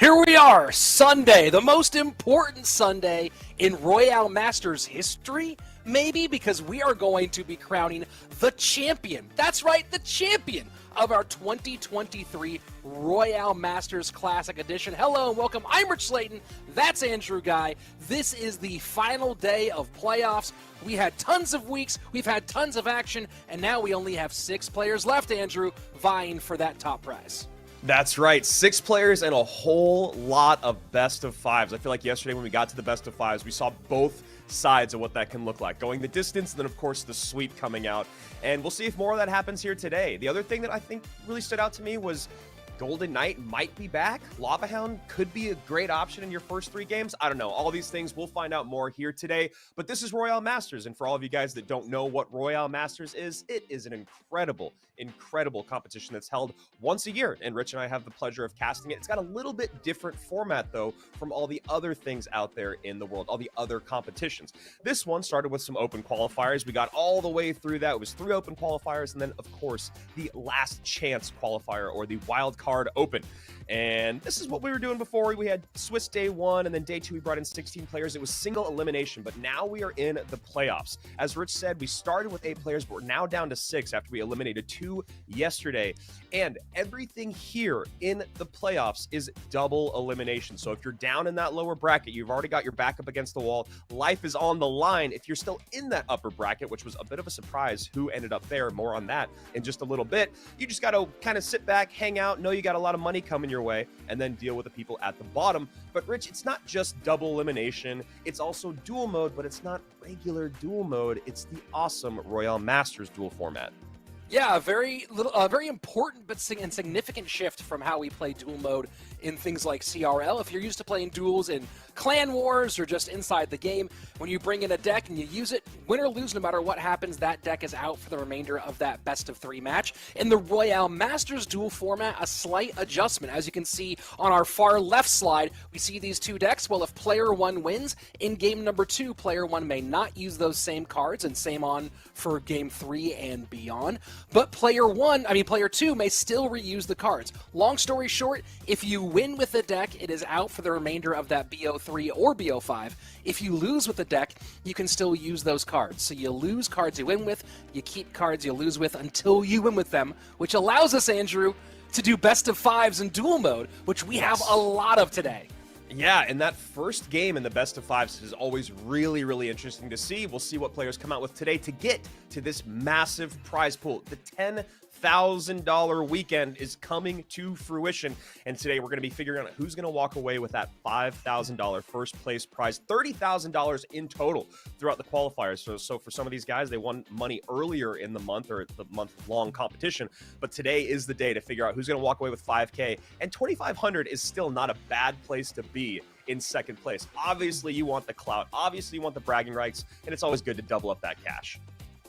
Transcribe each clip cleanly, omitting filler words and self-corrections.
Here we are, Sunday, the most important Sunday in Royale Masters history, maybe, because we are going to be crowning the champion. That's right, the champion of our 2023 Royale Masters Classic Edition. Hello and welcome. I'm Rich Slayton. That's Andrew Guy. This is the final day of playoffs. We had tons of weeks, we've had tons of action, and now we only have 6 players left, Andrew, vying for that top prize. That's right, 6 players and a whole lot of best of fives. I feel like yesterday when we got to the best of fives, we saw both sides of what that can look like. Going the distance, and then of course the sweep coming out. And we'll see if more of that happens here today. The other thing that I think really stood out to me was Golden Knight might be back. Lava Hound could be a great option in your first 3 games. I don't know. All these things, we'll find out more here today. But this is Royale Masters. And for all of you guys that don't know what Royale Masters is, it is an incredible competition that's held once a year. And Rich and I have the pleasure of casting it. It's got a little bit different format, though, from all the other things out there in the world, all the other competitions. This one started with some open qualifiers. We got all the way through that. It was 3 open qualifiers. And then, of course, the last chance qualifier, or the wild card open. And this is what we were doing before. We had Swiss day 1, and then day 2 we brought in 16 players. It was single elimination, but now we are in the playoffs. As Rich said, we started with 8 players, but we're now down to 6 after we eliminated 2 yesterday. And everything here in the playoffs is double elimination. So if you're down in that lower bracket, you've already got your back up against the wall. Life is on the line. If you're still in that upper bracket, which was a bit of a surprise who ended up there, more on that in just a little bit, you just got to kind of sit back, hang out, know you got a lot of money coming your way, and then deal with the people at the bottom. But Rich, it's not just double elimination, it's also dual mode, but it's not regular dual mode. It's the awesome Royale Masters dual format. Yeah, a very important but significant shift from how we play duel mode in things like CRL. If you're used to playing duels in Clan Wars or just inside the game, when you bring in a deck and you use it, win or lose, no matter what happens, that deck is out for the remainder of that best of 3 match. In the Royale Masters duel format, a slight adjustment. As you can see on our far left slide, we see these 2 decks. Well, if player 1 wins, in game number 2, player 1 may not use those same cards, and same on for game 3 and beyond. But player 2 may still reuse the cards. Long story short, if you win with the deck, it is out for the remainder of that BO3 or BO5. If you lose with the deck, you can still use those cards. So you lose cards you win with, you keep cards you lose with until you win with them, which allows us, Andrew, to do best of 5s in duel mode, which we have a lot of today. Yeah, and that first game in the best of 5s is always really interesting to see. We'll see what players come out with today to get to this massive prize pool. The $10,000 weekend is coming to fruition, and today we're going to be figuring out who's going to walk away with that $5,000 first place prize, $30,000 in total throughout the qualifiers. So for some of these guys, they won money earlier in the month or the month-long competition, but today is the day to figure out who's going to walk away with $5K, and $2,500 is still not a bad place to be in second place. Obviously, you want the clout. Obviously, you want the bragging rights, and it's always good to double up that cash.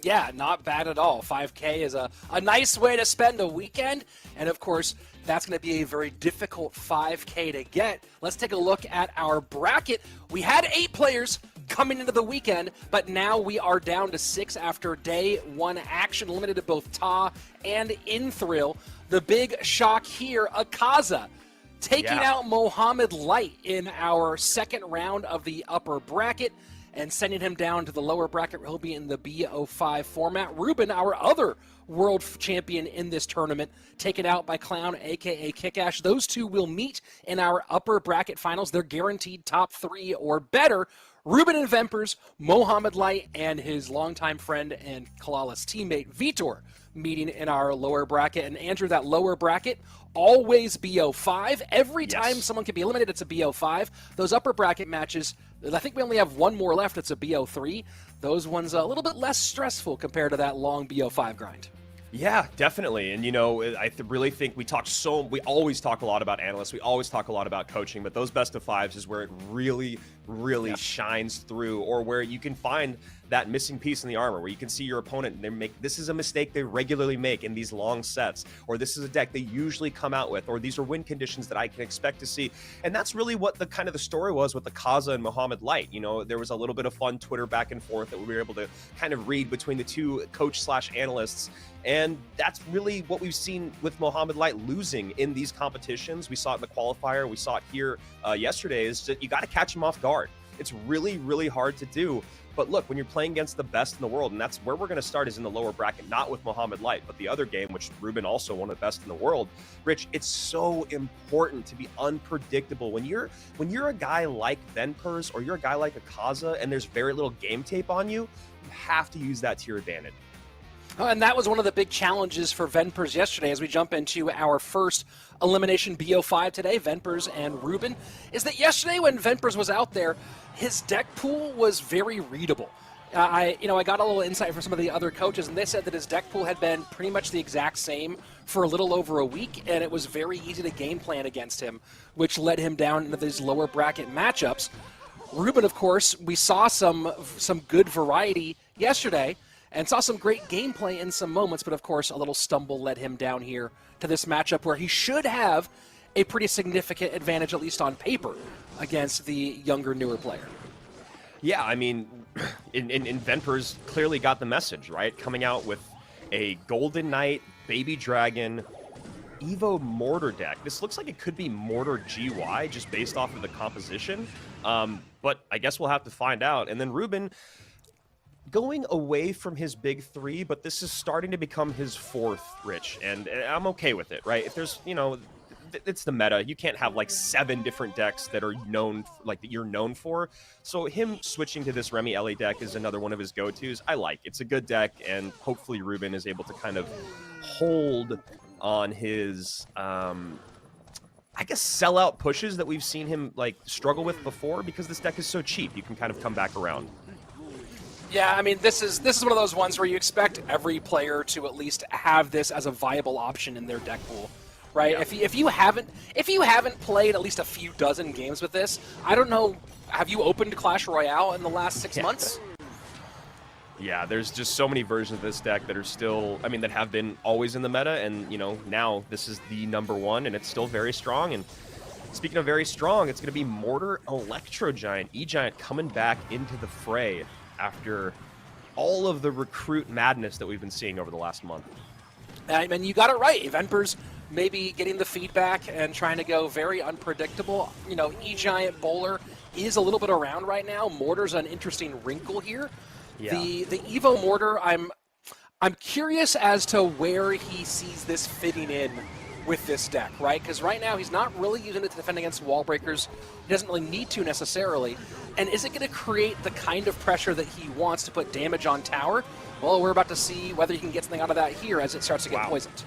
Yeah, not bad at all. 5K is a nice way to spend a weekend, and of course, that's going to be a very difficult 5K to get. Let's take a look at our bracket. We had 8 players coming into the weekend, but now we are down to 6 after day 1 action, limited to both Ta and Inthrill. The big shock here, Akaza taking out Mohammed Light in our second round of the upper bracket and sending him down to the lower bracket where he'll be in the BO5 format. Ruben, our other world champion in this tournament, taken out by Clown, a.k.a. Kickash. Those 2 will meet in our upper bracket finals. They're guaranteed top 3 or better. Ruben and Vempers, Mohammed Light, and his longtime friend and Kalala's teammate, Vitor, meeting in our lower bracket. And Andrew, that lower bracket, always BO5. Every time someone can be eliminated, it's a BO5. Those upper bracket matches, I think we only have 1 more left. It's a BO3. Those ones a little bit less stressful compared to that long BO5 grind. Yeah, definitely. And, you know, I really think we always talk a lot about analysts. We always talk a lot about coaching, but those best of 5s is where it really really shines through, or where you can find that missing piece in the armor, where you can see your opponent and they make, this is a mistake they regularly make in these long sets, or this is a deck they usually come out with, or these are win conditions that I can expect to see. And that's really what the kind of the story was with the Kaza and Mohamed Light. You know, there was a little bit of fun Twitter back and forth that we were able to kind of read between the two coach/analysts. And that's really what we've seen with Mohamed Light losing in these competitions. We saw it in the qualifier. We saw it here yesterday, is that you got to catch him off guard. It's really, really hard to do. But look, when you're playing against the best in the world, and that's where we're going to start, is in the lower bracket, not with Mohamed Light, but the other game, which Ruben also one of the best in the world. Rich, it's so important to be unpredictable. When you're a guy like Venpers, or you're a guy like a Kaza, and there's very little game tape on you, you have to use that to your advantage. And that was one of the big challenges for Venpers yesterday as we jump into our first elimination BO5 today, Venpers and Ruben, is that yesterday when Venpers was out there, his deck pool was very readable. I got a little insight from some of the other coaches, and they said that his deck pool had been pretty much the exact same for a little over a week, and it was very easy to game plan against him, which led him down into these lower bracket matchups. Ruben, of course, we saw some good variety yesterday, and saw some great gameplay in some moments, but of course a little stumble led him down here to this matchup where he should have a pretty significant advantage, at least on paper, against the younger, newer player. Yeah, I mean, in Venpers clearly got the message, right? Coming out with a Golden Knight, Baby Dragon, Evo Mortar deck. This looks like it could be Mortar GY just based off of the composition, but I guess we'll have to find out. And then Ruben, going away from his big three, but this is starting to become his fourth, Rich, and I'm okay with it, right? If there's, it's the meta. You can't have like 7 different decks that are known, like that you're known for. So him switching to this Remy Ellie deck is another one of his go-tos. I like. It's a good deck, and hopefully Ruben is able to kind of hold on his, I guess, sellout pushes that we've seen him like struggle with before, because this deck is so cheap. You can kind of come back around. Yeah, I mean, this is one of those ones where you expect every player to at least have this as a viable option in their deck pool, right? Yeah. If you haven't played at least a few dozen games with this, I don't know, have you opened Clash Royale in the last 6 months? Yeah, there's just so many versions of this deck that are still, I mean, that have been always in the meta, and now this is the #1, and it's still very strong. And speaking of very strong, it's going to be Mortar Electro Giant, E-Giant, coming back into the fray after all of the recruit madness that we've been seeing over the last month. I mean, you got it right. Venpers maybe getting the feedback and trying to go very unpredictable. E-Giant Bowler is a little bit around right now. Mortar's an interesting wrinkle here. Yeah. The Evo Mortar, I'm curious as to where he sees this fitting in with this deck, right? Because right now he's not really using it to defend against wall breakers. He doesn't really need to necessarily. And is it going to create the kind of pressure that he wants to put damage on tower? Well, we're about to see whether he can get something out of that here as it starts to get poisoned.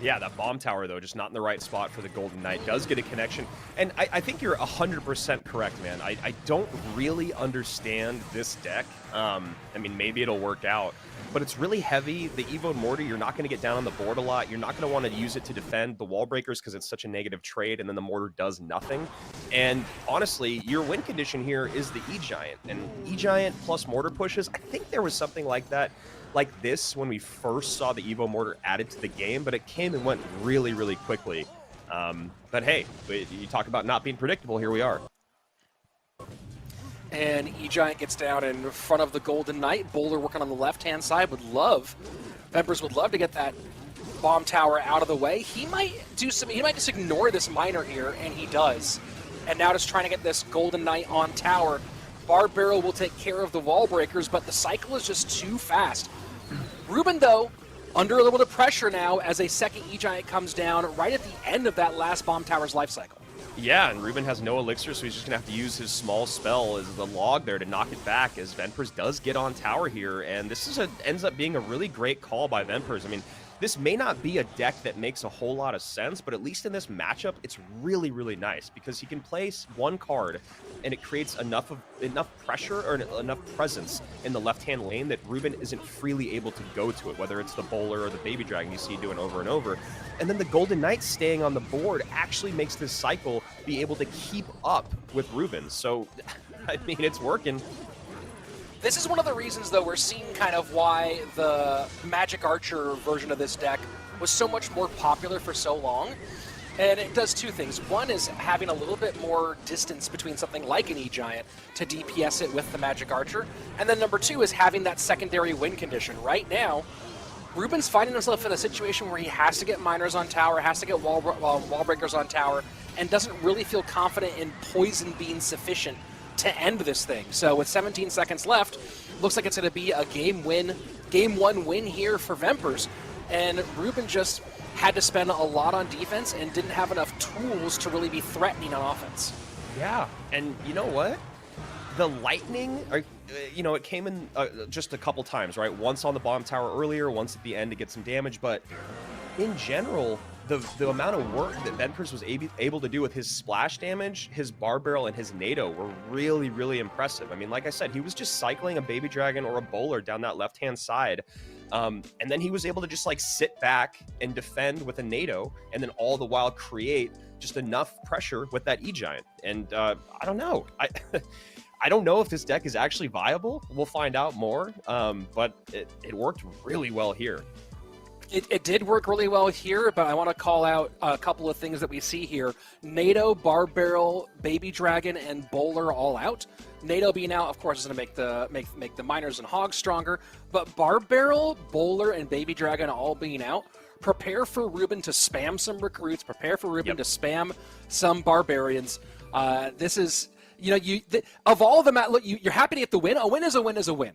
Yeah, that bomb tower, though, just not in the right spot for the Golden Knight. Does get a connection. And I think you're 100% correct, man. I don't really understand this deck. I mean, maybe it'll work out. But it's really heavy. The Evo Mortar, you're not going to get down on the board a lot. You're not going to want to use it to defend the wall breakers because it's such a negative trade, and then the Mortar does nothing. And honestly, your win condition here is the E-Giant. And E-Giant plus Mortar pushes, I think there was something like that, like this, when we first saw the Evo Mortar added to the game, but it came and went really, really quickly. But hey, you talk about not being predictable, here we are. And E-Giant gets down in front of the Golden Knight. Bowler working on the left-hand side Venpers would love to get that bomb tower out of the way. He might just ignore this miner here, and he does. And now just trying to get this Golden Knight on tower. Barb Barrel will take care of the wall breakers, but the cycle is just too fast. Ruben, though, under a little bit of pressure now as a second E-Giant comes down right at the end of that last bomb tower's life cycle. Yeah, and Ruben has no elixir, so he's just going to have to use his small spell as the log there to knock it back, as Venpers does get on tower here, and this ends up being a really great call by Venpers. I mean, this may not be a deck that makes a whole lot of sense, but at least in this matchup, it's really, really nice because he can place one card and it creates enough pressure or enough presence in the left-hand lane that Ruben isn't freely able to go to it, whether it's the Bowler or the Baby Dragon you see doing over and over. And then the Golden Knight staying on the board actually makes this cycle be able to keep up with Ruben. So I mean, it's working. This is one of the reasons, though, we're seeing kind of why the Magic Archer version of this deck was so much more popular for so long. And it does two things. One is having a little bit more distance between something like an E-Giant to DPS it with the Magic Archer. And then number two is having that secondary win condition. Right now, Ruben's finding himself in a situation where he has to get miners on tower, has to get wall breakers on tower, and doesn't really feel confident in poison being sufficient to end this thing. So with 17 seconds left, looks like it's going to be a game one win here for Vempers. And Ruben just had to spend a lot on defense and didn't have enough tools to really be threatening on offense. Yeah, and you know what? The lightning, it came in just a couple times, right? Once on the bottom tower earlier, once at the end to get some damage, but in general, the amount of work that Vempers was able to do with his splash damage, his bar barrel, and his NATO were really, really impressive. I mean, like I said, he was just cycling a Baby Dragon or a Bowler down that left-hand side, and then he was able to just like sit back and defend with a NATO, and then all the while create just enough pressure with that E-Giant. And I don't know. I don't know if this deck is actually viable. We'll find out more, but it worked really well here. It did work really well here, but I want to call out a couple of things that we see here. NATO, Bar Barrel, Baby Dragon, and Bowler all out. NATO being out, of course, is going to make the miners and hogs stronger, but Bar Barrel, Bowler, and Baby Dragon all being out. Prepare for Ruben to spam some recruits. Prepare for Ruben to spam some barbarians. This is, of all of them, look, you're happy to get the win. A win is a win is a win.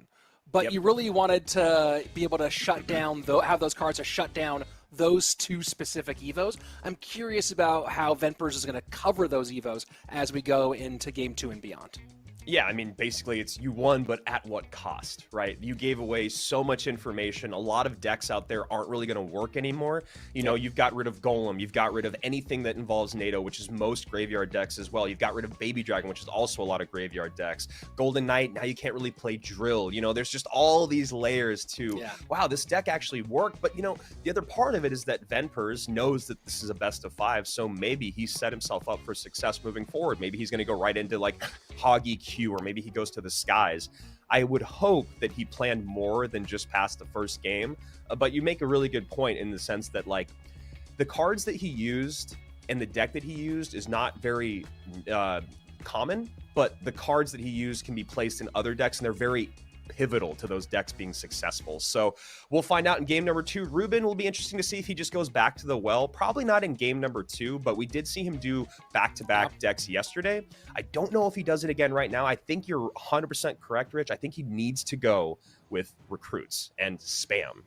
But you really wanted to be able to shut down, have those cards to shut down those two specific Evos. I'm curious about how Vempers is going to cover those Evos as we go into Game 2 and beyond. Yeah, I mean, basically it's you won, but at what cost, right? You gave away so much information. A lot of decks out there aren't really going to work anymore. You've got rid of Golem. You've got rid of anything that involves NATO, which is most graveyard decks as well. You've got rid of Baby Dragon, which is also a lot of graveyard decks. Golden Knight, now you can't really play Drill. There's just all these layers to, wow, this deck actually worked. But, the other part of it is that Vempers knows that this is a best of 5, so maybe he set himself up for success moving forward. Maybe he's going to go right into, like, Hoggy Q, or maybe he goes to the skies. I would hope that he planned more than just past the first game, but you make a really good point in the sense that, like, the cards that he used and the deck that he used is not very common, but the cards that he used can be placed in other decks, and they're very pivotal to those decks being successful. So we'll find out in game number 2. Ruben will be interesting to see if he just goes back to the well. Probably not in game number 2, but we did see him do back-to-back decks yesterday. I don't know if he does it again right now. I think you're 100% correct, Rich. I think he needs to go with recruits and spam.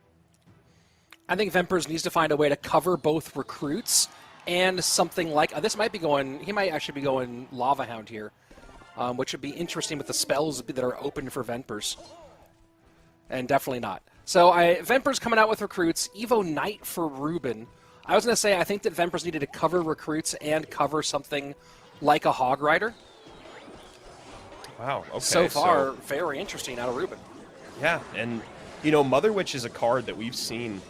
I think Vempers needs to find a way to cover both recruits and something like this might be going. He might actually be going Lava Hound here. Which would be interesting with the spells that are open for Vempers. And definitely not. So Vempers coming out with recruits. Evo Knight for Ruben. I was going to say I think that Vempers needed to cover recruits and cover something like a Hog Rider. Wow, okay. So far, very interesting out of Ruben. Yeah, and, Mother Witch is a card that we've seen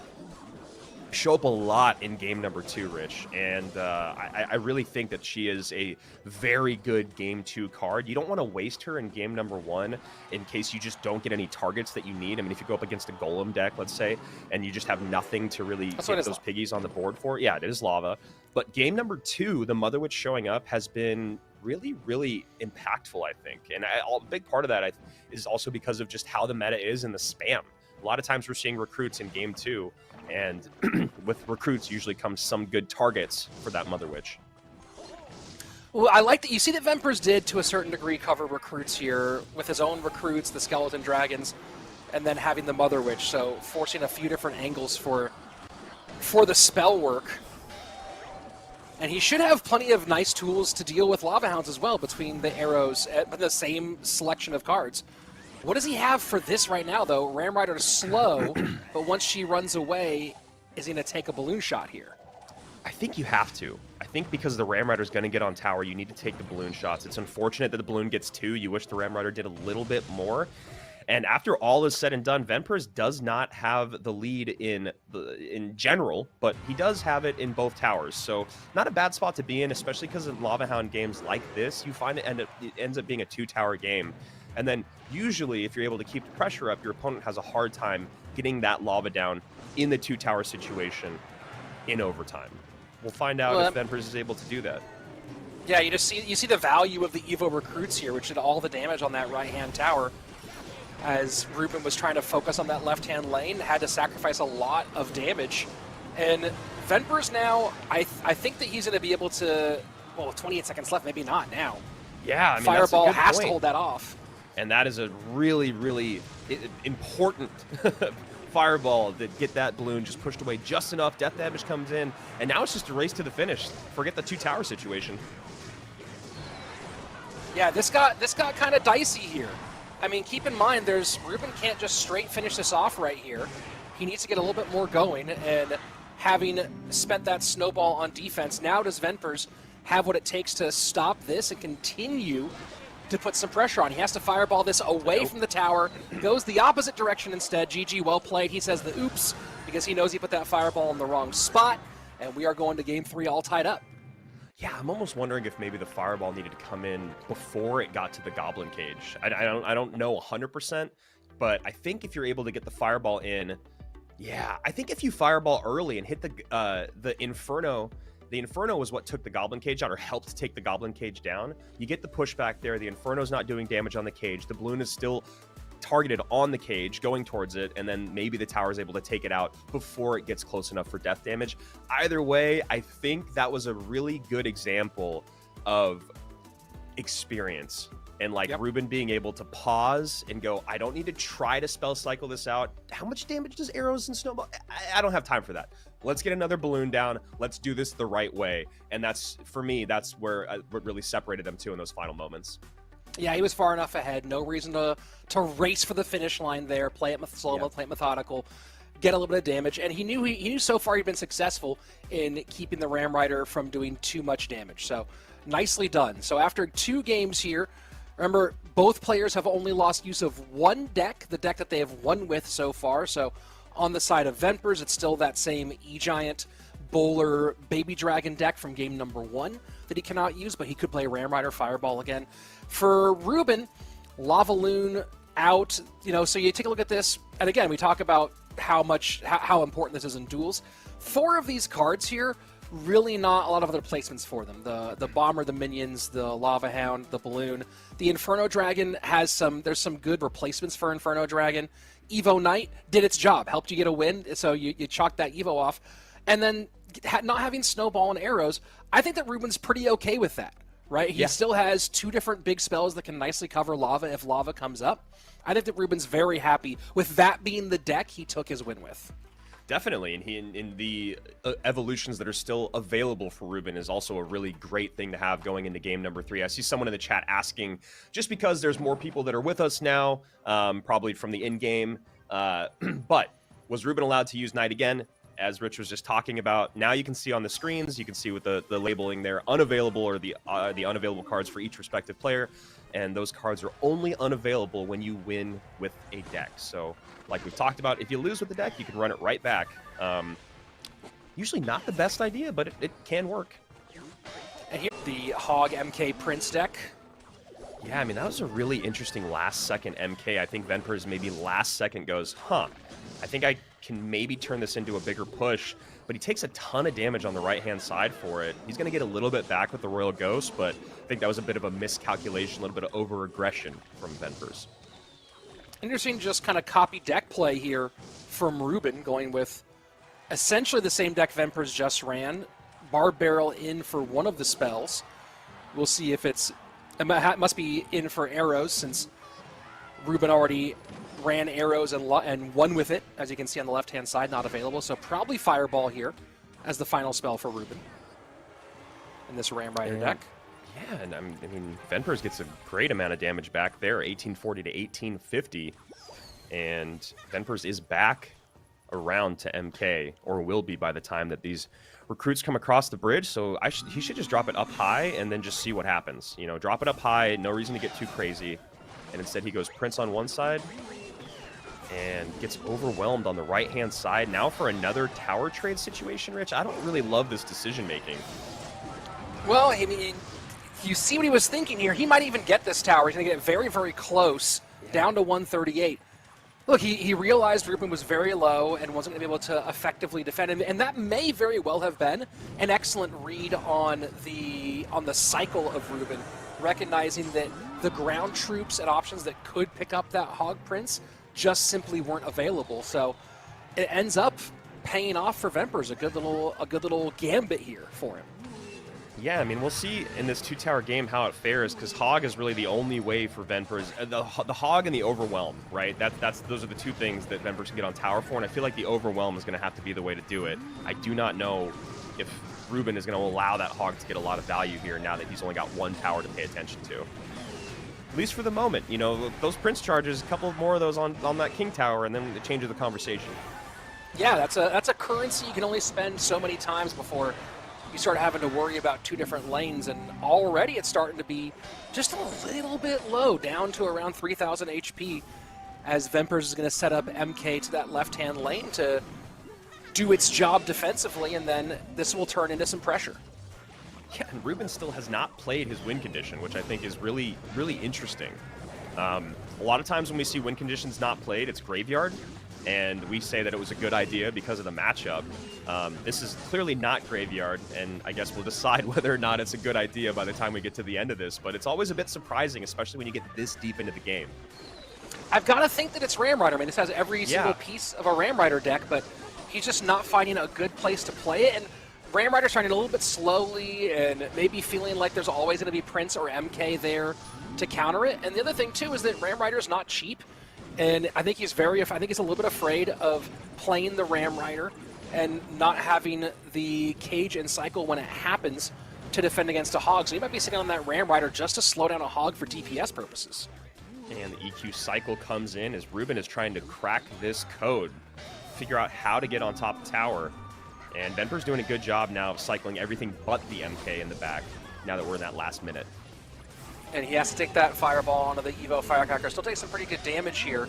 show up a lot in game number 2, Rich, and I really think that she is a very good game 2 card. You don't want to waste her in game number 1 in case you just don't get any targets that you need. I mean, if you go up against a Golem deck, let's say, and you just have nothing to really get those piggies on the board for, yeah, it is lava. But game number 2, the Mother Witch showing up has been really, really impactful, I think, and a big part of that is also because of just how the meta is in the spam. A lot of times we're seeing recruits in game 2, and with recruits usually comes some good targets for that Mother Witch. Well, I like that you see that Vempers did, to a certain degree, cover recruits here with his own recruits, the Skeleton Dragons, and then having the Mother Witch, so forcing a few different angles for the spell work. And he should have plenty of nice tools to deal with Lava Hounds as well between the arrows, but the same selection of cards. What does he have for this right now, though? Ram Rider is slow, but once she runs away, is he going to take a balloon shot here? I think you have to. I think because the Ram Rider is going to get on tower, you need to take the balloon shots. It's unfortunate that the balloon gets 2. You wish the Ram Rider did a little bit more. And after all is said and done, Vempers does not have the lead in general, but he does have it in both towers. So not a bad spot to be in, especially because in Lava Hound games like this, you find it ends up being a 2-tower game. And then usually, if you're able to keep the pressure up, your opponent has a hard time getting that lava down in the 2-tower situation in overtime. We'll find out if Vempers is able to do that. Yeah, you see the value of the Evo recruits here, which did all the damage on that right-hand tower. As Ruben was trying to focus on that left-hand lane, had to sacrifice a lot of damage. And Vempers now, I think that he's going to be able to, well, with 28 seconds left, maybe not now. Yeah, I mean, Fireball that's a good has point. to hold that off. And that is a really, really important Fireball to get that balloon just pushed away just enough. Death damage comes in, and now it's just a race to the finish. Forget the 2-tower situation. Yeah, this got kind of dicey here. I mean, keep in mind, Ruben can't just straight finish this off right here. He needs to get a little bit more going, and having spent that snowball on defense, now does Vempers have what it takes to stop this and continue to put some pressure on? He has to fireball this away from the tower, goes the opposite direction instead. GG, well played. He says the oops because he knows he put that fireball in the wrong spot, and we are going to game 3 all tied up. Yeah, I'm almost wondering if maybe the Fireball needed to come in before it got to the Goblin Cage. I don't know 100%, but I think if you're able to get the Fireball in, yeah, I think if you Fireball early and hit the Inferno. The Inferno was what took the Goblin Cage down, or helped take the Goblin Cage down. You get the pushback there. The Inferno's not doing damage on the cage. The balloon is still targeted on the cage, going towards it, and then maybe the tower is able to take it out before it gets close enough for death damage. Either way, I think that was a really good example of experience. And like Ruben being able to pause and go, I don't need to try to spell cycle this out. How much damage does arrows and snowball? I don't have time for that. Let's get another balloon down. Let's do this the right way. And that's, for me, that's where what really separated them two in those final moments. Yeah, he was far enough ahead. No reason to race for the finish line there. Play it slow, play it methodical, get a little bit of damage. And he knew so far he'd been successful in keeping the Ram Rider from doing too much damage. So nicely done. So after 2 games here, remember, both players have only lost use of one deck, the deck that they have won with so far. So on the side of Vempers, it's still that same E-Giant Bowler Baby Dragon deck from game number 1 that he cannot use, but he could play Ram Rider Fireball again. For Ruben, Lava Loon out, so you take a look at this, and again, we talk about how important this is in duels. 4 of these cards here, really not a lot of other placements for them. The Bomber, the Minions, the Lava Hound, the Balloon. The Inferno Dragon there's some good replacements for Inferno Dragon. Evo Knight did its job, helped you get a win, so you chalked that Evo off. And then not having Snowball and Arrows, I think that Ruben's pretty okay with that, right? He still has 2 different big spells that can nicely cover Lava if Lava comes up. I think that Ruben's very happy with that being the deck he took his win with. Definitely, and in the evolutions that are still available for Ruben is also a really great thing to have going into game number 3. I see someone in the chat asking, just because there's more people that are with us now, probably from the in-game, but was Ruben allowed to use Knight again? As Rich was just talking about, now you can see on the screens, you can see with the labeling there, unavailable, or the unavailable cards for each respective player, and those cards are only unavailable when you win with a deck. So, like we've talked about, if you lose with the deck, you can run it right back. Usually not the best idea, but it can work. And here, the Hog MK Prince deck. Yeah, I mean, that was a really interesting last-second MK. I think Vempers maybe last second goes, I think I can maybe turn this into a bigger push, but he takes a ton of damage on the right-hand side for it. He's going to get a little bit back with the Royal Ghost, but I think that was a bit of a miscalculation, a little bit of over-aggression from Vempers. Interesting just kind of copy deck play here from Ruben, going with essentially the same deck Vempers just ran. Barb Barrel in for one of the spells. We'll see if it must be in for Arrows, since Ruben already ran Arrows and won with it, as you can see on the left-hand side, not available. So probably Fireball here as the final spell for Ruben in this Ram Rider deck. Yeah, and I mean, Vempers gets a great amount of damage back there, 1840 to 1850. And Vempers is back around to MK, or will be by the time that these recruits come across the bridge. So he should just drop it up high and then just see what happens. Drop it up high, no reason to get too crazy. and instead he goes Prince on one side and gets overwhelmed on the right-hand side. Now for another tower trade situation, Rich. I don't really love this decision-making. Well, I mean, you see what he was thinking here. He might even get this tower. He's going to get very, very close, down to 138. Look, he realized Ruben was very low and wasn't going to be able to effectively defend him, and that may very well have been an excellent read on the cycle of Ruben, recognizing that the ground troops and options that could pick up that Hog Prince just simply weren't available. So it ends up paying off for Vempers. A good little gambit here for him. Yeah, I mean, we'll see in this two-tower game how it fares, because Hog is really the only way for Vempers. The Hog and the Overwhelm, right? Those are the two things that Vempers can get on tower for, and I feel like the Overwhelm is going to have to be the way to do it. I do not know if Ruben is going to allow that Hog to get a lot of value here now that he's only got one tower to pay attention to. At least for the moment. You know, those Prince charges, a couple more of those on that King Tower, and then it changes the conversation. Yeah, that's a currency you can only spend so many times before you start having to worry about two different lanes, and already it's starting to be just a little bit low, down to around 3,000 HP, as Vempers is going to set up MK to that left-hand lane to do its job defensively, and then this will turn into some pressure. Yeah, and Ruben still has not played his win condition, which I think is really, really interesting. A lot of times when we see win conditions not played, it's Graveyard, and we say that it was a good idea because of the matchup. This is clearly not Graveyard, and I guess we'll decide whether or not it's a good idea by the time we get to the end of this, but it's always a bit surprising, especially when you get this deep into the game. I've got to think that it's Ram Rider. I mean, this has every single piece of a Ram Rider deck, but he's just not finding a good place to play it, and Ram Rider's trying it a little bit slowly and maybe feeling like there's always going to be Prince or MK there to counter it. And the other thing, too, is that Ram Rider's not cheap. And I think he's a little bit afraid of playing the Ram Rider and not having the cage and cycle when it happens to defend against a Hog. So he might be sitting on that Ram Rider just to slow down a Hog for DPS purposes. And the EQ cycle comes in as Ruben is trying to crack this code, figure out how to get on top of tower. And Vemper's doing a good job now of cycling everything but the MK in the back, now that we're in that last minute. And he has to take that Fireball onto the Evo Firecracker. Still takes some pretty good damage here.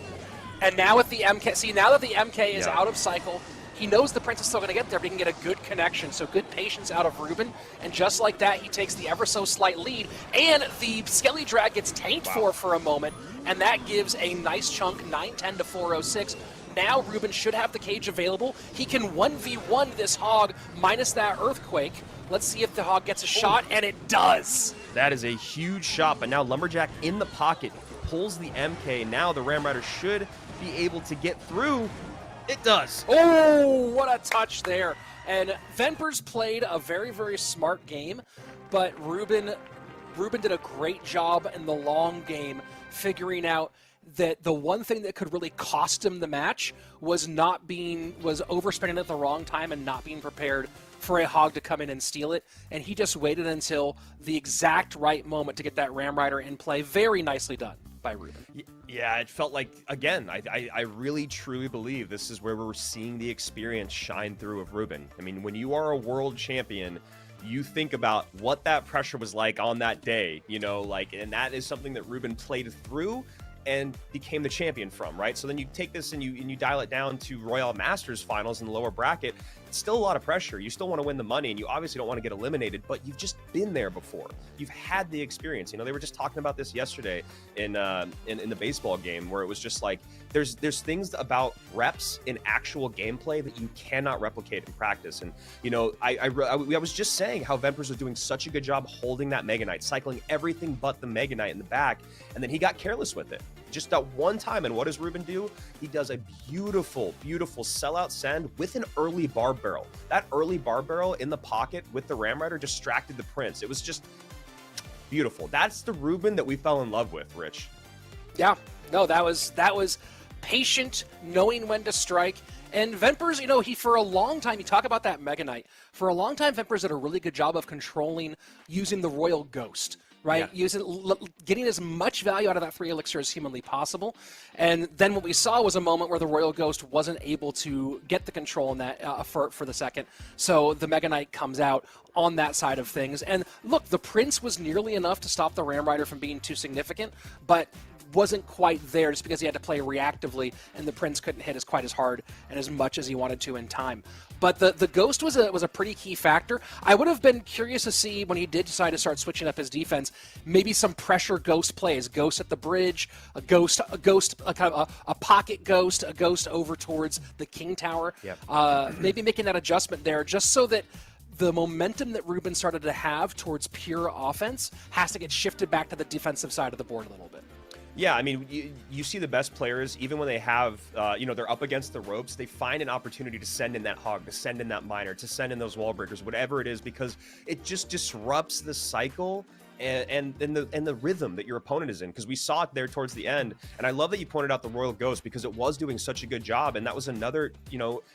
And now with the MK, now that the MK is out of cycle, he knows the Prince is still going to get there, but he can get a good connection. So good patience out of Ruben. And just like that, he takes the ever so slight lead. And the Skelly Drag gets tanked for a moment. And that gives a nice chunk, 910 to 406. Now Ruben should have the cage available. He can 1v1 this Hog minus that Earthquake. Let's see if the Hog gets a shot, and it does. That is a huge shot, but now Lumberjack in the pocket pulls the MK. Now the Ram Rider should be able to get through. It does. Oh, what a touch there. And Vempers played a very, very smart game, but Ruben did a great job in the long game figuring out that the one thing that could really cost him the match was overspending at the wrong time and not being prepared for a Hog to come in and steal it. And he just waited until the exact right moment to get that Ram Rider in play. Very nicely done by Ruben. Yeah, it felt like, again, I really truly believe this is where we're seeing the experience shine through of Ruben. I mean, when you are a world champion, you think about what that pressure was like on that day, and that is something that Ruben played through and became the champion from, right? So then you take this and you dial it down to Royale Masters finals in the lower bracket. It's still a lot of pressure. You still want to win the money, and you obviously don't want to get eliminated, but you've just been there before. You've had the experience. They were just talking about this yesterday in the baseball game, where it was just like there's things about reps in actual gameplay that you cannot replicate in practice. And I was just saying how Vempers was doing such a good job holding that Mega Knight, cycling everything but the Mega Knight in the back, and then he got careless with it. Just that one time, and what does Ruben do? He does a beautiful, beautiful sellout send with an early barb barrel. That early barb barrel in the pocket with the Ram Rider distracted the Prince. It was just beautiful. That's the Ruben that we fell in love with, Rich. Yeah, no, that was patient, knowing when to strike. And Vempers, for a long time, you talk about that Mega Knight. For a long time, Vempers did a really good job of controlling using the Royal Ghost. Right, getting as much value out of that 3 elixir as humanly possible. And then what we saw was a moment where the Royal Ghost wasn't able to get the control in that for the second. So the Mega Knight comes out on that side of things. And look, the Prince was nearly enough to stop the Ram Rider from being too significant, but wasn't quite there just because he had to play reactively and the Prince couldn't hit quite as hard and as much as he wanted to in time. But the Ghost was a pretty key factor. I would have been curious to see when he did decide to start switching up his defense, maybe some pressure Ghost plays. Ghost at the bridge, a Ghost, kind of a pocket Ghost, a Ghost over towards the King Tower. Yep. Maybe making that adjustment there just so that the momentum that Ruben started to have towards pure offense has to get shifted back to the defensive side of the board a little bit. Yeah, I mean, you see the best players, even when they have, they're up against the ropes, they find an opportunity to send in that hog, to send in that miner, to send in those wall breakers, whatever it is, because it just disrupts the cycle and the rhythm that your opponent is in, because we saw it there towards the end. And I love that you pointed out the Royal Ghost, because it was doing such a good job. And that was another,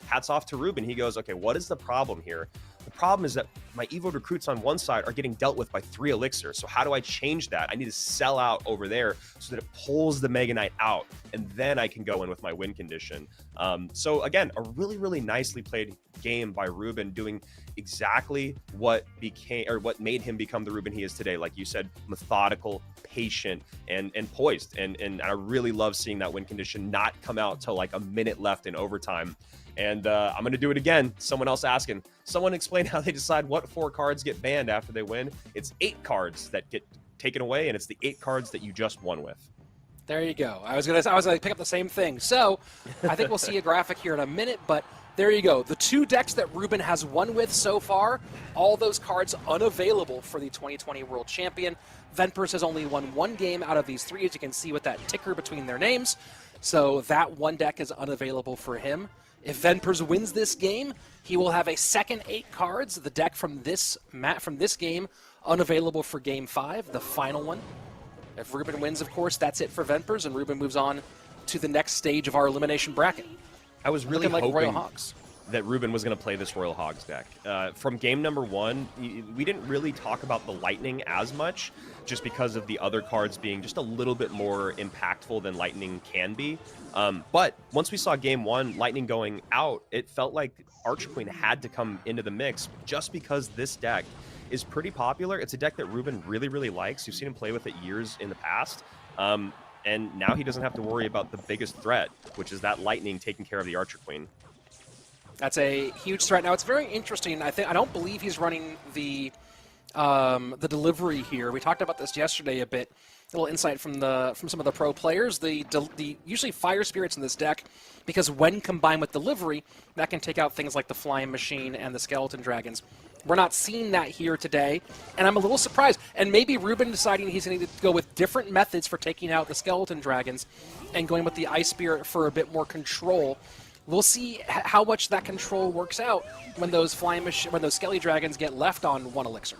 hats off to Ruben. He goes, okay, what is the problem here? The problem is that my Evo recruits on one side are getting dealt with by 3 elixirs. So how do I change that? I need to sell out over there so that it pulls the Mega Knight out, and then I can go in with my win condition. So again, a really, really nicely played game by Ruben, doing exactly what made him become the Ruben he is today. Like you said, methodical, patient, and poised. And I really love seeing that win condition not come out till like a minute left in overtime. And I'm going to do it again. Someone else asking. Someone explain how they decide what 4 cards get banned after they win. It's 8 cards that get taken away, and it's the 8 cards that you just won with. There you go. I was gonna pick up the same thing. So I think we'll see a graphic here in a minute, but there you go. The 2 decks that Ruben has won with so far, all those cards unavailable for the 2020 World Champion. Ventpers has only won 1 game out of these 3, as you can see with that ticker between their names. So that 1 deck is unavailable for him. If Ventpers wins this game, he will have a second 8 cards, the deck from this game, unavailable for Game 5, the final one. If Ruben wins, of course, that's it for Ventpers, and Ruben moves on to the next stage of our elimination bracket. I was really hoping hoping Royal Hogs that Ruben was going to play this Royal Hogs deck. From game number 1, we didn't really talk about the Lightning as much, just because of the other cards being just a little bit more impactful than Lightning can be. But once we saw game 1, Lightning going out, it felt like Archer Queen had to come into the mix, just because this deck is pretty popular. It's a deck that Ruben really, really likes. You've seen him play with it years in the past. And now he doesn't have to worry about the biggest threat, which is that Lightning taking care of the Archer Queen. That's a huge threat. Now, it's very interesting. I don't believe he's running the delivery here. We talked about this yesterday a bit. A little insight from some of the pro players. The usually Fire Spirits in this deck, because when combined with delivery, that can take out things like the Flying Machine and the Skeleton Dragons. We're not seeing that here today, and I'm a little surprised. And maybe Ruben deciding he's going to go with different methods for taking out the Skeleton Dragons and going with the Ice Spirit for a bit more control. We'll see how much that control works out when those Skelly Dragons get left on 1 elixir.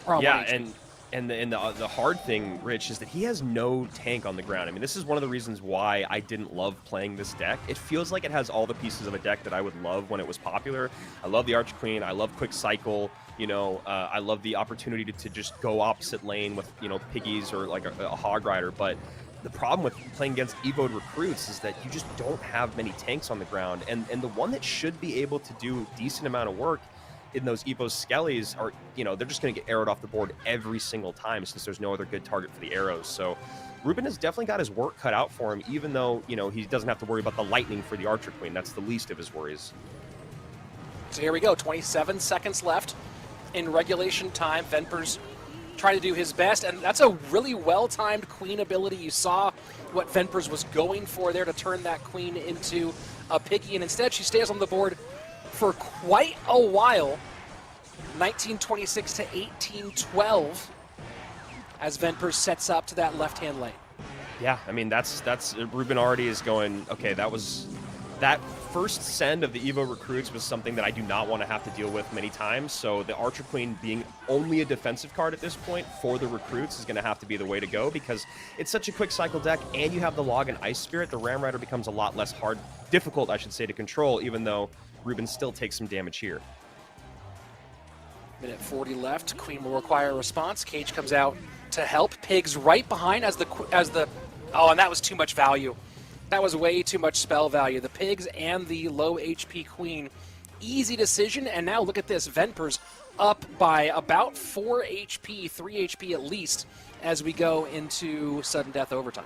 Or on 1 HP. And the hard thing, Rich, is that he has no tank on the ground. I mean, this is one of the reasons why I didn't love playing this deck. It feels like it has all the pieces of a deck that I would love when it was popular. I love the Archer Queen. I love Quick Cycle. I love the opportunity to just go opposite lane with, piggies or like a Hog Rider. But the problem with playing against Evoed recruits is that you just don't have many tanks on the ground. And the one that should be able to do a decent amount of work in those Evo Skellies are, they're just going to get arrowed off the board every single time, since there's no other good target for the arrows. So Ruben has definitely got his work cut out for him, even though, he doesn't have to worry about the Lightning for the Archer Queen. That's the least of his worries. So here we go, 27 seconds left in regulation time. Ventpers trying to do his best, and that's a really well-timed Queen ability. You saw what Ventpers was going for there to turn that Queen into a piggy, and instead she stays on the board for quite a while, 1926 to 1812, as Ventpers sets up to that left-hand lane. Yeah, I mean, that's Ruben already is going, okay, that first send of the Evo recruits was something that I do not want to have to deal with many times, so the Archer Queen being only a defensive card at this point for the recruits is going to have to be the way to go, because it's such a quick cycle deck, and you have the Log and Ice Spirit. The Ram Rider becomes a lot less difficult, I should say, to control, even though Ruben still takes some damage here. Minute 40 left. Queen will require a response. Cage comes out to help. Pigs right behind as the oh, and that was too much value. That was way too much spell value. The Pigs and the low HP Queen. Easy decision, and now look at this. Ventpers up by about 4 HP, 3 HP at least, as we go into sudden death overtime.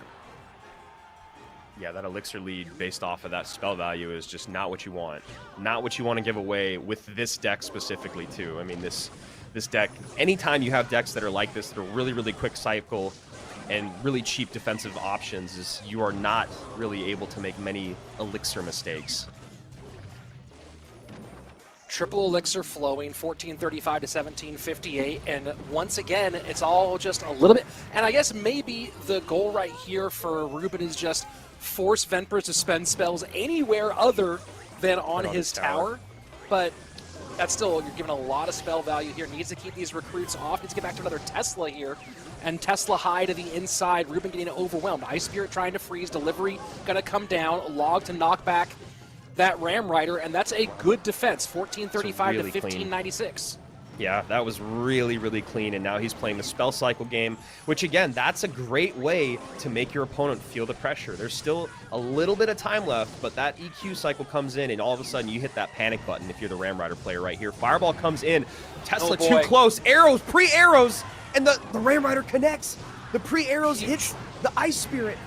Yeah, that elixir lead based off of that spell value is just not what you want. Not what you want to give away with this deck specifically, too. I mean, this deck, anytime you have decks that are like this, that are really, really quick cycle and really cheap defensive options, is you are not really able to make many elixir mistakes. Triple elixir flowing, 1435 to 1758, and once again, it's all just a little bit. And I guess maybe the goal right here for Ruben is just force Ventpers to spend spells anywhere other than on his tower. But that's still, you're giving a lot of spell value here. Needs to keep these recruits off. Needs to get back to another Tesla here. And Tesla high to the inside. Ruben getting overwhelmed. Ice Spirit trying to freeze. Delivery gonna come down. Log to knock back that Ram Rider, and that's a good defense. 1435 to 1596. Yeah, that was really, really clean, and now he's playing the spell cycle game, which again, that's a great way to make your opponent feel the pressure. There's still a little bit of time left, but that EQ cycle comes in, and all of a sudden you hit that panic button if you're the Ram Rider player right here. Fireball comes in, Tesla too close, arrows, pre-arrows, and the Ram Rider connects. The pre-arrows hits the Ice Spirit.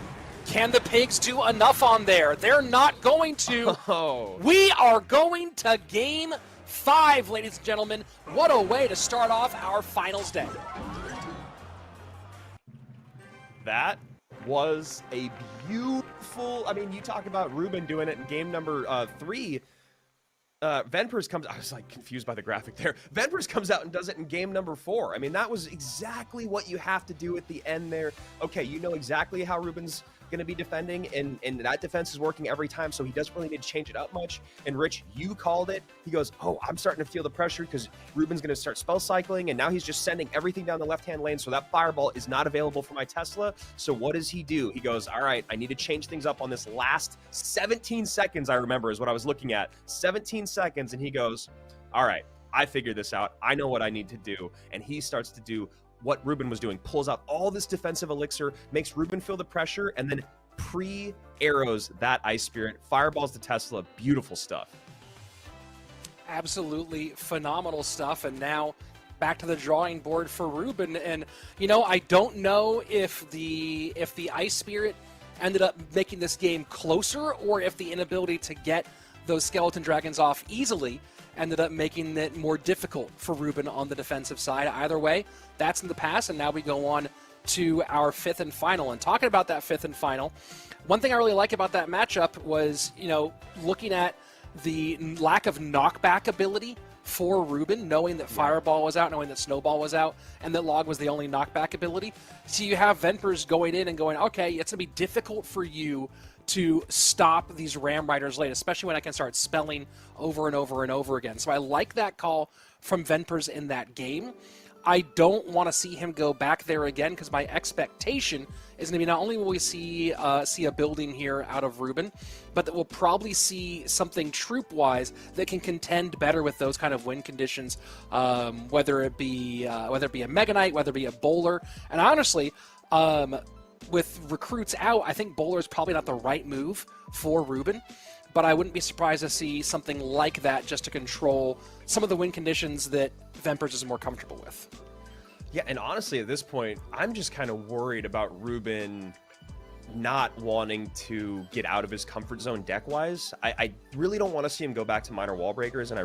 Can the pigs do enough on there? They're not going to. Oh. We are going to game 5, ladies and gentlemen. What a way to start off our finals day. That was a beautiful, I mean, you talk about Ruben doing it in game number 3. Ventpers comes, I was like confused by the graphic there. Ventpers comes out and does it in game number 4. I mean, that was exactly what you have to do at the end there. Okay, you know exactly how Ruben's going to be defending, and that defense is working every time, so he doesn't really need to change it up much. And Rich, you called it. He goes, oh, I'm starting to feel the pressure because Ruben's going to start spell cycling, and now he's just sending everything down the left-hand lane, so that fireball is not available for my Tesla. So what does he do? He goes, all right, I need to change things up on this last 17 seconds, I remember, is what I was looking at. 17 seconds, and he goes, all right, I figured this out. I know what I need to do. And he starts to do what Ruben was doing, pulls out all this defensive elixir, makes Ruben feel the pressure, and then pre-arrows that Ice Spirit, fireballs the Tesla. Beautiful stuff. Absolutely phenomenal stuff. And now back to the drawing board for Ruben. And, you know, I don't know if the Ice Spirit ended up making this game closer, or if the inability to get those skeleton dragons off easily ended up making it more difficult for Ruben on the defensive side. Either way, that's in the past, and now we go on to our 5th and final. And talking about that 5th and final, one thing I really like about that matchup was, you know, looking at the lack of knockback ability for Ruben, knowing that Fireball was out, knowing that Snowball was out, and that Log was the only knockback ability. So you have Ventpers going in and going, okay, it's going to be difficult for you to stop these Ram Riders late, especially when I can start spelling over and over and over again. So I like that call from Ventpers in that game. I don't want to see him go back there again, because my expectation is going to be not only will we see a building here out of Ruben, but that we'll probably see something troop-wise that can contend better with those kind of win conditions, whether it be a Mega Knight, whether it be a Bowler. And honestly, with recruits out, I think Bowler is probably not the right move for Ruben, but I wouldn't be surprised to see something like that just to control some of the win conditions that Ventpers is more comfortable with. Yeah, and honestly, at this point, I'm just kind of worried about Ruben not wanting to get out of his comfort zone deck-wise. I really don't want to see him go back to minor wall breakers, and I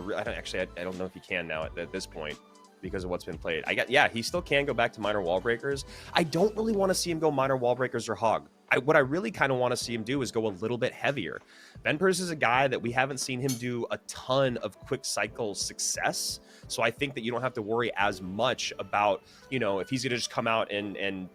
don't know if he can now at this point, because of what's been played. Yeah, he still can go back to minor wall breakers. I don't really want to see him go minor wall breakers or hog. What I really kind of want to see him do is go a little bit heavier. Ventpers is a guy that we haven't seen him do a ton of quick cycle success. So I think that you don't have to worry as much about, you know, if he's going to just come out and,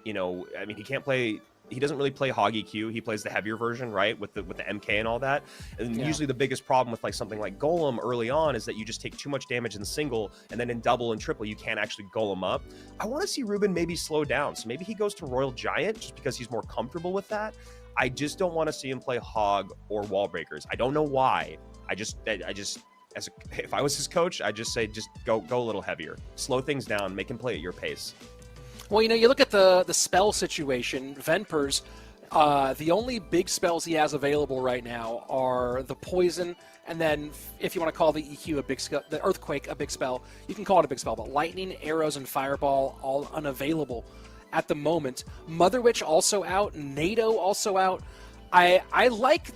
you know, I mean, he doesn't really play hog EQ. He plays the heavier version, right, with the MK and all that. And usually the biggest problem with like something like Golem early on is that you just take too much damage in single, and then in double and triple you can't actually Golem up. I want to see Ruben maybe slow down. So maybe he goes to Royal Giant just because he's more comfortable with that. I just don't want to see him play hog or wall breakers. I don't know why. If I was his coach, I'd just say just go a little heavier. Slow things down, make him play at your pace. Well, you know, you look at the spell situation, Ventpers, the only big spells he has available right now are the Poison, and then if you want to call the EQ the Earthquake a big spell, you can call it a big spell, but Lightning, Arrows, and Fireball all unavailable at the moment. Mother Witch also out, NATO also out. I like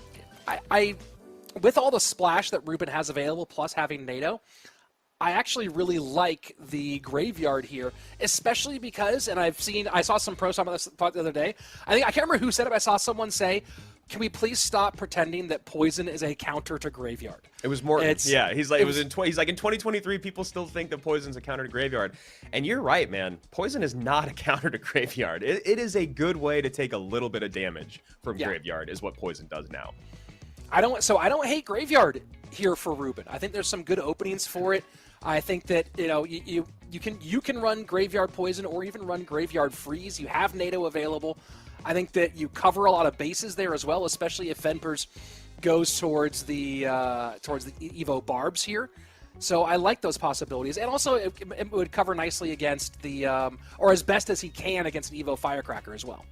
I with all the splash that Ruben has available, plus having NATO, I actually really like the graveyard here, especially because, and I saw some pros talking about this the other day. I can't remember who said it, but I saw someone say, "Can we please stop pretending that poison is a counter to graveyard?" It was Morton. Yeah, he's like, he's like, in 2023, people still think that poison's a counter to graveyard, and you're right, man. Poison is not a counter to graveyard. It is a good way to take a little bit of damage from graveyard, is what poison does now. I don't hate graveyard here for Ruben. I think there's some good openings for it. I think that you can run graveyard poison or even run graveyard freeze. You have NATO available. I think that you cover a lot of bases there as well, especially if Vempers goes towards the Evo Barbs here. So I like those possibilities, and also it would cover nicely against the or as best as he can against an Evo Firecracker as well.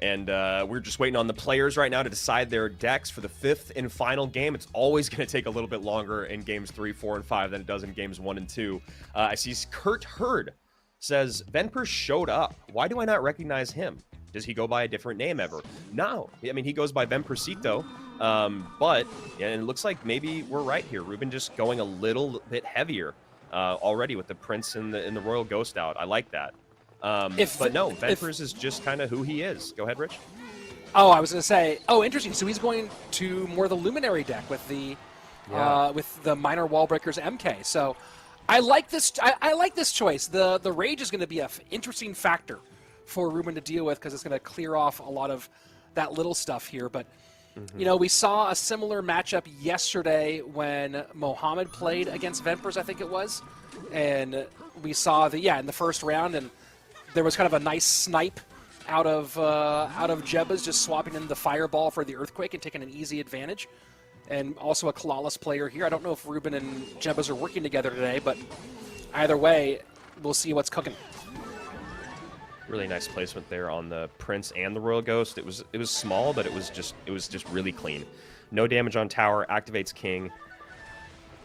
And we're just waiting on the players right now to decide their decks for the 5th and final game. It's always going to take a little bit longer in games 3, 4, and 5 than it does in games 1 and 2. I see Kurt Hurd says, Venper showed up. Why do I not recognize him? Does he go by a different name ever? No. I mean, he goes by Vempercito. But it looks like maybe we're right here. Ruben just going a little bit heavier already with the Prince and the Royal Ghost out. I like that. But no, Vempers is just kind of who he is. Go ahead, Rich. Oh, I was going to say, interesting. So he's going to more the Luminary deck with the Minor Wallbreakers MK. So I like this. I like this choice. The Rage is going to be an interesting factor for Ruben to deal with because it's going to clear off a lot of that little stuff here. But we saw a similar matchup yesterday when Mohamed played against Vempers, I think it was, and we saw in the first round, and there was kind of a nice snipe out of Jebba's, just swapping in the Fireball for the Earthquake and taking an easy advantage. And also a Kalalis player here. I don't know if Ruben and Jebba's are working together today, but either way, we'll see what's cooking. Really nice placement there on the Prince and the Royal Ghost. It was small, but it was just really clean. No damage on tower, activates King,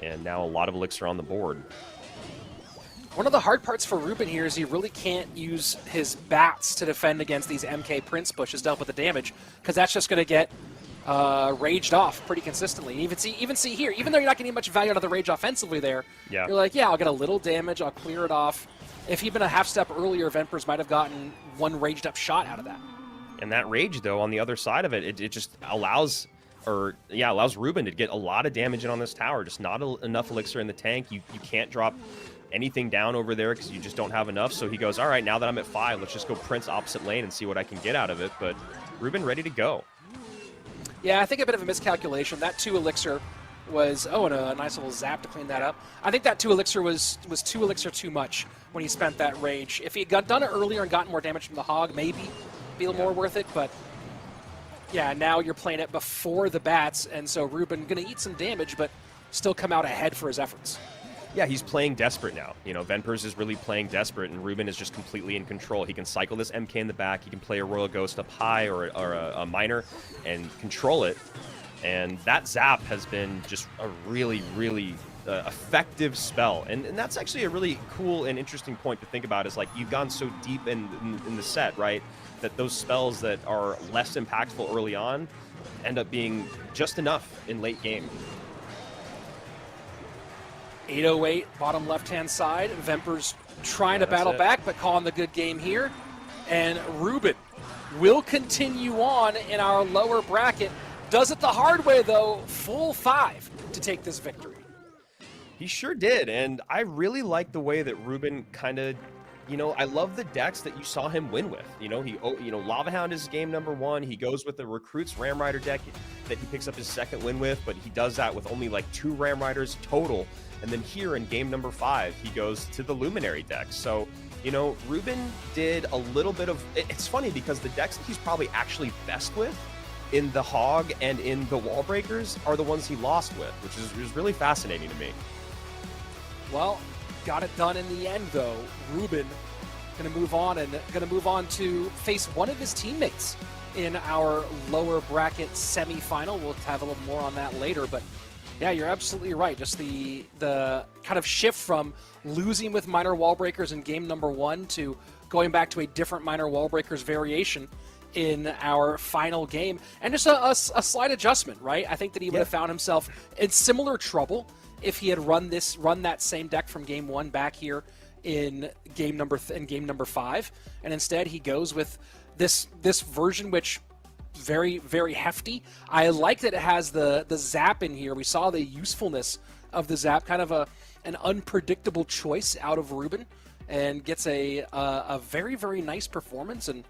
and now a lot of elixir on the board. One of the hard parts for Ruben here is he really can't use his bats to defend against these MK Prince pushes to help with the damage, because that's just going to get raged off pretty consistently. Even see here, even though you're not getting much value out of the rage offensively there, you're like, I'll get a little damage, I'll clear it off. If he'd been a half step earlier, Vempers might have gotten one raged up shot out of that. And that rage, though, on the other side of it, it just allows Ruben to get a lot of damage in on this tower. Just not enough elixir in the tank. You can't drop anything down over there because you just don't have enough. So he goes, all right, now that I'm at 5, let's just go Prince opposite lane and see what I can get out of it. But Ruben ready to go. Yeah, I think a bit of a miscalculation. That 2 elixir was, and a nice little zap to clean that up. I think that 2 elixir was 2 elixir too much when he spent that rage. If he had done it earlier and gotten more damage from the Hog, maybe be a little more worth it. But yeah, now you're playing it before the bats, and so Ruben going to eat some damage, but still come out ahead for his efforts. Yeah, he's playing desperate now. Vempers is really playing desperate, and Ruben is just completely in control. He can cycle this MK in the back. He can play a Royal Ghost up high or a Minor and control it. And that zap has been just a really, really effective spell. And that's actually a really cool and interesting point to think about, is like you've gone so deep in the set, right, that those spells that are less impactful early on end up being just enough in late game. 808, bottom left-hand side. Vempers trying to battle back, but calling the good game here. And Ruben will continue on in our lower bracket. Does it the hard way, though, full 5 to take this victory. He sure did, and I really like the way that Ruben kind of, I love the decks that you saw him win with. Lava Hound is game number 1. He goes with the Recruits Ram Rider deck that he picks up his 2nd win with, but he does that with only like 2 Ram Riders total. And then here in game number 5, he goes to the Luminary deck. So, Ruben did a little bit of, it's funny because the decks that he's probably actually best with in the Hog and in the Wall Breakers are the ones he lost with, which is really fascinating to me. Well, got it done in the end, though. Ruben going to move on to face one of his teammates in our lower bracket semifinal. We'll have a little more on that later, but yeah, you're absolutely right. Just the kind of shift from losing with Minor Wall Breakers in game number 1 to going back to a different Minor Wall Breakers variation in our final game, and just a slight adjustment, right? I think that he would have found himself in similar trouble if he had run that same deck from game 1 back here in game number 5, and instead he goes with this version, which very, very hefty. I like that it has the zap in here. We saw the usefulness of the zap, kind of an unpredictable choice out of Ruben, and gets a very, very nice performance. And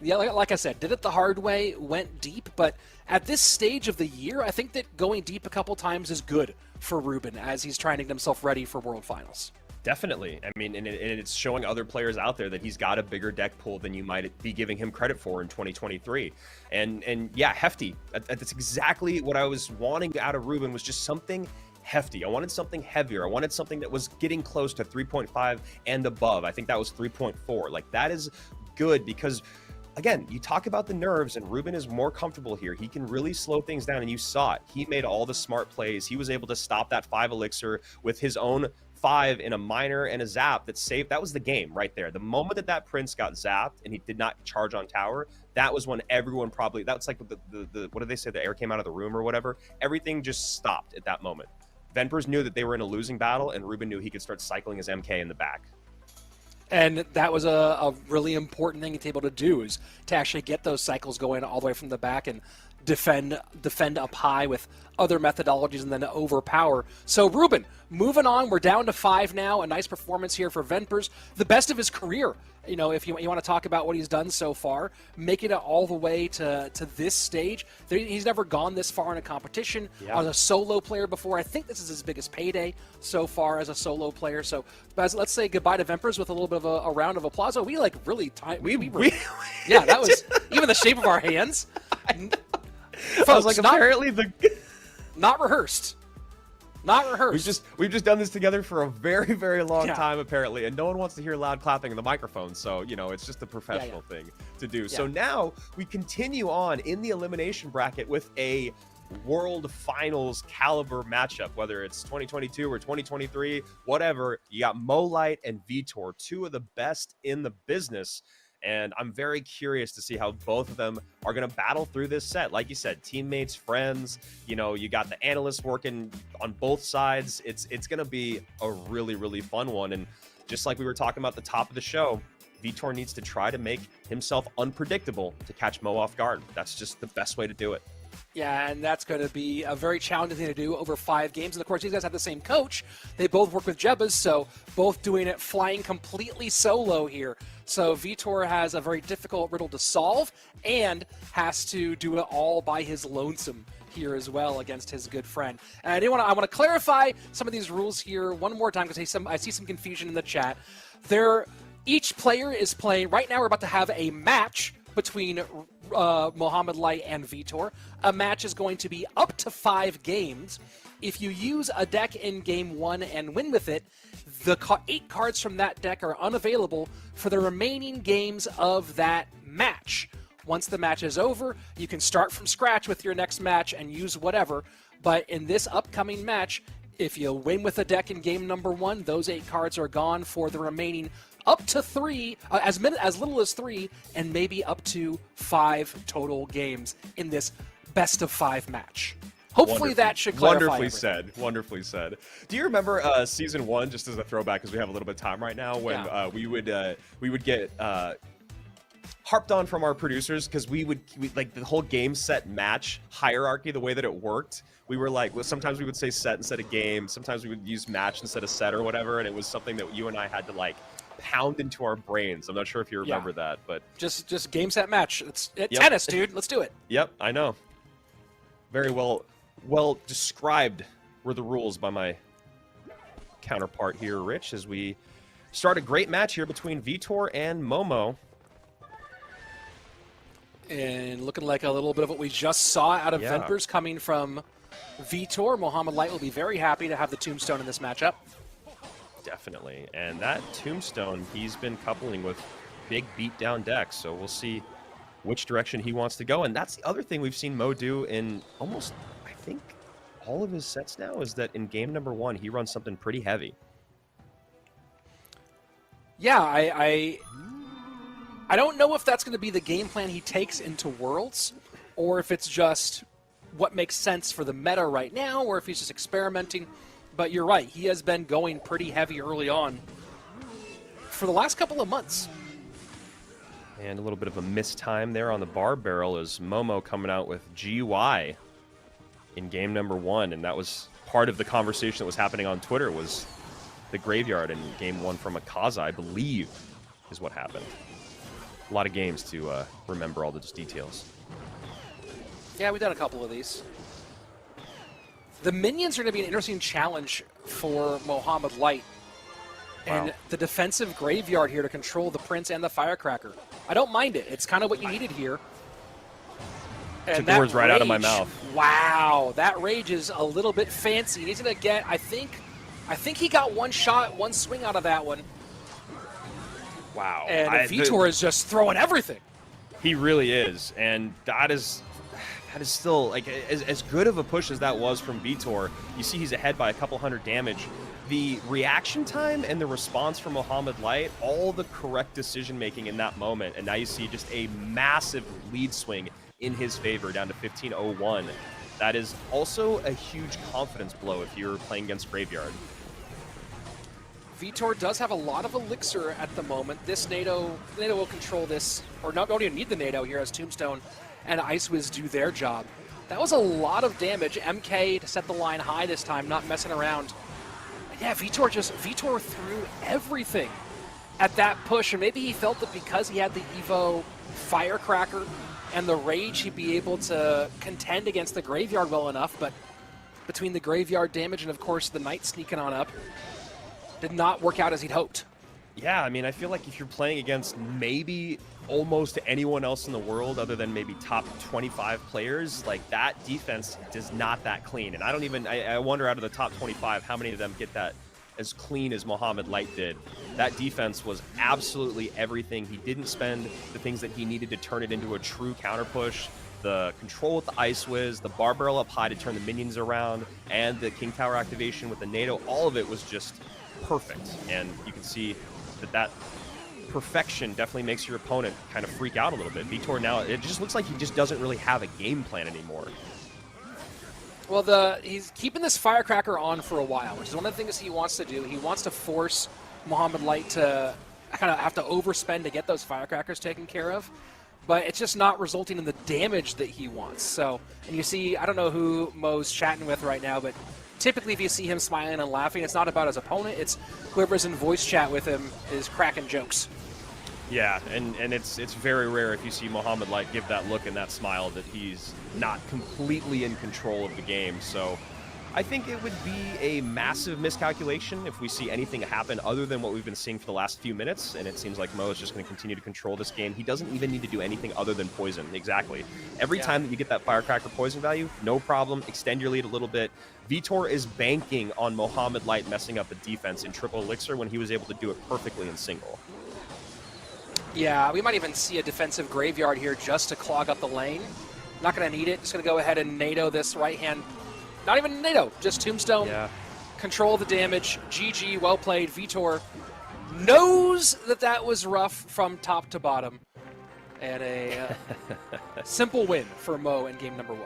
yeah, like I said, did it the hard way, went deep, but at this stage of the year, I think that going deep a couple times is good for Ruben as he's trying to get himself ready for World Finals. Definitely. I mean, and it's showing other players out there that he's got a bigger deck pool than you might be giving him credit for in 2023. And yeah, hefty. That's exactly what I was wanting out of Ruben, was just something hefty. I wanted something heavier. I wanted something that was getting close to 3.5 and above. I think that was 3.4. Like, that is good because, again, you talk about the nerves, and Ruben is more comfortable here. He can really slow things down, and you saw it. He made all the smart plays. He was able to stop that 5 elixir with his own 5 in a minor and a zap that saved. That was the game right there. The moment that prince got zapped and he did not charge on tower, that was when everyone probably, that's like the what did they say, the air came out of the room or whatever. Everything just stopped at that moment. Ventpers knew that they were in a losing battle, and Ruben knew he could start cycling his MK in the back. And that was a really important thing to be able to do, is to actually get those cycles going all the way from the back and defend up high with other methodologies and then overpower. So Ruben, moving on, we're down to 5 now. A nice performance here for Ventpers. The best of his career, you know, if you want to talk about what he's done so far, making it all the way to this stage. He's never gone this far in a competition as a solo player before. I think this is his biggest payday so far as a solo player. So let's say goodbye to Ventpers with a little bit of a round of applause. Oh, we like really yeah, that was even the shape of our hands. Folks, I was like, apparently not rehearsed. Not rehearsed. We've just done this together for a very, very long time, apparently, and no one wants to hear loud clapping in the microphone. So, you know, it's just a professional thing to do. So now we continue on in the elimination bracket with a World Finals caliber matchup, whether it's 2022 or 2023, whatever. You got Molite and Vitor, 2 of the best in the business. And I'm very curious to see how both of them are going to battle through this set. Like you said, teammates, friends, you know, you got the analysts working on both sides. It's going to be a really, really fun one. And just like we were talking about at the top of the show, Vitor needs to try to make himself unpredictable to catch Mo off guard. That's just the best way to do it. Yeah, and that's going to be a very challenging thing to do over 5 games. And, of course, these guys have the same coach. They both work with Jebas, so both doing it flying completely solo here. So Vitor has a very difficult riddle to solve and has to do it all by his lonesome here as well against his good friend. And I want to clarify some of these rules here one more time because I see some confusion in the chat. Each player is playing, right now we're about to have a match between Mohamed Light and Vitor. A match is going to be up to 5 games. If you use a deck in game 1 and win with it, the 8 cards from that deck are unavailable for the remaining games of that match. Once the match is over, you can start from scratch with your next match and use whatever. But in this upcoming match, if you win with a deck in game number 1, those 8 cards are gone for the remaining up to 3, as little as 3, and maybe up to 5 total games in this best of 5 match. Hopefully that should clarify Wonderfully said. Do you remember season 1, just as a throwback, because we have a little bit of time right now, when we would get harped on from our producers because we like the whole game set match hierarchy, the way that it worked. We were like, well, sometimes we would say set instead of game, sometimes we would use match instead of set or whatever, and it was something that you and I had to like pound into our brains. I'm not sure if you remember that, but just game set match. It's tennis, dude. Let's do it. Yep, I know. Very well described were the rules by my counterpart here, Rich, as we start a great match here between Vitor and Momo. And looking like a little bit of what we just saw out of Ventpers coming from Vitor. Mohamed Light will be very happy to have the Tombstone in this matchup. Definitely. And that Tombstone, he's been coupling with big beatdown decks, so we'll see which direction he wants to go. And that's the other thing we've seen Mo do in almost, I think, all of his sets now, is that in game number 1, he runs something pretty heavy. Yeah, I don't know if that's going to be the game plan he takes into Worlds, or if it's just what makes sense for the meta right now, or if he's just experimenting. But you're right, he has been going pretty heavy early on for the last couple of months. And a little bit of a missed time there on the bar barrel is Momo coming out with GY in game number 1. And that was part of the conversation that was happening on Twitter, was the graveyard in game 1 from Akaza, I believe, is what happened. A lot of games to remember all those details. Yeah, we've done a couple of these. The minions are going to be an interesting challenge for Mohamed Light. And Wow. the defensive graveyard here to control the Prince and the Firecracker. I don't mind it. It's kind of what you needed here. And Took the words right out of my rage, mouth. Wow, that rage is a little bit fancy. He's going to get, I think he got one shot, one swing out of that one. Wow. And Vitor is just throwing everything. He really is, and that is still, like, as good of a push as that was from Vitor. You see he's ahead by a couple hundred damage. The reaction time and the response from Mohamed Light, all the correct decision-making in that moment, and now you see just a massive lead swing in his favor down to 15-01. That is also a huge confidence blow if you're playing against Graveyard. Vitor does have a lot of elixir at the moment. This NATO will control this, or don't even need the NATO here as Tombstone and Icewiz do their job. That was a lot of damage. MK to set the line high this time, not messing around. Yeah, Vitor threw everything at that push, and maybe he felt that because he had the Evo Firecracker and the Rage, he'd be able to contend against the Graveyard well enough, but between the Graveyard damage and, of course, the Knight sneaking on up, did not work out as he'd hoped. Yeah, I mean, I feel like if you're playing against maybe almost anyone else in the world other than maybe top 25 players, like, that defense is not that clean. And I wonder out of the top 25, how many of them get that as clean as Mohamed Light did. That defense was absolutely everything. He didn't spend the things that he needed to turn it into a true counter push. The control with the Icewiz, the bar barrel up high to turn the minions around, and the King Tower activation with the NATO, all of it was just perfect. And you can see that perfection definitely makes your opponent kind of freak out a little bit. Vitor now, it just looks like he just doesn't really have a game plan anymore. Well, he's keeping this Firecracker on for a while, which is one of the things he wants to do. He wants to force Mohamed Light to kind of have to overspend to get those Firecrackers taken care of, but it's just not resulting in the damage that he wants. So, and you see, I don't know who Mo's chatting with right now, but typically if you see him smiling and laughing, it's not about his opponent, it's whoever's in voice chat with him is cracking jokes. Yeah, and it's very rare if you see Mohamed Light give that look and that smile that he's not completely in control of the game. So I think it would be a massive miscalculation if we see anything happen other than what we've been seeing for the last few minutes, and it seems like Mo is just going to continue to control this game. He doesn't even need to do anything other than poison. Exactly. Every time that you get that Firecracker poison value, no problem, extend your lead a little bit. Vitor is banking on Mohamed Light messing up the defense in triple elixir when he was able to do it perfectly in single. Yeah, we might even see a defensive graveyard here just to clog up the lane. Not going to need it. Just going to go ahead and NATO this right hand. Not even NATO, just Tombstone. Yeah. Control the damage. GG, well played. Vitor knows that was rough from top to bottom. And a simple win for Mo in game number 1.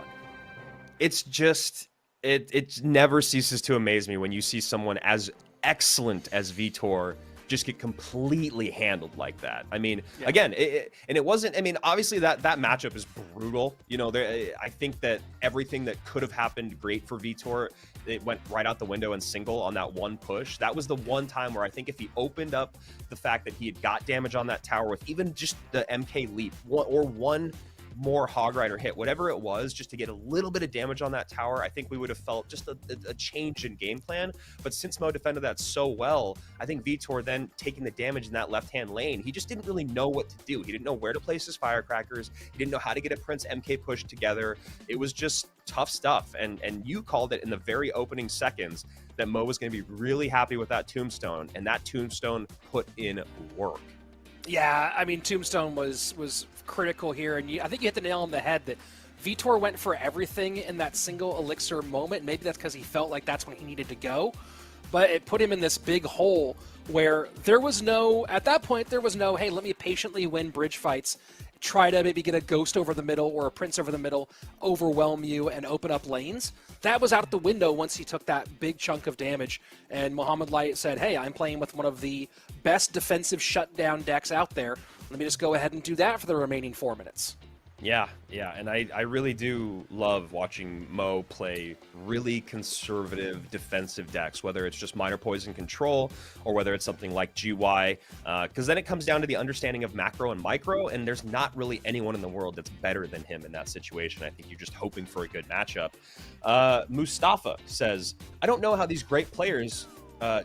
It's just, it never ceases to amaze me when you see someone as excellent as Vitor just get completely handled like that. I mean, again, and it wasn't, I mean, obviously that matchup is brutal. You know, I think that everything that could have happened great for Vitor, it went right out the window in single on that one push. That was the one time where I think if he opened up the fact that he had got damage on that tower with even just the MK leap or one more Hog Rider hit, whatever it was, just to get a little bit of damage on that tower, I think we would have felt just a change in game plan. But since Mo defended that so well, I think Vitor then taking the damage in that left-hand lane, he just didn't really know what to do. He didn't know where to place his Firecrackers. He didn't know how to get a Prince MK push together. It was just tough stuff. And you called it in the very opening seconds that Mo was going to be really happy with that Tombstone, and that Tombstone put in work. Yeah, I mean, Tombstone was critical here, and I think you hit the nail on the head that Vitor went for everything in that single elixir moment. Maybe that's because he felt like that's when he needed to go. but it put him in this big hole where there was no, at that point, there was no, hey, let me patiently win bridge fights, try to maybe get a ghost over the middle or a prince over the middle, overwhelm you, and open up lanes. That was out the window once he took that big chunk of damage, and Mohamed Light said, hey, I'm playing with one of the best defensive shutdown decks out there. Let me just go ahead and do that for the remaining 4 minutes. Yeah, and I really do love watching Mo play really conservative defensive decks, whether it's just minor poison control or whether it's something like GY, because then it comes down to the understanding of macro and micro, and there's not really anyone in the world that's better than him in that situation. I think you're just hoping for a good matchup. Mustafa says, I don't know how these great players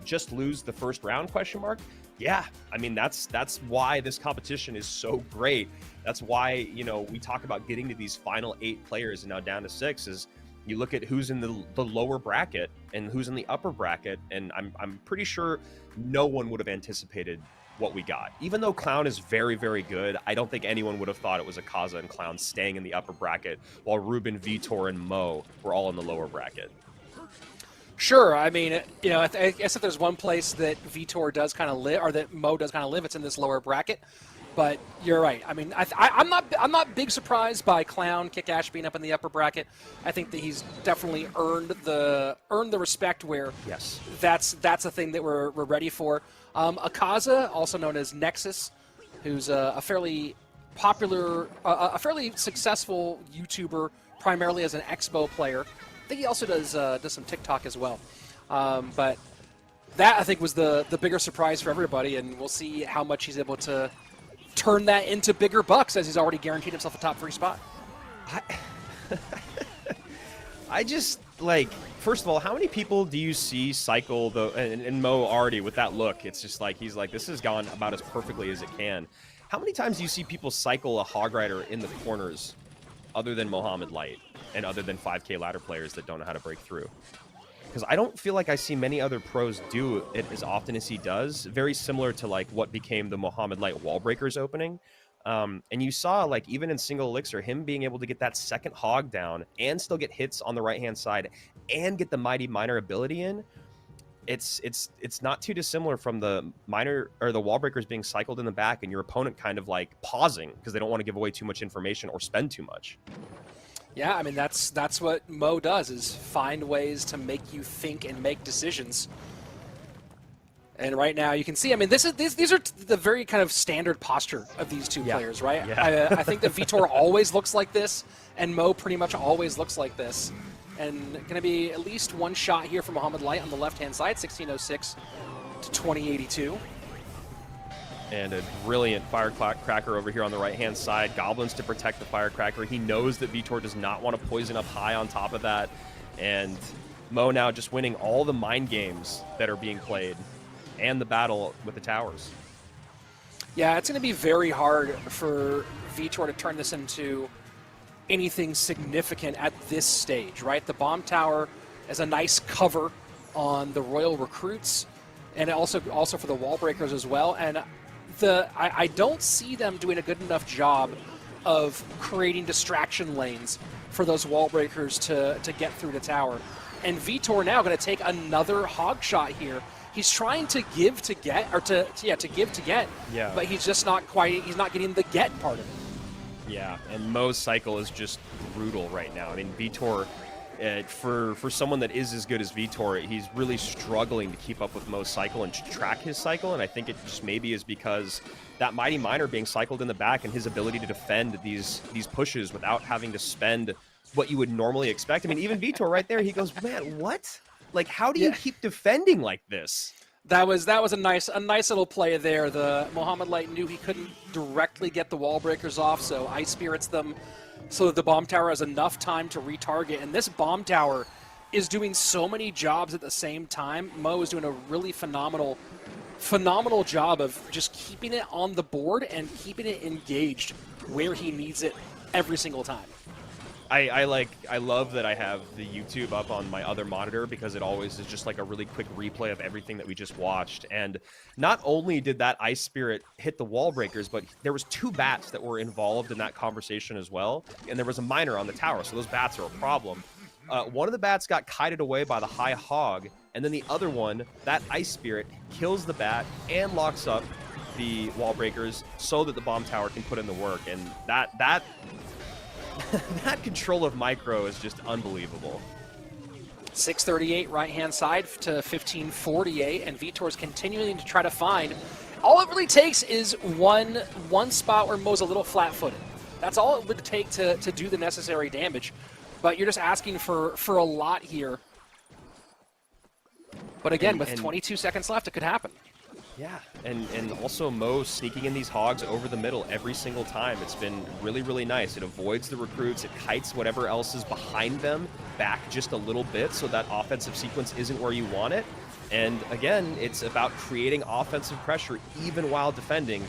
just lose the first round, question mark. Yeah, I mean, that's why this competition is so great. That's why, you know, we talk about getting to these final 8 players and now down to 6 is you look at who's in the lower bracket and who's in the upper bracket, and I'm pretty sure no one would have anticipated what we got. Even though Clown is very, very good, I don't think anyone would have thought it was Akaza and Clown staying in the upper bracket while Ruben, Vitor, and Mo were all in the lower bracket. Sure, I mean, you know, I guess if there's one place that Vitor does kind of live, or that Mo does kind of live, it's in this lower bracket. But you're right. I mean, I'm not big surprised by Clown Kick Ash being up in the upper bracket. I think that he's definitely earned the respect where yes, that's a thing that we're ready for. Akaza, also known as Nexus, who's a fairly popular, a fairly successful YouTuber, primarily as an Expo player. I think he also does some TikTok as well. But that, I think, was the bigger surprise for everybody, and we'll see how much he's able to turn that into bigger bucks, as he's already guaranteed himself a top 3 spot. I just, like, first of all, how many people do you see cycle, and Mo already with that look, it's just like, he's like, this has gone about as perfectly as it can. How many times do you see people cycle a Hog Rider in the corners other than Mohamed Light and other than 5K ladder players that don't know how to break through? Because I don't feel like I see many other pros do it as often as he does. Very similar to like what became the Mohamed Light wall breakers opening. And you saw, like, even in single elixir, him being able to get that second hog down and still get hits on the right-hand side and get the mighty miner ability in. It's not too dissimilar from the miner or the wall breakers being cycled in the back and your opponent kind of like pausing because they don't want to give away too much information or spend too much. Yeah, I mean, that's what Mo does, is find ways to make you think and make decisions. And right now you can see, I mean, these are the very kind of standard posture of these two players, right? Yeah. I think that Vitor always looks like this, and Mo pretty much always looks like this. And going to be at least one shot here from Mohamed Light on the left-hand side, 1606 to 2082. And a brilliant firecracker over here on the right-hand side. Goblins to protect the firecracker. He knows that Vitor does not want to poison up high on top of that. And Mo now just winning all the mind games that are being played and the battle with the towers. Yeah, it's going to be very hard for Vitor to turn this into anything significant at this stage, right? The bomb tower is a nice cover on the Royal recruits, and also for the wall breakers as well. And I don't see them doing a good enough job of creating distraction lanes for those wall breakers to get through the tower. And Vitor now going to take another hog shot here. He's trying to give to get, or to give to get, yeah. But he's just not quite, he's not getting the get part of it. Yeah, and Mo's cycle is just brutal right now. I mean, Vitor, for someone that is as good as Vitor, he's really struggling to keep up with Mo's cycle and track his cycle, and I think it just maybe is because that Mighty Miner being cycled in the back and his ability to defend these pushes without having to spend what you would normally expect. I mean, even Vitor right there, he goes, man, what? Like, how do you keep defending like this? That was a nice little play there. The Mohamed Light knew he couldn't directly get the wall breakers off, so Ice Spirits them so that the bomb tower has enough time to retarget. And this bomb tower is doing so many jobs at the same time. Mo is doing a really phenomenal job of just keeping it on the board and keeping it engaged where he needs it every single time. I love that I have the YouTube up on my other monitor because it always is just like a really quick replay of everything that we just watched. And not only did that Ice Spirit hit the wall breakers, but there was 2 bats that were involved in that conversation as well. And there was a miner on the tower, so those bats are a problem. one of the bats got kited away by the high hog, and then the other one, that Ice Spirit, kills the bat and locks up the wall breakers so that the bomb tower can put in the work. And that that control of Micro is just unbelievable. 638 right-hand side to 1548, and Vitor's continuing to try to find. All it really takes is one spot where Mo's a little flat-footed. That's all it would take to do the necessary damage. But you're just asking for a lot here. But again, with 22 seconds left, it could happen. Yeah, and also Mo sneaking in these hogs over the middle every single time. It's been really, really nice. It avoids the recruits. It kites whatever else is behind them back just a little bit so that offensive sequence isn't where you want it. And again, it's about creating offensive pressure even while defending.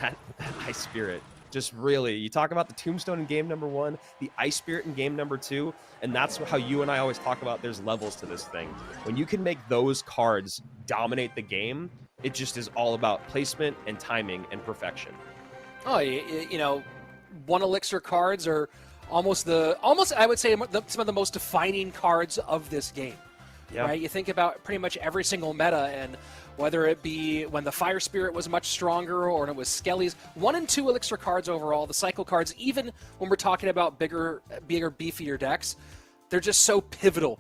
And that Ice Spirit, just really, you talk about the Tombstone in game number 1, the Ice Spirit in game number 2, and that's how you and I always talk about there's levels to this thing. When you can make those cards dominate the game, it just is all about placement and timing and perfection. Oh, you know, 1 elixir cards are almost I would say some of the most defining cards of this game. Yeah. Right? You think about pretty much every single meta, and whether it be when the Fire Spirit was much stronger or when it was Skelly's, 1 and 2 elixir cards overall, the cycle cards, even when we're talking about bigger, beefier decks, they're just so pivotal.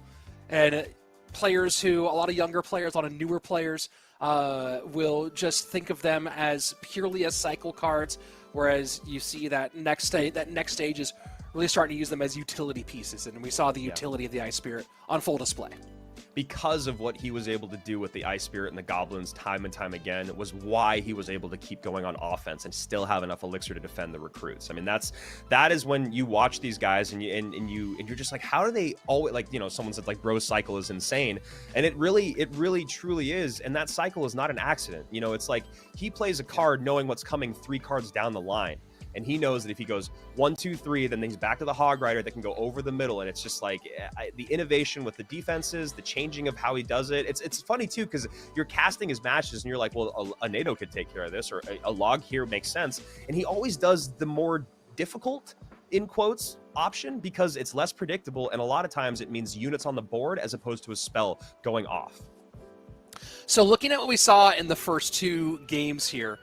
And players a lot of younger players, a lot of newer players, will just think of them as purely as cycle cards, whereas you see that next stage is really starting to use them as utility pieces, and we saw the utility of the Ice Spirit on full display. Because of what he was able to do with the Ice Spirit and the Goblins time and time again was why he was able to keep going on offense and still have enough elixir to defend the recruits. I mean, that is when you watch these guys and you're just like, how do they always, like, you know, someone said like Bro's cycle is insane, and it really truly is. And that cycle is not an accident. You know, it's like he plays a card knowing what's coming 3 cards down the line. And he knows that if he goes 1, 2, 3, then he's back to the Hog Rider that can go over the middle. And it's just like the innovation with the defenses, the changing of how he does it. It's funny, too, because you're casting his matches and you're like, well, a NATO could take care of this, or a log here makes sense. And he always does the more difficult, in quotes, option because it's less predictable. And a lot of times it means units on the board as opposed to a spell going off. So looking at what we saw in the first 2 games here,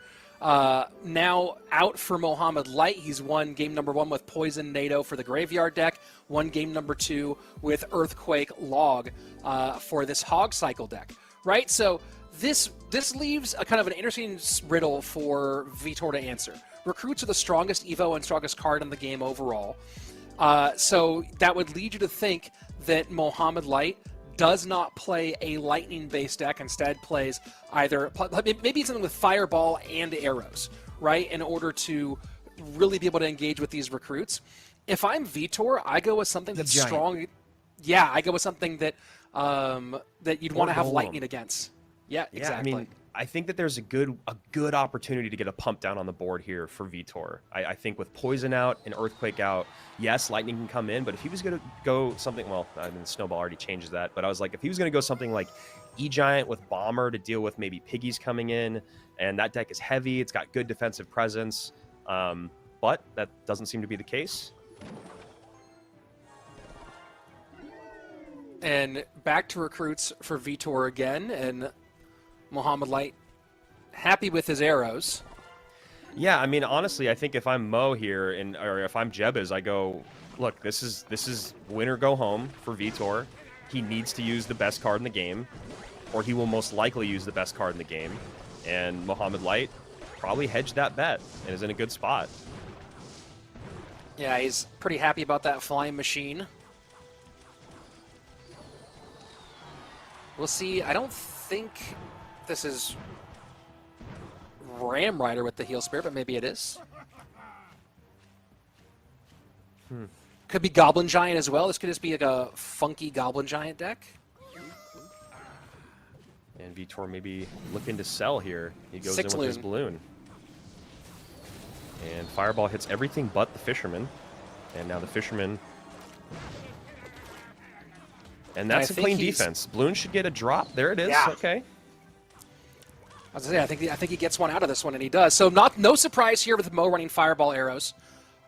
now out for Mohamed Light. He's won game number 1 with Poison NATO for the Graveyard deck, won game number 2 with Earthquake Log for this Hog Cycle deck, right? So this leaves a kind of an interesting riddle for Vitor to answer. Recruits are the strongest Evo and strongest card in the game overall. So that would lead you to think that Mohamed Light does not play a lightning-based deck, instead plays either, maybe something with Fireball and Arrows, right, in order to really be able to engage with these recruits. If I'm Vitor, I go with something that's strong. Yeah, I go with something that that you'd want to have lightning against. Yeah, exactly. I mean, I think that there's a good opportunity to get a pump down on the board here for Vitor. I think with Poison out and Earthquake out, yes, Lightning can come in, but if he was going to go something, well, I mean, Snowball already changes that, but I was like, if he was going to go something like E-Giant with Bomber to deal with maybe Piggies coming in, and that deck is heavy, it's got good defensive presence, but that doesn't seem to be the case. And back to recruits for Vitor again, and Mohamed Light happy with his arrows. Yeah, I mean, honestly, I think if I'm Mo here, or if I'm Jebez, I go, look, this is win or go home for Vitor. He needs to use the best card in the game, or he will most likely use the best card in the game. And Mohamed Light probably hedged that bet and is in a good spot. Yeah, he's pretty happy about that flying machine. We'll see. I don't think this is Ram Rider with the Heal Spirit, but maybe it is. Could be Goblin Giant as well. This could just be like a funky Goblin Giant deck. And Vitor maybe looking to sell here. He goes 6 in with his balloon. And Fireball hits everything but the Fisherman. And now the Fisherman... And that's a clean defense. Balloon should get a drop. There it is. Yeah. Okay. I was gonna say, I think he gets one out of this one, and he does. So no surprise here with Mo running Fireball arrows.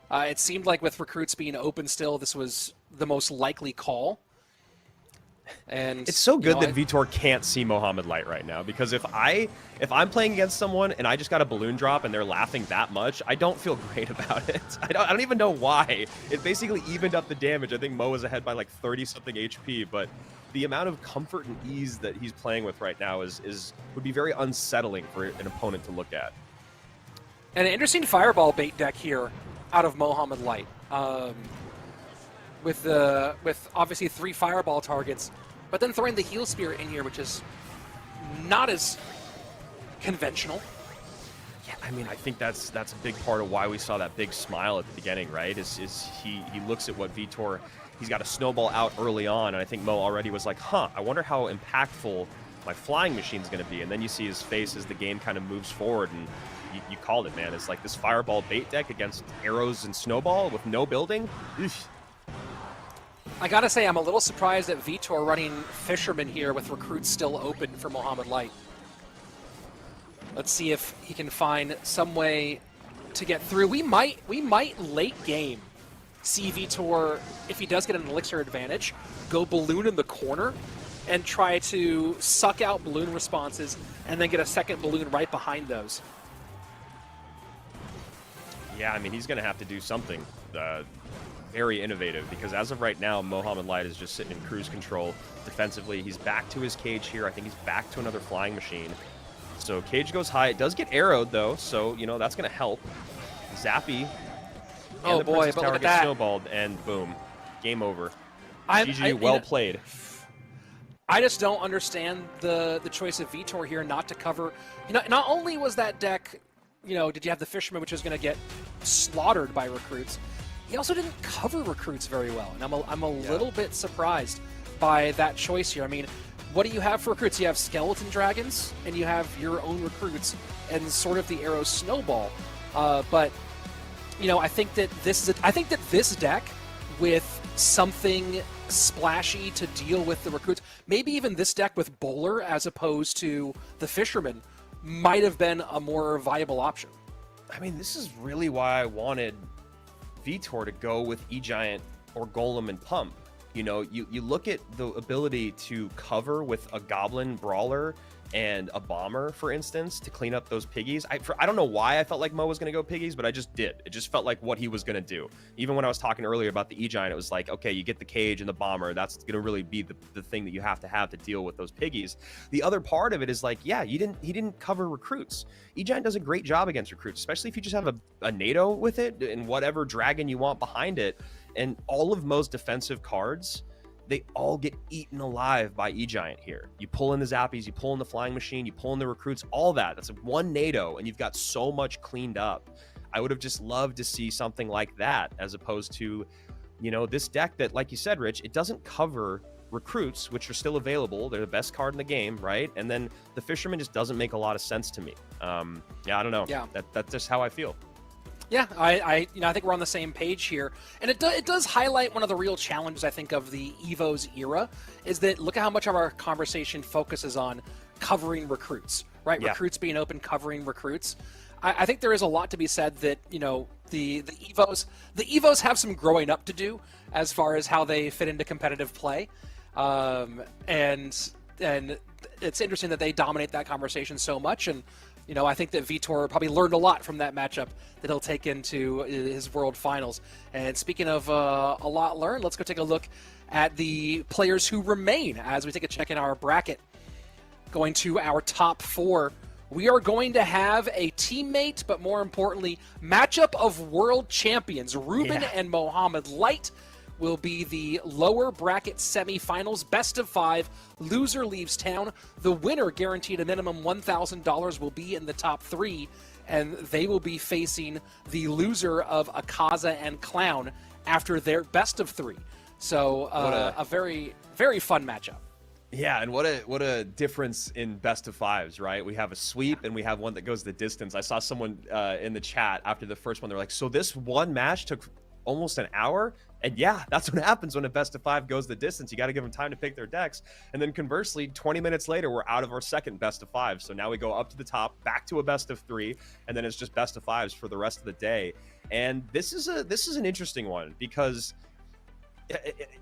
It seemed like with recruits being open still, this was the most likely call. And It's so good that I, Vitor can't see Mohamed Light right now, because if I'm playing against someone and I just got a balloon drop and they're laughing that much, I don't feel great about it. I don't even know why. It basically evened up the damage. I think Mo is ahead by like 30 something HP, but the amount of comfort and ease that he's playing with right now would be very unsettling for an opponent to look at. and an interesting fireball bait deck here out of Mohamed Light. With obviously 3 fireball targets, but then throwing the heal spirit in here, which is not as conventional. Yeah, I mean, I think that's a big part of why we saw that big smile at the beginning, right? Is he looks at what Vitor, he's got a snowball out early on, and I think Mo already was like, huh, I wonder how impactful my flying machine's going to be. And then you see his face as the game kind of moves forward, and you called it, man. It's like this fireball bait deck against arrows and snowball with no building. Eesh. I gotta say, I'm a little surprised at Vitor running Fisherman here with recruits still open for Mohamed Light. Let's see if he can find some way to get through. We might late game see Vitor, if he does get an elixir advantage, go balloon in the corner and try to suck out balloon responses and then get a second balloon right behind those. Yeah, I mean, he's going to have to do something very innovative, because as of right now, Mohamed Light is just sitting in cruise control defensively. He's back to his cage here. I think he's back to another flying machine. So cage goes high. It does get arrowed, though, so, that's going to help. Zappy. Oh, boy, but look at that. Snowballed, and boom. Game over. GG, well played. I just don't understand the choice of Vitor here not to cover. Not only was that deck, did you have the Fisherman, which was going to get slaughtered by recruits, he also didn't cover recruits very well, and I'm a little bit surprised by that choice here. I mean, what do you have for recruits? You have skeleton dragons, and you have your own recruits, and sort of the arrow snowball. But I think that this deck with something splashy to deal with the recruits, maybe even this deck with Bowler as opposed to the Fisherman, might have been a more viable option. I mean, this is really why I wanted Vitor to go with E-Giant or Golem and Pump. You look at the ability to cover with a Goblin Brawler and a Bomber, for instance, to clean up those piggies. I don't know why I felt like Mo was going to go piggies, but I just did. It just felt like what he was going to do. Even when I was talking earlier about the E-Giant, it was like, okay, you get the cage and the Bomber. That's going to really be the thing that you have to deal with those piggies. The other part of it is like, yeah, he didn't cover recruits. E-Giant does a great job against recruits, especially if you just have a NATO with it and whatever dragon you want behind it. And all of Mo's defensive cards, they all get eaten alive by E-Giant here. You pull in the Zappies, you pull in the Flying Machine, you pull in the recruits, all that. That's one NATO, and you've got so much cleaned up. I would have just loved to see something like that, as opposed to, this deck that, like you said, Rich, it doesn't cover recruits, which are still available. They're the best card in the game, right? And then the Fisherman just doesn't make a lot of sense to me. I don't know. Yeah. That's just how I feel. Yeah, I think we're on the same page here, and it does highlight one of the real challenges, I think, of the EVO's era, is that look at how much of our conversation focuses on covering recruits, right? Yeah. Recruits being open, covering recruits. I think there is a lot to be said that the EVOs have some growing up to do as far as how they fit into competitive play, and it's interesting that they dominate that conversation so much. And I think that Vitor probably learned a lot from that matchup that he'll take into his World Finals. And speaking of a lot learned, let's go take a look at the players who remain as we take a check in our bracket. Going to our top 4, we are going to have a teammate, but more importantly, matchup of world champions. Ruben and Mohamed Light will be the lower bracket semifinals, best of 5. Loser leaves town. The winner, guaranteed a minimum $1,000, will be in the top 3, and they will be facing the loser of Akaza and Clown after their best of 3. So a very, very fun matchup. Yeah, and what a difference in best of 5s, right? We have a sweep and we have one that goes the distance. I saw someone in the chat after the first one, they're like, so this one match took almost an hour? And yeah, that's what happens when a best of 5 goes the distance. You got to give them time to pick their decks. And then conversely, 20 minutes later, we're out of our second best of 5. So now we go up to the top, back to a best of 3, and then it's just best of 5s for the rest of the day. And this is an interesting one, because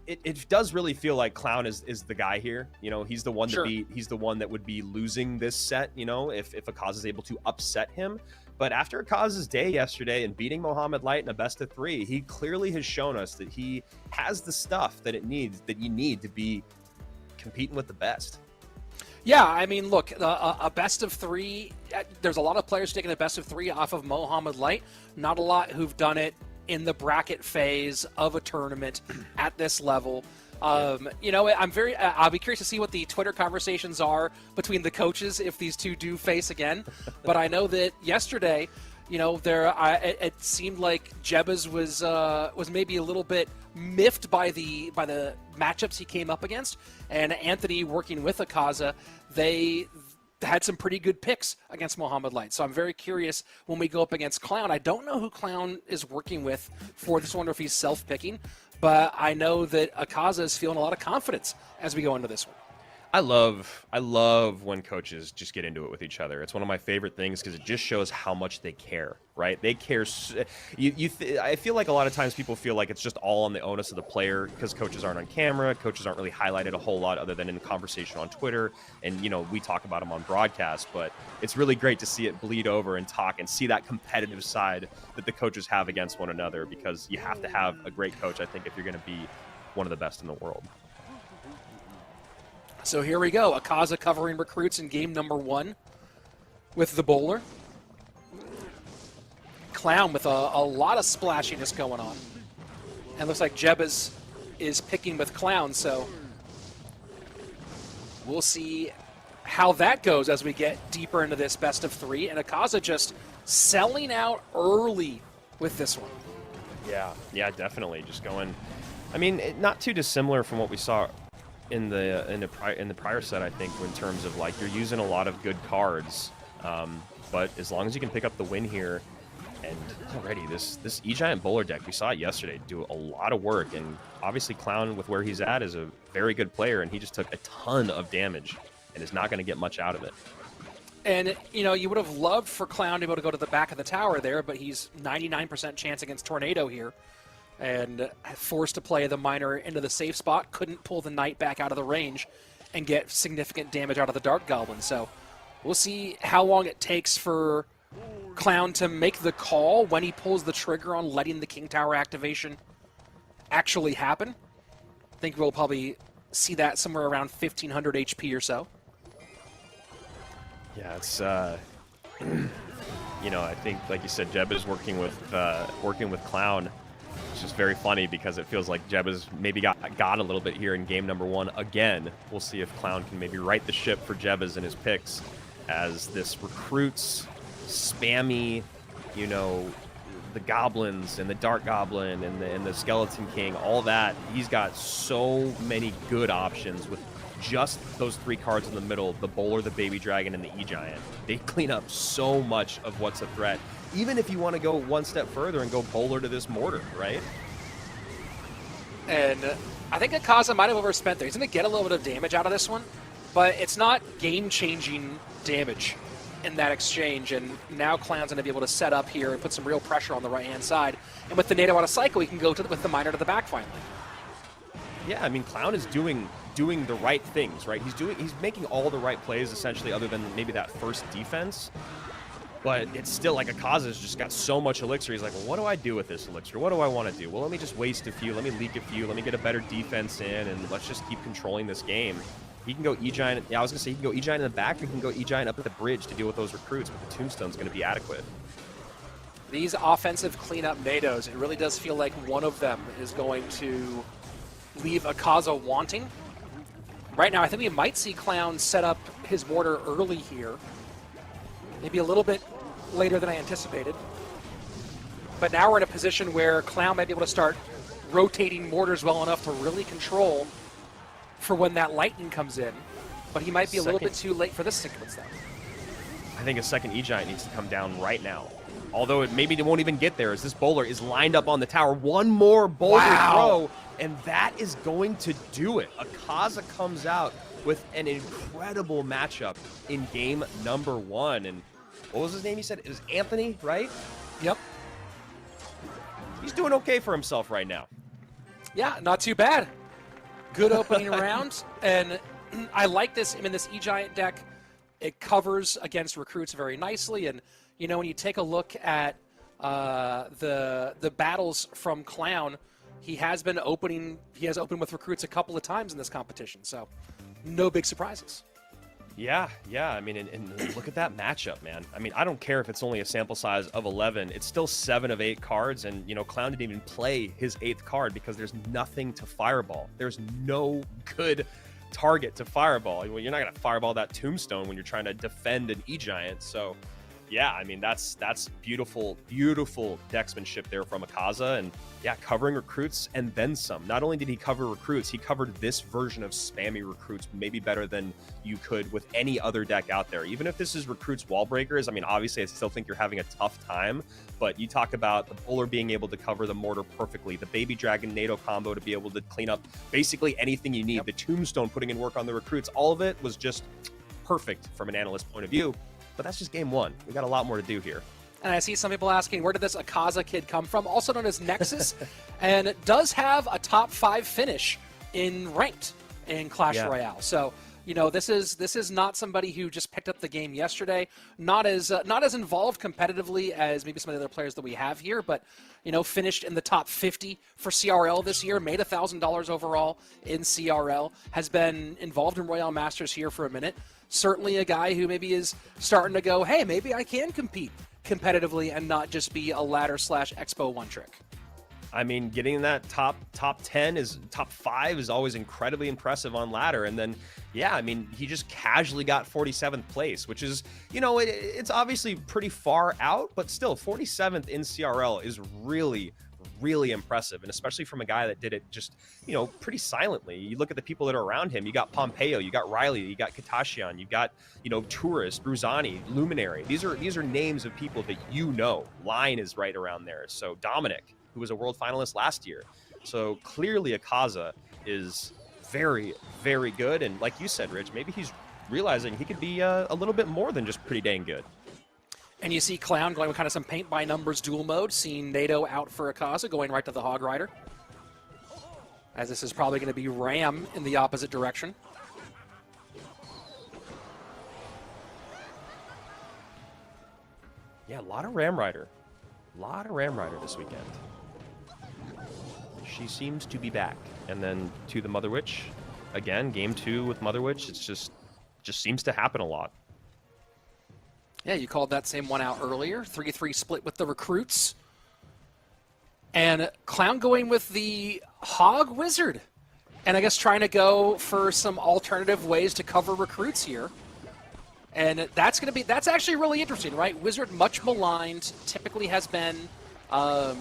it does really feel like Clown is the guy here. You know, he's the one Sure. to beat. He's the one that would be losing this set, you know, if Akaz is able to upset him. But after Akaz's day yesterday and beating Mohamed Light in a best of 3, he clearly has shown us that he has the stuff that you need to be competing with the best. Yeah, I mean, look, a best of 3, there's a lot of players taking a best of 3 off of Mohamed Light. Not a lot who've done it in the bracket phase of a tournament at this level. You know, I'll be curious to see what the Twitter conversations are between the coaches if these two do face again. But I know that yesterday, you know, it seemed like Jebas was maybe a little bit miffed by the matchups he came up against, and Anthony working with Akaza, they had some pretty good picks against Mohamed Light. So I'm very curious when we go up against Clown. I don't know who Clown is working with for this one, or if he's self-picking, but I know that Akaza is feeling a lot of confidence as we go into this one. I love when coaches just get into it with each other. It's one of my favorite things because it just shows how much they care, right? They care. I feel like a lot of times people feel like it's just all on the onus of the player because coaches aren't on camera. Coaches aren't really highlighted a whole lot other than in conversation on Twitter. And, you know, we talk about them on broadcast, but it's really great to see it bleed over and talk and see that competitive side that the coaches have against one another, because you have to have a great coach, I think, if you're going to be one of the best in the world. So here we go. Akaza covering recruits in game number 1 with the bowler. Clown with a lot of splashiness going on. And looks like Jebas is picking with Clown, so we'll see how that goes as we get deeper into this best of 3. And Akaza just selling out early with this one. Yeah, definitely. Just going, I mean, not too dissimilar from what we saw in the prior set, I think, in terms of like you're using a lot of good cards, but as long as you can pick up the win here, and already this E-Giant bowler deck, we saw it yesterday, do a lot of work, and obviously Clown, with where he's at, is a very good player, and he just took a ton of damage and is not going to get much out of it. And, you know, you would have loved for Clown to be able to go to the back of the tower there, but he's 99% chance against Tornado here. And forced to play the miner into the safe spot, couldn't pull the knight back out of the range and get significant damage out of the Dark Goblin. So we'll see how long it takes for Clown to make the call when he pulls the trigger on letting the King Tower activation actually happen. I think we'll probably see that somewhere around 1500 HP or so. Yeah, it's you know, I think, like you said, Jeb is working with Clown. It's just very funny because it feels like Jeb has maybe got a little bit here in game number 1 again. We'll see if Clown can maybe right the ship for Jebas in his picks, as this recruits spammy, you know, the goblins and the Dark Goblin and the Skeleton King, all that. He's got so many good options with just those 3 cards in the middle, the Bowler, the Baby Dragon, and the E-Giant. They clean up so much of what's a threat, even if you want to go one step further and go Bowler to this Mortar, right? And I think Akaza might have overspent there. He's going to get a little bit of damage out of this one, but it's not game-changing damage in that exchange. And now Clown's going to be able to set up here and put some real pressure on the right-hand side. And with the NATO out of cycle, he can go with the miner to the back finally. Yeah, I mean, Clown is doing the right things, right? He's making all the right plays, essentially, other than maybe that first defense. But it's still like Akaza's just got so much elixir. He's like, well, what do I do with this elixir? What do I want to do? Well, let me just waste a few. Let me leak a few. Let me get a better defense in, and let's just keep controlling this game. He can go E-Giant. Yeah, I was going to say he can go E-Giant in the back, or he can go E-Giant up at the bridge to deal with those recruits, but the Tombstone's going to be adequate. These offensive cleanup NATOs, it really does feel like one of them is going to leave Akaza wanting. Right now, I think we might see Clown set up his mortar early here. Maybe a little bit later than I anticipated. But now we're in a position where Clown might be able to start rotating mortars well enough to really control for when that lightning comes in. But he might be a little bit too late for this sequence, though. I think a second E-Giant needs to come down right now. Although it maybe won't even get there, as this bowler is lined up on the tower. One more boulder throw, and that is going to do it. Akaza comes out with an incredible matchup in game number 1. And what was his name? He said it was Anthony, right? Yep. He's doing okay for himself right now. Yeah, not too bad. Good opening round, and I like this. I mean, this E-Giant deck, it covers against recruits very nicely, and you know when you take a look at the battles from Clown, he has opened with recruits a couple of times in this competition, so no big surprises. Yeah. I mean, and look at that matchup, man. I mean, I don't care if it's only a sample size of 11. It's still 7 of 8 cards, and, you know, Clown didn't even play his 8th card because there's nothing to fireball. There's no good target to fireball. You're not going to fireball that Tombstone when you're trying to defend an E-Giant, so... Yeah, I mean, that's beautiful, beautiful decksmanship there from Akaza. And yeah, covering recruits and then some. Not only did he cover recruits, he covered this version of spammy recruits maybe better than you could with any other deck out there. Even if this is recruits wall breakers, I mean, obviously I still think you're having a tough time, but you talk about the bowler being able to cover the mortar perfectly, the baby dragon NATO combo to be able to clean up basically anything you need, the Tombstone putting in work on the recruits, all of it was just perfect from an analyst point of view. But that's just game one. We got a lot more to do here. And I see some people asking, where did this Akaza kid come from? Also known as Nexus, and it does have a top 5 finish in ranked in Clash Royale. So, you know, this is not somebody who just picked up the game yesterday. Not as involved competitively as maybe some of the other players that we have here, but you know, finished in the top 50 for CRL this year, made $1,000 overall in CRL, has been involved in Royale Masters here for a minute. Certainly a guy who maybe is starting to go, hey, maybe I can compete competitively and not just be a ladder/Expo one trick. I mean, getting that top 10 is top 5 is always incredibly impressive on ladder. And then, yeah, I mean, he just casually got 47th place, which is, you know, it's obviously pretty far out, but still 47th in CRL is really, really impressive. And especially from a guy that did it just, you know, pretty silently. You look at the people that are around him. You got Pompeo, you got Riley, you got Katashian, you got, you know, Tourist, Bruzani, Luminary. These are names of people that you know. Line is right around there. So Dominic, who was a world finalist last year. So clearly Akaza is very, very good. And like you said, Rich, maybe he's realizing he could be a little bit more than just pretty dang good. And you see Clown going with kind of some paint by numbers duel mode, seeing NATO out for Akaza, going right to the Hog Rider. As this is probably going to be Ram in the opposite direction. Yeah, a lot of Ram Rider. A lot of Ram Rider this weekend. She seems to be back. And then to the Mother Witch. Again, game 2 with Mother Witch. It's just seems to happen a lot. Yeah, you called that same one out earlier. 3-3 split with the recruits. And Clown going with the Hog Wizard. And I guess trying to go for some alternative ways to cover recruits here. And that's actually really interesting, right? Wizard, much maligned, typically has been a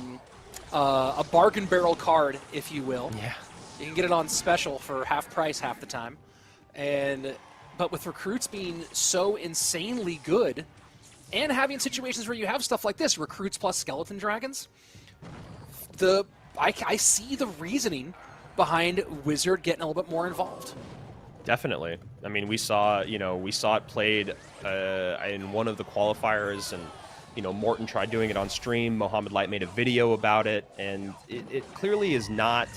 bargain barrel card, if you will. Yeah. You can get it on special for half price half the time. But with recruits being so insanely good and having situations where you have stuff like this, recruits plus skeleton dragons, I see the reasoning behind Wizard getting a little bit more involved. Definitely. I mean, we saw it played in one of the qualifiers, and, you know, Morton tried doing it on stream. Mohammed Light made a video about it, and it clearly is not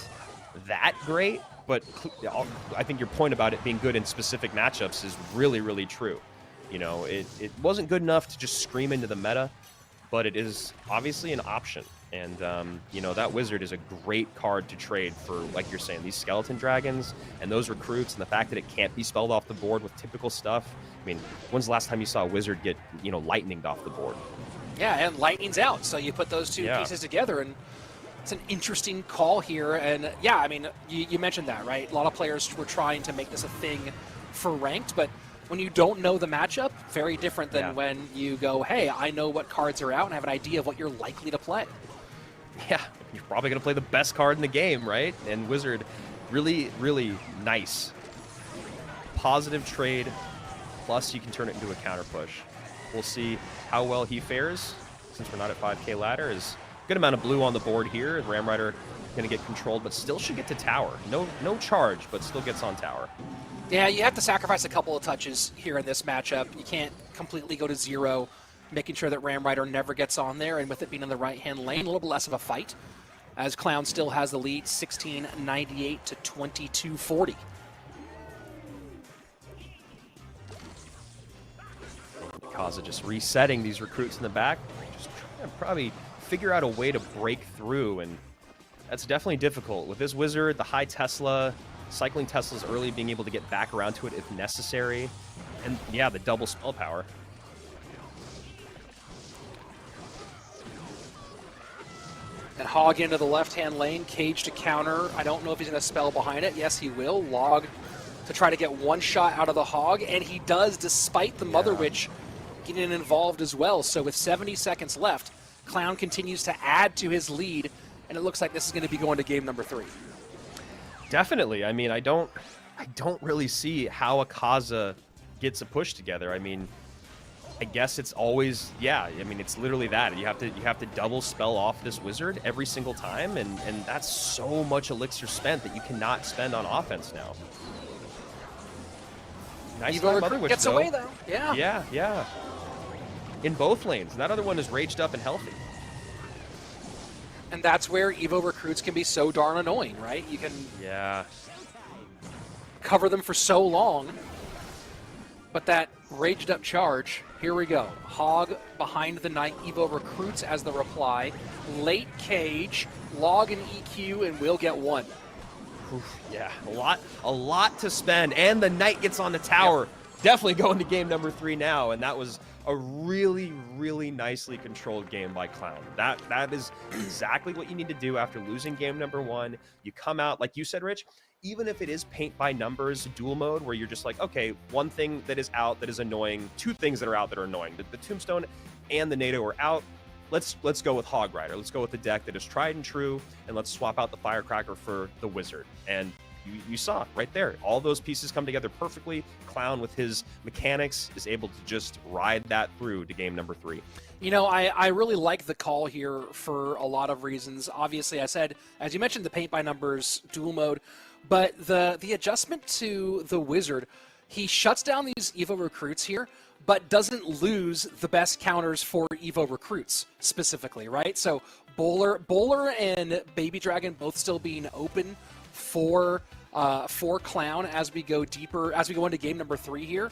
that great, but I think your point about it being good in specific matchups is really, really true. You know, it wasn't good enough to just scream into the meta, but it is obviously an option. And, you know, that Wizard is a great card to trade for, like you're saying, these skeleton dragons and those recruits, and the fact that it can't be spelled off the board with typical stuff. I mean, when's the last time you saw a Wizard get, you know, lightninged off the board? Yeah, and lightning's out, so you put those two pieces together, and it's an interesting call here. And, yeah, I mean, you mentioned that, right? A lot of players were trying to make this a thing for ranked, but when you don't know the matchup, very different than when you go, hey, I know what cards are out and have an idea of what you're likely to play. Yeah, you're probably going to play the best card in the game, right? And Wizard, really, really nice. Positive trade, plus you can turn it into a counter push. We'll see how well he fares, since we're not at 5k ladder. Is a good amount of blue on the board here. Ram Rider going to get controlled, but still should get to tower. No charge, but still gets on tower. Yeah, you have to sacrifice a couple of touches here in this matchup. You can't completely go to 0, making sure that Ram Rider never gets on there, and with it being in the right-hand lane, a little bit less of a fight. as Clown still has the lead, 1698 to 2240. Kaza just resetting these recruits in the back, just trying to probably figure out a way to break through, and that's definitely difficult. With this Wizard, the high Tesla, cycling Teslas early, being able to get back around to it if necessary, and yeah, the double spell power. And Hog into the left-hand lane, Cage to counter. I don't know if he's going to spell behind it. Yes, he will. Log to try to get one shot out of the Hog, and he does, despite the Mother Witch getting involved as well. So with 70 seconds left, Clown continues to add to his lead, and it looks like this is going to be going to game number 3. Definitely. I mean, I don't really see how a Kaza gets a push together. I mean, I guess it's always, yeah, I mean, it's literally that. You have to double spell off this Wizard every single time, and that's so much elixir spent that you cannot spend on offense now. Nice Mother Witch, gets though. away, though. Yeah. Yeah, yeah. In both lanes. That other one is raged up and healthy. And that's where Evo recruits can be so darn annoying, right? You can cover them for so long, but that raged up charge, here we go. Hog behind the Knight, Evo recruits as the reply. Late Cage, Log and EQ, and we'll get one. Oof, yeah, a lot to spend, and the Knight gets on the tower. Yep. Definitely going to game number 3 now, and that was a really, really nicely controlled game by Clown. That is exactly what you need to do after losing game number 1. You come out, like you said, Rich, even if it is paint by numbers duel mode, where you're just like, okay, one thing that is out that is annoying, 2 things that are out that are annoying. The Tombstone and the NATO are out. Let's go with Hog Rider. Let's go with the deck that is tried and true, and let's swap out the Firecracker for the Wizard. And you saw it right there. All those pieces come together perfectly. Clown, with his mechanics, is able to just ride that through to game number 3. You know, I really like the call here for a lot of reasons. Obviously, I said, as you mentioned, the paint by numbers duel mode, but the adjustment to the Wizard, he shuts down these Evo recruits here, but doesn't lose the best counters for Evo recruits specifically, right? So Bowler and Baby Dragon both still being open for Clown as we go deeper, as we go into game number 3 here.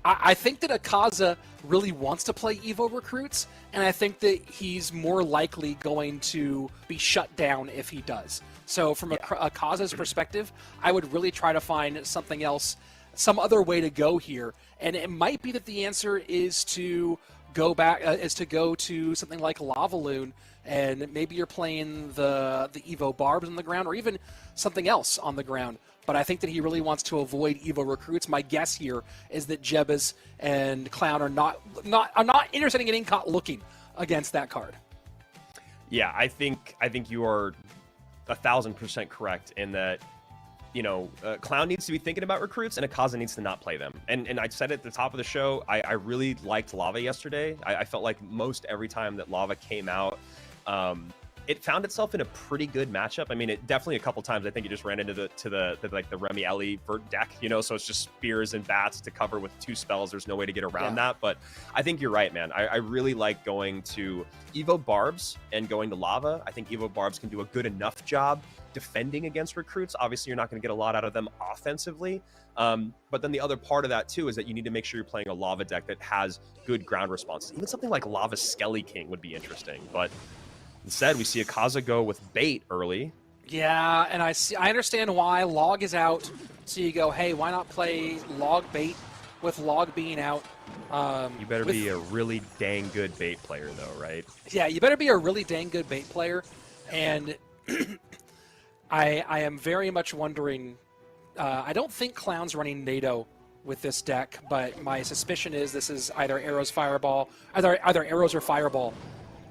I think that Akaza really wants to play Evo recruits, and I think that he's more likely going to be shut down if he does. So from Akaza's perspective, I would really try to find something else, some other way to go here. And it might be that the answer is to go back, to something like Lava Loon, and maybe you're playing the Evo Barbs on the ground, or even something else on the ground. But I think that he really wants to avoid Evo recruits. My guess here is that Jebus and Clown are not interested in getting caught looking against that card. Yeah, I think you are 1,000% correct in that. You know, Clown needs to be thinking about recruits, and Akaza needs to not play them. And I said at the top of the show, I really liked Lava yesterday. I felt like most every time that Lava came out, it found itself in a pretty good matchup. I mean, it definitely a couple times, I think it just ran into the Remy Ellie vert deck, you know, so it's just spears and bats to cover with 2 spells. There's no way to get around that. But I think you're right, man. I really like going to Evo Barbs and going to Lava. I think Evo Barbs can do a good enough job defending against recruits. Obviously, you're not going to get a lot out of them offensively. But then the other part of that, too, is that you need to make sure you're playing a Lava deck that has good ground responses. Even something like Lava Skelly King would be interesting. But instead, we see Akaza go with bait early. Yeah, and I understand why. Log is out, so you go, hey, why not play Log bait with Log being out? You better be a really dang good bait player, though, right? Yeah, you better be a really dang good bait player. And I am very much wondering, I don't think Clown's running NATO with this deck, but my suspicion is this is either Arrows Fireball, either Arrows or Fireball.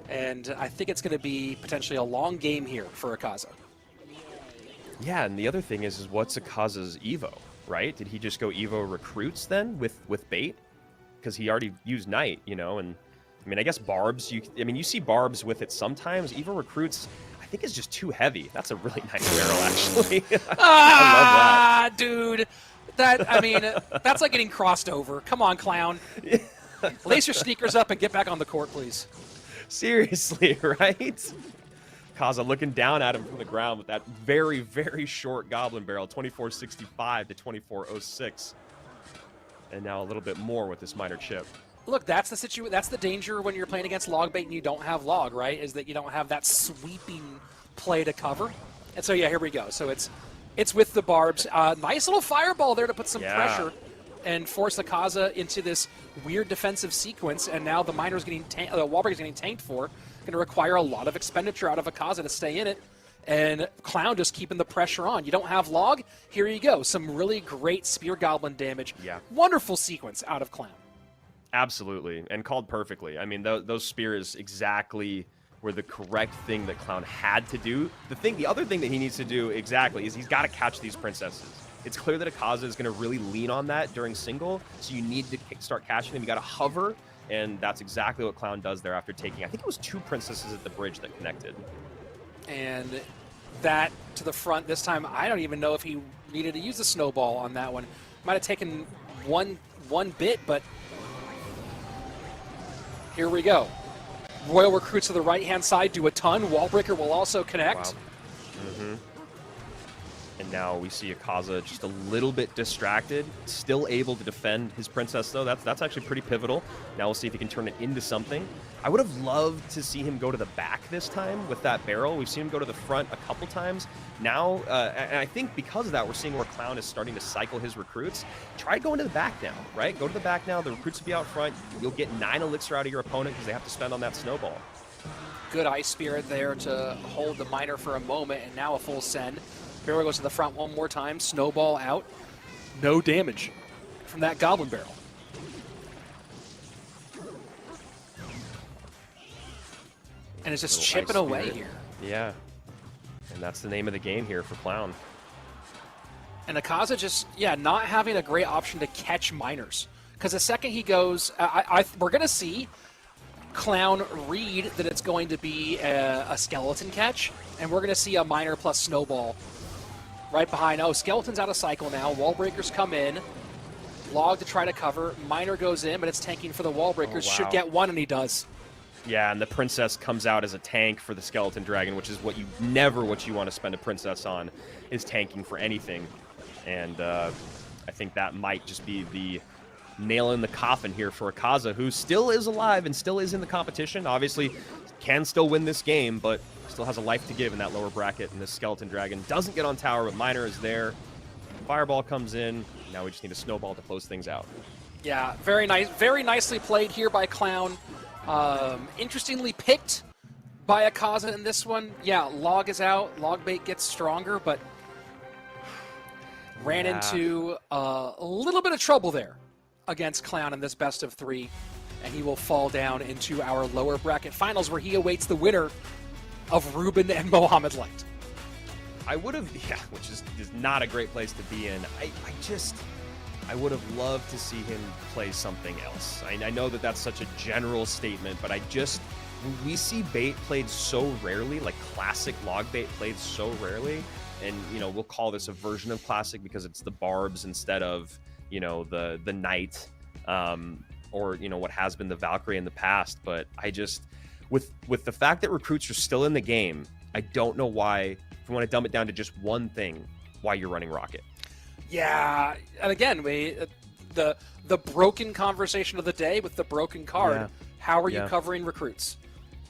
And I think it's going to be potentially a long game here for Akaza. Yeah, and the other thing is what's Akaza's Evo, right? Did he just go Evo recruits then with bait? Because he already used Knight, you know, and I mean, I guess Barbs, you see Barbs with it sometimes. Evo recruits, I think, is just too heavy. That's a really nice barrel, actually. I love that. Dude. That's like getting crossed over. Come on, Clown. Lace your sneakers up and get back on the court, please. Seriously, right? Kaza looking down at him from the ground with that very, very short Goblin Barrel, 2465 to 2406. And now a little bit more with this minor chip. Look, that's the danger when you're playing against log bait and you don't have log, right? Is that you don't have that sweeping play to cover. And so, yeah, here we go. So it's with the barbs. Nice little fireball there to put some pressure and force the Kaza into this weird defensive sequence. And now the miner's getting the wall breaker's getting tanked for. Going to require a lot of expenditure out of a Kaza to stay in it. And Clown just keeping the pressure on. You don't have log? Here you go. Some really great Spear Goblin damage. Yeah. Wonderful sequence out of Clown. Absolutely, and called perfectly. I mean, those spears exactly were the correct thing that Clown had to do. The other thing that he needs to do exactly is he's got to catch these princesses. It's clear that Akaza is going to really lean on that during single, so you need to start catching them. You got to hover, and that's exactly what Clown does there after taking, I think it was 2 princesses at the bridge that connected. And that to the front this time, I don't even know if he needed to use the snowball on that one. Might have taken one bit, but here we go. Royal recruits to the right-hand side do a ton. Wallbreaker will also connect. Wow. And now we see Akaza just a little bit distracted, still able to defend his princess, though. That's actually pretty pivotal. Now we'll see if he can turn it into something. I would have loved to see him go to the back this time with that barrel. We've seen him go to the front a couple times. Now, and I think because of that, we're seeing where Clown is starting to cycle his recruits. Try going to the back now, right? Go to the back now. The recruits will be out front. You'll get 9 elixir out of your opponent because they have to spend on that snowball. Good Ice Spirit there to hold the miner for a moment, and now a full send. Barrel goes to the front one more time. Snowball out. No damage from that Goblin Barrel. And it's just chipping away here. Yeah. And that's the name of the game here for Clown. And Akaza just, not having a great option to catch miners. Because the second he goes, we're going to see Clown read that it's going to be a skeleton catch. And we're going to see a miner plus snowball right behind. Oh, skeleton's out of cycle now. Wall breakers come in. Log to try to cover. Miner goes in, but it's tanking for the wall breakers. Oh, wow. Should get one, and he does. Yeah, and the princess comes out as a tank for the skeleton dragon, which is what you want to spend a princess on, is tanking for anything. And I think that might just be the nail in the coffin here for Akaza, who still is alive and still is in the competition. Obviously, can still win this game, but still has a life to give in that lower bracket. And this skeleton dragon doesn't get on tower, but miner is there. Fireball comes in. Now we just need a snowball to close things out. Yeah, very nice, very nicely played here by Clown. Interestingly picked by Akaza in this one. Yeah, log is out. Log bait gets stronger, but ran into a little bit of trouble there against Clown in this best of 3, and he will fall down into our lower bracket finals where he awaits the winner of Ruben and Mohammed Light. I would have, which is not a great place to be in. I would have loved to see him play something else. I know that that's such a general statement, but we see bait played so rarely, like classic log bait played so rarely, and we'll call this a version of classic because it's the barbs instead of the knight, or what has been the Valkyrie in the past. But with the fact that recruits are still in the game, I don't know why, if we want to dumb it down to just one thing, why you're running Rocket. Yeah, and again, the broken conversation of the day with the broken card. Yeah. How are you covering recruits?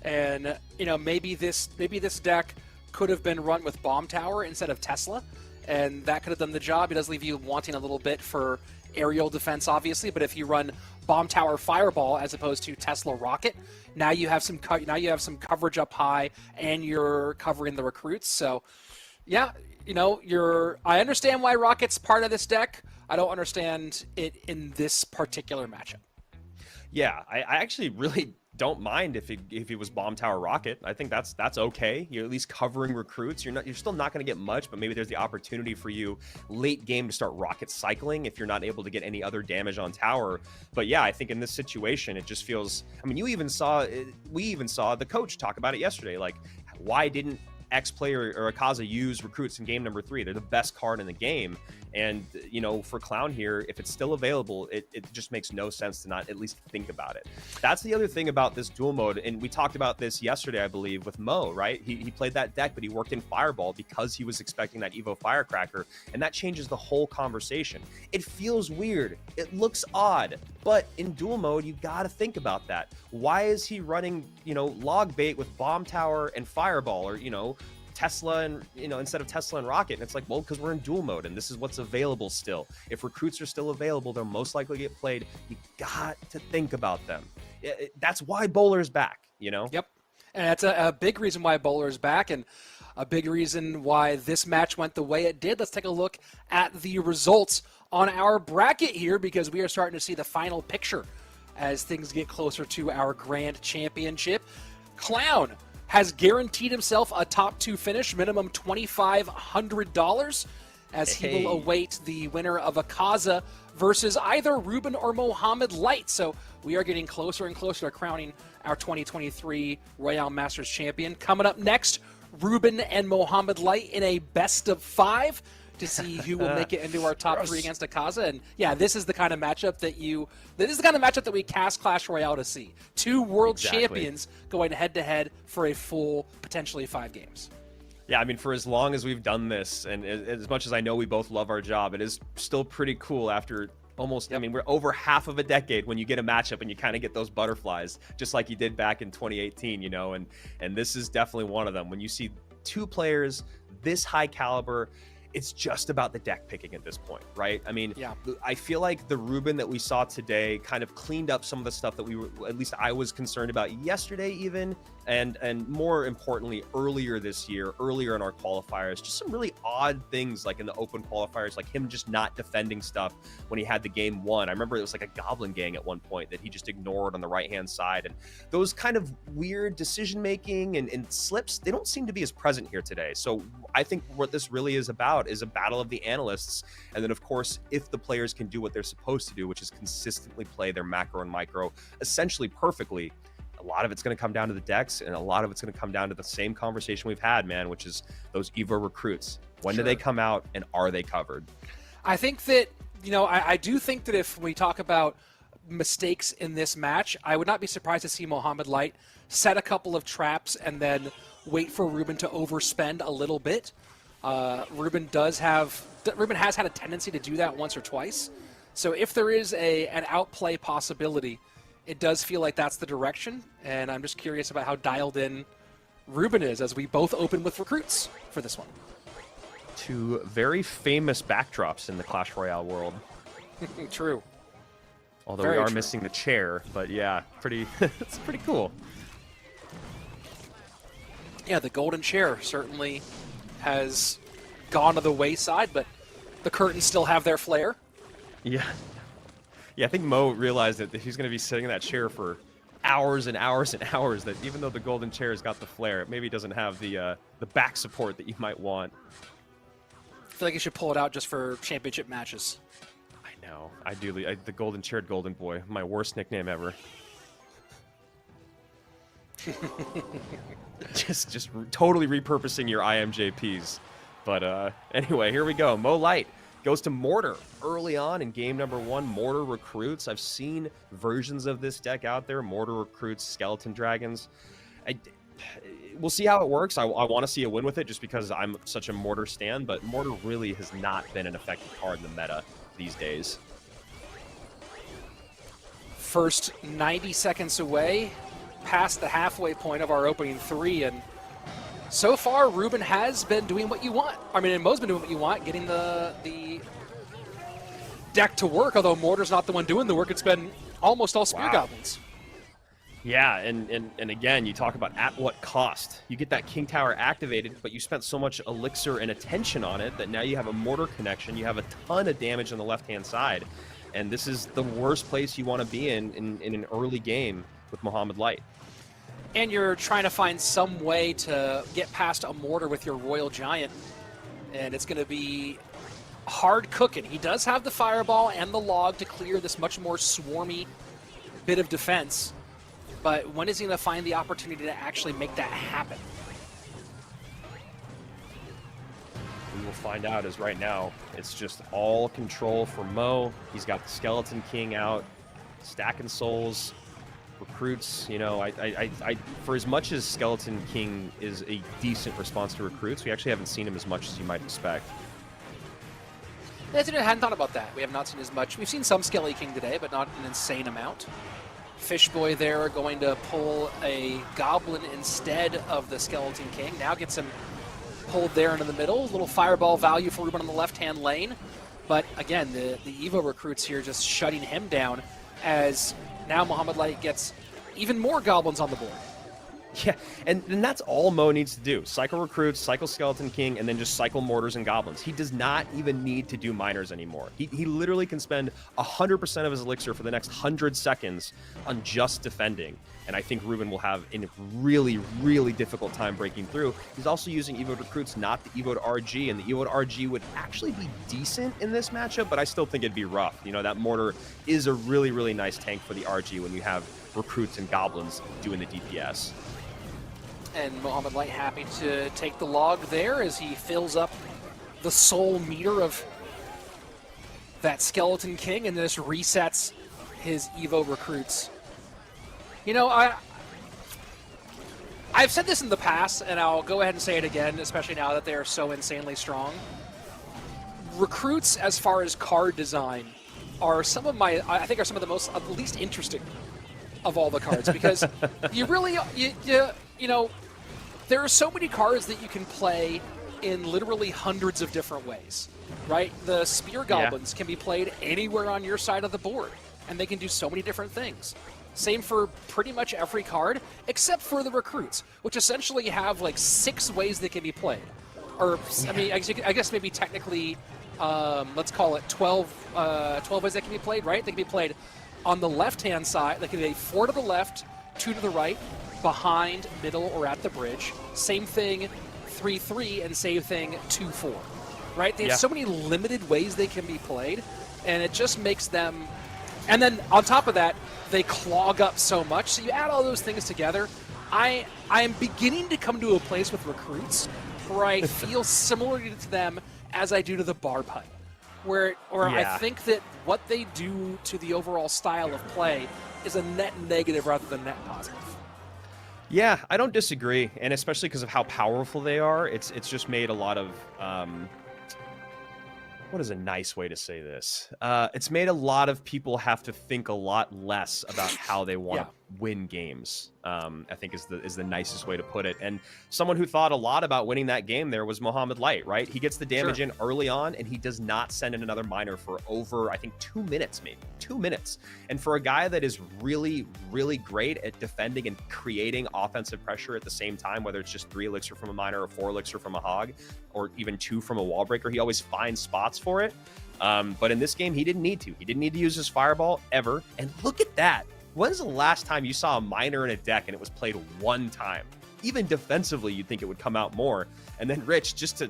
And maybe this deck could have been run with Bomb Tower instead of Tesla, and that could have done the job. It does leave you wanting a little bit for aerial defense, obviously, but if you run Bomb Tower Fireball as opposed to Tesla Rocket, now you have some coverage up high, and you're covering the recruits. So, yeah. I understand why Rocket's part of this deck. I don't understand it in this particular matchup. Yeah, I actually really don't mind if it was Bomb Tower Rocket. I think that's okay. You're at least covering recruits. You're still not going to get much, but maybe there's the opportunity for you late game to start Rocket cycling if you're not able to get any other damage on tower. But yeah, I think in this situation, it just feels. I mean, we even saw the coach talk about it yesterday. Like, why didn't X player or Akaza use recruits in game number 3? They're the best card in the game, And, you know, for Clown here, if it's still available, it just makes no sense to not at least think about it. That's the other thing about this dual mode. And we talked about this yesterday, I believe, with Mo, right? He played that deck, but he worked in Fireball because he was expecting that Evo Firecracker. And that changes the whole conversation. It feels weird. It looks odd. But in dual mode, you got to think about that. Why is he running, you know, log bait with Bomb Tower and Fireball, or, you know, Tesla and, you know, instead of Tesla and Rocket? And it's like, well, because we're in dual mode and this is what's available still. If recruits are still available, they'll most likely get played. You got to think about them. That's why Bowler's back, you know? Yep. And that's a big reason why Bowler's back, and a big reason why this match went the way it did. Let's take a look at the results on our bracket here, because we are starting to see the final picture as things get closer to our grand championship. Clown has guaranteed himself a top 2 finish, minimum $2,500, as he will await the winner of Akaza versus either Ruben or Mohamed Light. So we are getting closer and closer to crowning our 2023 Royale Masters champion. Coming up next, Ruben and Mohamed Light in a best of 5 to see who will make it into our top 3 against Akaza. And yeah, this is the kind of matchup that we cast Clash Royale to see. 2 world champions going head to head for a full, potentially 5 games. Yeah, I mean, for as long as we've done this, and as much as I know we both love our job, it is still pretty cool after almost, I mean, we're over half of a decade when you get a matchup and you kind of get those butterflies, just like you did back in 2018, you know, and this is definitely one of them. When you see 2 players this high caliber, it's just about the deck picking at this point, right? I mean, yeah. I feel like the Ruben that we saw today kind of cleaned up some of the stuff that at least I was concerned about yesterday even, and more importantly, earlier this year, earlier in our qualifiers, just some really odd things like in the open qualifiers, like him just not defending stuff when he had the game won. I remember it was like a Goblin Gang at one point that he just ignored on the right-hand side. And those kind of weird decision-making and slips, they don't seem to be as present here today. So I think what this really is about is a battle of the analysts. And then, of course, if the players can do what they're supposed to do, which is consistently play their macro and micro essentially perfectly, a lot of it's going to come down to the decks, and a lot of it's going to come down to the same conversation we've had, man, which is those Evo recruits. When do they come out, and are they covered? I think that, you know, I do think that if we talk about mistakes in this match, I would not be surprised to see Mohamed Light set a couple of traps and then wait for Ruben to overspend a little bit. Ruben has had a tendency to do that once or twice. So if there is an outplay possibility, it does feel like that's the direction, and I'm just curious about how dialed in Ruben is as we both open with recruits for this one. 2 very famous backdrops in the Clash Royale world. True. Although we are missing the chair, but yeah, it's pretty cool. Yeah, the golden chair certainly has gone to the wayside, but the curtains still have their flair. Yeah. Yeah, I think Mo realized that he's going to be sitting in that chair for hours and hours and hours, that even though the golden chair has got the flair, it maybe doesn't have the back support that you might want. I feel like you should pull it out just for championship matches. I know. Ideally, the golden chaired golden boy, my worst nickname ever. just totally repurposing your IMJPs. But anyway, here we go. Mo Light goes to Mortar early on in game number 1. Mortar recruits. I've seen versions of this deck out there. Mortar recruits Skeleton Dragons. We'll see how it works. I want to see a win with it just because I'm such a Mortar stan, but Mortar really has not been an effective card in the meta these days. First 90 seconds away, past the halfway point of our opening 3, and so far, Ruben has been doing what you want. I mean, and Mo's been doing what you want, getting the deck to work, although Mortar's not the one doing the work. It's been almost all Spear Goblins. Yeah, and again, you talk about at what cost. You get that King Tower activated, but you spent so much elixir and attention on it that now you have a Mortar connection. You have a ton of damage on the left-hand side, and this is the worst place you want to be in an early game with Mohamed Light. And you're trying to find some way to get past a Mortar with your Royal Giant, and it's going to be hard cooking. He does have the Fireball and the Log to clear this much more swarmy bit of defense, but when is he going to find the opportunity to actually make that happen? we'll find out, is right now it's just all control for Mo. He's got the Skeleton King out, stacking souls, recruits. You know, for as much as Skeleton King is a decent response to recruits, we actually haven't seen him as much as you might expect. I hadn't thought about that. We have not seen as much. We've seen some Skelly King today, but not an insane amount. Fishboy there going to pull a Goblin instead of the Skeleton King. Now gets him pulled there into the middle. A little fireball value for Ruben on the left-hand lane. But again, the Evo recruits here just shutting him down as now Mohamed Light gets even more Goblins on the board. Yeah, and that's all Mo needs to do. Cycle recruits, cycle Skeleton King, and then just cycle mortars and goblins. He does not even need to do miners anymore. He literally can spend 100% of his elixir for the next 100 seconds on just defending. And I think Ruben will have a really, really difficult time breaking through. He's also using Evo recruits, not the Evo to RG, and the Evo to RG would actually be decent in this matchup, but I still think it'd be rough. You know, that mortar is a really, really nice tank for the RG when you have recruits and goblins doing the DPS. And Mohamed Light happy to take the log there as he fills up the soul meter of that Skeleton King and this resets his Evo recruits. You know, I've said this in the past, and I'll go ahead and say it again, especially now that they are so insanely strong. Recruits, as far as card design, are some of my, I think, are some of the most, the least interesting of all the cards, because you really, you know, there are so many cards that you can play in literally hundreds of different ways, right? The Spear Goblins can be played anywhere on your side of the board, and they can do so many different things. Same for pretty much every card, except for the recruits, which essentially have like 6 ways they can be played. Or, I mean, I guess maybe technically, let's call it 12 ways they can be played, right? They can be played on the left-hand side. They can be 4 to the left, 2 to the right, behind, middle, or at the bridge. Same thing, 3-3, and same thing, 2-4. Right? They have so many limited ways they can be played, and it just makes them... And then, on top of that, they clog up so much. So you add all those things together, I am beginning to come to a place with recruits where I feel similar to them as I do to the Barb Hut. Where I think that what they do to the overall style of play is a net negative rather than net positive. Yeah, I don't disagree, and especially because of how powerful they are, it's just made a lot of what is a nice way to say this? It's made a lot of people have to think a lot less about how they want to win games. I think is the nicest way to put it. And someone who thought a lot about winning that game there was Mohamed Light, right? He gets the damage in early on, and he does not send in another miner for over, I think, 2 minutes, maybe 2 minutes. And for a guy that is really, really great at defending and creating offensive pressure at the same time, whether it's just 3 elixir from a miner or 4 elixir from a hog, or even 2 from a wall breaker, he always finds spots for it. But in this game, he didn't need to. He didn't need to use his fireball ever. And look at that. When's the last time you saw a miner in a deck and it was played 1 time? Even defensively, you'd think it would come out more. And then Rich, this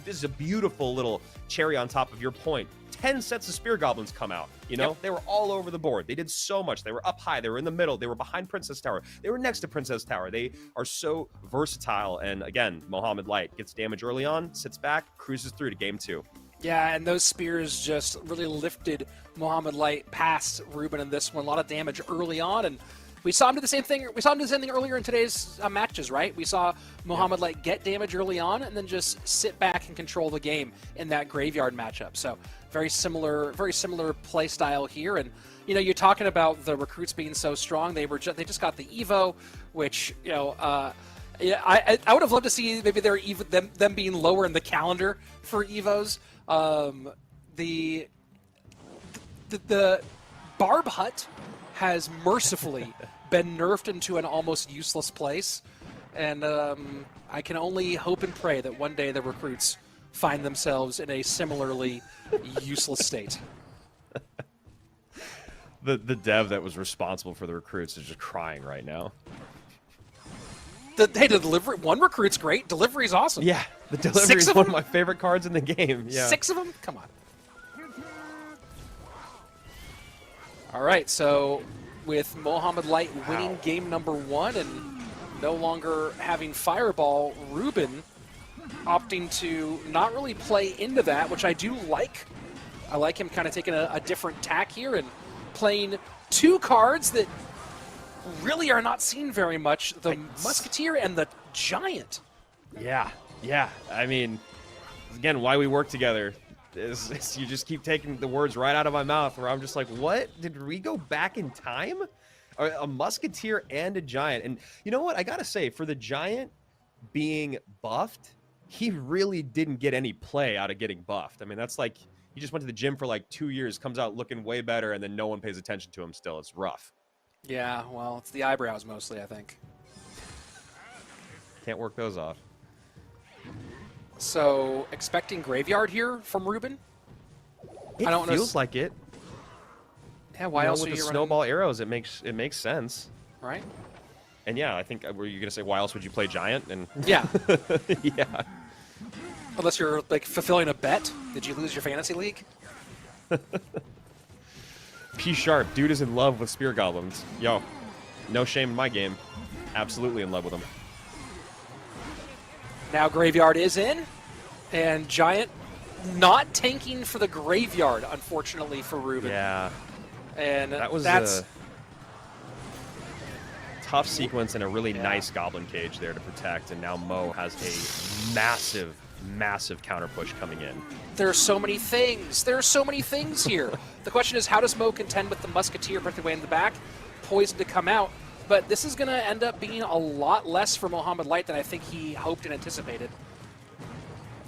is a beautiful little cherry on top of your point. 10 sets of Spear Goblins come out, you know? They were all over the board. They did so much. They were up high. They were in the middle. They were behind Princess Tower. They were next to Princess Tower. They are so versatile. And again, Mohamed Light gets damage early on, sits back, cruises through to game 2. Yeah, and those spears just really lifted Mohamed Light past Ruben in this one. A lot of damage early on, and we saw him do the same thing. We saw him do the same thing earlier in today's matches, right? We saw Mohamed Light get damage early on, and then just sit back and control the game in that graveyard matchup. So very similar play style here. And you know, you're talking about the recruits being so strong. They just got the Evo, which I would have loved to see maybe them being lower in the calendar for Evos. The Barb Hut has mercifully been nerfed into an almost useless place, and I can only hope and pray that one day the recruits find themselves in a similarly useless state. The dev that was responsible for the recruits is just crying right now. The delivery, one recruit's great. Delivery's awesome. Yeah, the delivery is one of my favorite cards in the game. Yeah. 6 of them? Come on. All right, so with Mohamed Light winning game number 1 and no longer having Fireball, Ruben opting to not really play into that, which I do like. I like him kind of taking a different tack here and playing two cards that really are not seen very much, the Musketeer and the Giant. Yeah. I mean, again, why we work together is you just keep taking the words right out of my mouth, where I'm just like, what? Did we go back in time? A Musketeer and a Giant. And you know what? I got to say, for the Giant being buffed, he really didn't get any play out of getting buffed. I mean, that's like, he just went to the gym for like 2 years, comes out looking way better, and then no one pays attention to him still. It's rough. Yeah, well, it's the eyebrows mostly, I think. Can't work those off. So, expecting Graveyard here from Ruben? It feels like it. Yeah, why else with are you the running? snowball arrows? It makes sense, right? And yeah, I think were you gonna say why else would you play Giant? And yeah, yeah. Unless you're like fulfilling a bet. Did you lose your fantasy league? P Sharp, dude is in love with Spear Goblins. Yo, no shame in my game. Absolutely in love with them. Now Graveyard is in, and Giant not tanking for the Graveyard, unfortunately for Ruben. Yeah. And that's a tough sequence and a really nice Goblin Cage there to protect, and now Mo has a massive counter push coming in. There are so many things. There are so many things here. The question is, how does Mo contend with the Musketeer particularly in the back, poised to come out? But this is going to end up being a lot less for Mohamed Light than I think he hoped and anticipated.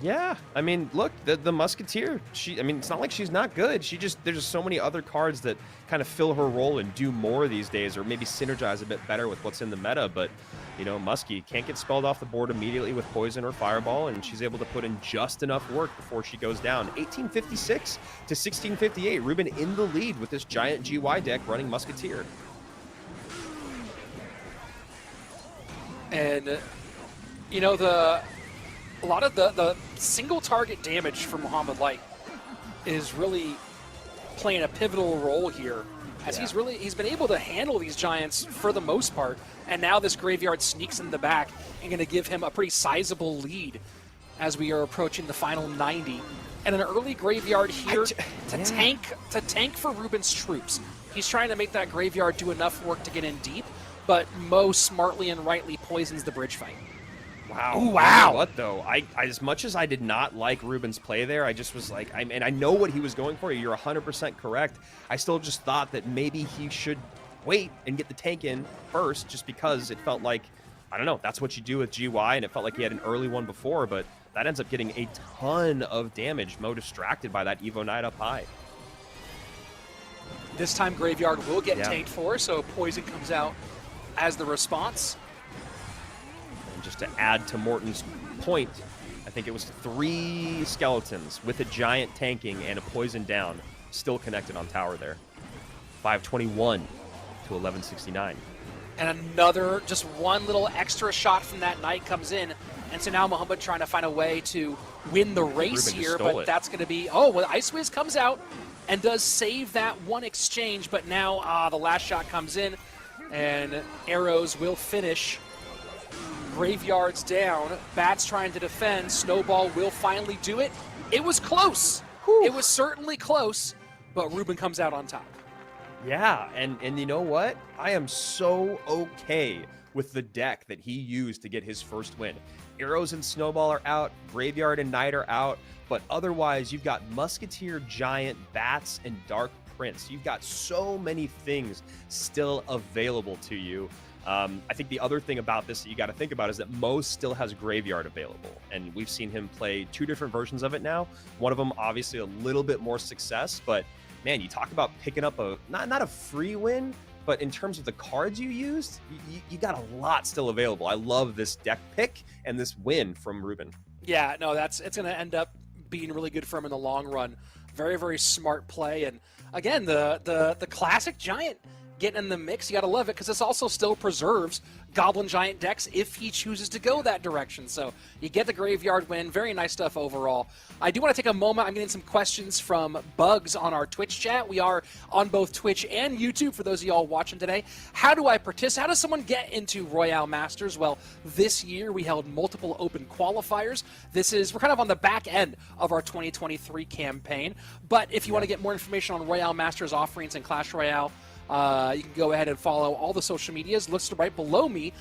Yeah, I mean, look, the Musketeer, it's not like she's not good. There's just so many other cards that kind of fill her role and do more these days, or maybe synergize a bit better with what's in the meta. But, you know, Muskie can't get spelled off the board immediately with Poison or Fireball, and she's able to put in just enough work before she goes down. 1856 to 1658. Ruben in the lead with this Giant GY deck running Musketeer. And, you know, a lot of the single target damage from Mohamed Light is really playing a pivotal role here, as he's been able to handle these Giants for the most part, and now this Graveyard sneaks in the back and going to give him a pretty sizable lead as we are approaching the final 90. And an early Graveyard here to tank for Ruben's troops. He's trying to make that Graveyard do enough work to get in deep, but Mo smartly and rightly poisons the bridge fight. Wow. Ooh, wow. You know what, though? I as much as I did not like Ruben's play there, I just was like, and I know what he was going for. You're 100% correct. I still just thought that maybe he should wait and get the tank in first, just because it felt like, I don't know, that's what you do with GY, and it felt like he had an early one before, but that ends up getting a ton of damage. Mo distracted by that Evo Knight up high. This time Graveyard will get tanked for, so Poison comes out as the response. And just to add to Morton's point, I think it was 3 skeletons with a Giant tanking and a Poison down, still connected on tower there. 521 to 1169. And another, just one little extra shot from that Knight comes in. And so now Mohamed trying to find a way to win the race here, but that's going to be, Ice Wiz comes out and does save that one exchange, but now the last shot comes in, and arrows will finish. Graveyard's down, Bats trying to defend, Snowball will finally do it. It was close. Whew. It was certainly close, but Ruben comes out on top. Yeah, and you know what? I am so okay with the deck that he used to get his first win. Arrows and Snowball are out, Graveyard and Knight are out, but otherwise you've got Musketeer, Giant, Bats, and Dark Prince. You've got so many things still available to you. I think the other thing about this that you got to think about is that Mo still has Graveyard available, and we've seen him play 2 different versions of it now. One of them obviously a little bit more success, but man, you talk about picking up a not a free win, but in terms of the cards you used, you got a lot still available. I love this deck pick and this win from Ruben. Yeah, no, it's going to end up being really good for him in the long run. Very, very smart play. And again, the classic Giant getting in the mix. You got to love it because this also still preserves Goblin Giant decks if he chooses to go that direction. So you get the graveyard win. Very nice stuff overall. I do want to take a moment. I'm getting some questions from Bugs on our Twitch chat. We are on both Twitch and YouTube for those of y'all watching today. How do I participate? How does someone get into Royale Masters? Well, this year we held multiple open qualifiers. We're kind of on the back end of our 2023 campaign. But if you want to get more information on Royale Masters offerings and Clash Royale, you can go ahead and follow all the social medias listed right below me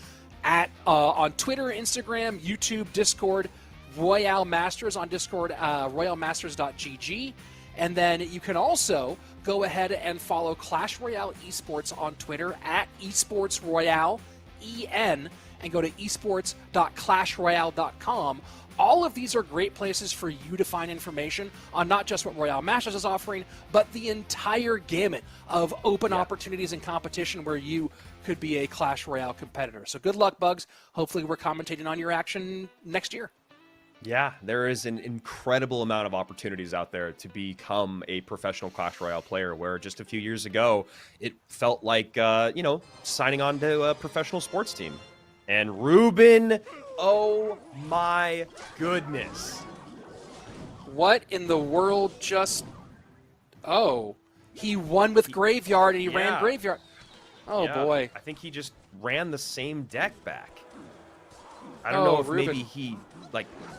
on Twitter, Instagram, YouTube, Discord, Royale Masters on Discord, royalemasters.gg. And then you can also go ahead and follow Clash Royale Esports on Twitter at Esports Royale, EN, and go to esports.clashroyale.com. All of these are great places for you to find information on not just what Royale Masters is offering, but the entire gamut of open opportunities and competition where you could be a Clash Royale competitor. So good luck, Bugs. Hopefully we're commentating on your action next year. Yeah, there is an incredible amount of opportunities out there to become a professional Clash Royale player, where just a few years ago, it felt like, signing on to a professional sports team. And Ruben, oh my goodness. What in the world just... Oh, he won with Graveyard and he ran Graveyard. Oh, boy. I think he just ran the same deck back. I don't know if Ruben. maybe he,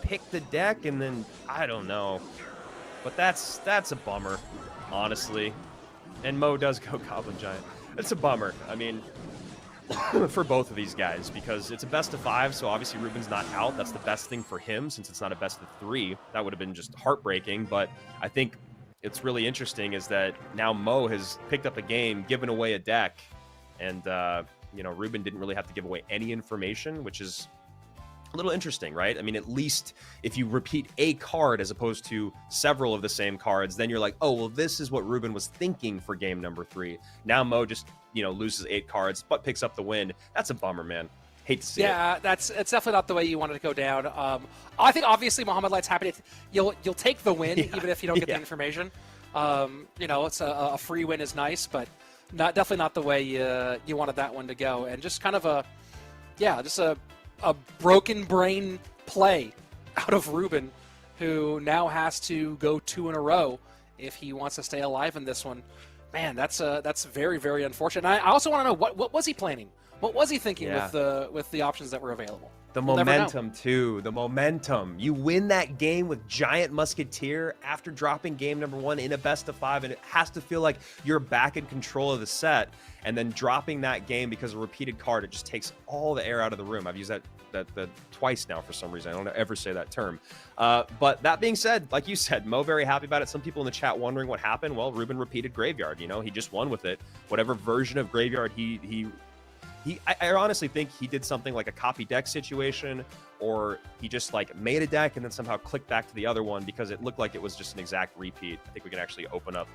picked the deck and then, I don't know. But that's a bummer, honestly. And Mo does go Goblin Giant. It's a bummer. I mean... for both of these guys, because it's a best of 5, so obviously Ruben's not out. That's the best thing for him, since it's not a best of 3. That would have been just heartbreaking, but I think it's really interesting is that now Mo has picked up a game, given away a deck, and Ruben didn't really have to give away any information, which is a little interesting, right? I mean, at least if you repeat a card as opposed to several of the same cards, then you're like, oh, well, this is what Ruben was thinking for game number 3. Now Mo just, loses 8 cards, but picks up the win. That's a bummer, man. Hate to see it. Yeah, it's definitely not the way you wanted to go down. I think obviously Mohamed Light's happy you'll take the win even if you don't get the information. It's a free win is nice, but definitely not the way you wanted that one to go. And just kind of a broken brain play out of Ruben, who now has to go 2 in a row if he wants to stay alive in this one. Man, that's very, very unfortunate. And I also want to know what was he planning? What was he thinking with the options that were available? The momentum, too. The momentum. You win that game with Giant Musketeer after dropping game number 1 in a best of 5, and it has to feel like you're back in control of the set. And then dropping that game because of a repeated card, it just takes all the air out of the room. I've used that twice now for some reason. I don't ever say that term. But that being said, like you said, Mo very happy about it. Some people in the chat wondering what happened. Well, Ruben repeated Graveyard. He just won with it. Whatever version of Graveyard I honestly think he did something like a copy deck situation, or he just made a deck and then somehow clicked back to the other one because it looked like it was just an exact repeat. I think we can actually open up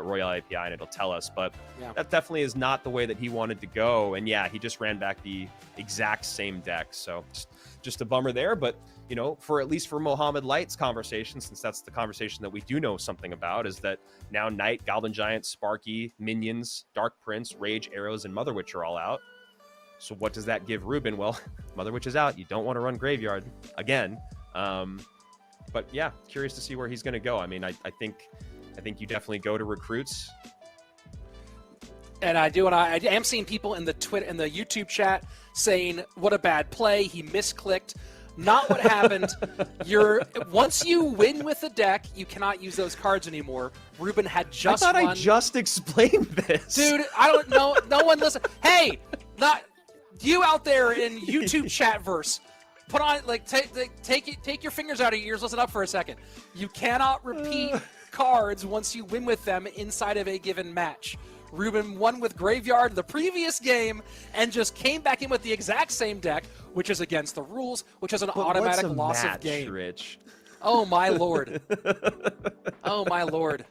Royale API and it'll tell us, but that definitely is not the way that he wanted to go. And he just ran back the exact same deck. So just a bummer there, but at least for Mohamed Light's conversation, since that's the conversation that we do know something about, is that now Knight, Goblin Giant, Sparky, Minions, Dark Prince, Rage, Arrows, and Mother Witch are all out. So what does that give Ruben? Well, Mother Witch is out. You don't want to run Graveyard again. But yeah, curious to see where he's going to go. I mean, I think you definitely go to recruits. And I am seeing people in the YouTube chat saying, what a bad play. He misclicked. Not what happened. Once you win with the deck, you cannot use those cards anymore. Ruben had just I thought won. I just explained this. Dude, I don't know. No one listen. Hey, not you out there in YouTube chat verse. Put on take your fingers out of your ears. Listen up for a second. You cannot repeat cards once you win with them inside of a given match. Ruben won with Graveyard the previous game and just came back in with the exact same deck, which is against the rules, which is an automatic loss of game. Rich? Oh my lord. Oh my lord.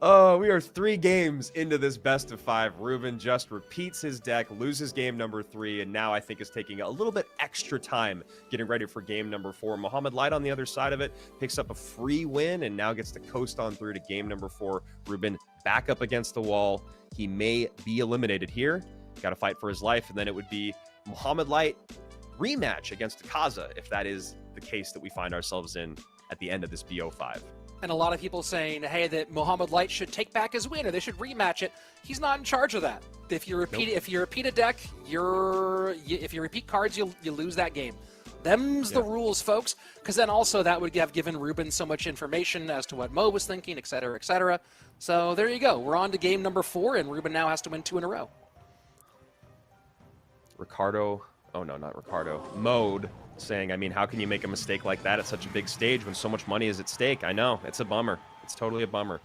Oh, we are 3 games into this best of 5. Ruben just repeats his deck, loses game number 3, and now I think is taking a little bit extra time getting ready for game number 4. Muhammad Light on the other side of it picks up a free win and now gets to coast on through to game number 4. Ruben back up against the wall. He may be eliminated here. Got to fight for his life, and then it would be Muhammad Light rematch against Kaza if that is the case that we find ourselves in at the end of this BO5. And a lot of people saying, hey, that Muhammad Light should take back his win or they should rematch it. He's not in charge of that. If you repeat if you repeat a deck, if you repeat cards, you lose that game. Them's the rules, folks. Because then also that would have given Ruben so much information as to what Mo was thinking, et cetera, et cetera. So there you go. We're on to game number 4, and Ruben now has to win 2 in a row. Mode saying, I mean, how can you make a mistake like that at such a big stage when so much money is at stake? I know, it's a bummer. It's totally a bummer.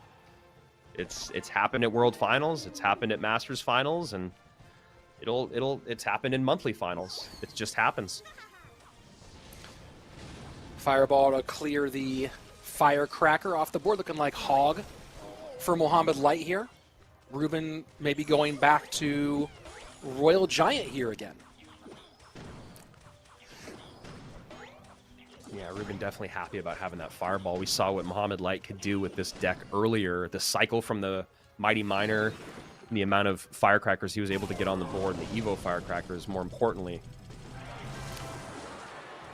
It's happened at World Finals, it's happened at Masters Finals, and it's happened in monthly finals. It just happens. Fireball to clear the Firecracker off the board, looking like Hog for Muhammad Light here. Ruben maybe going back to Royal Giant here again. Yeah, Ruben definitely happy about having that Fireball. We saw what Muhammad Light could do with this deck earlier. The cycle from the Mighty Miner, and the amount of Firecrackers he was able to get on the board, and the Evo Firecrackers, more importantly.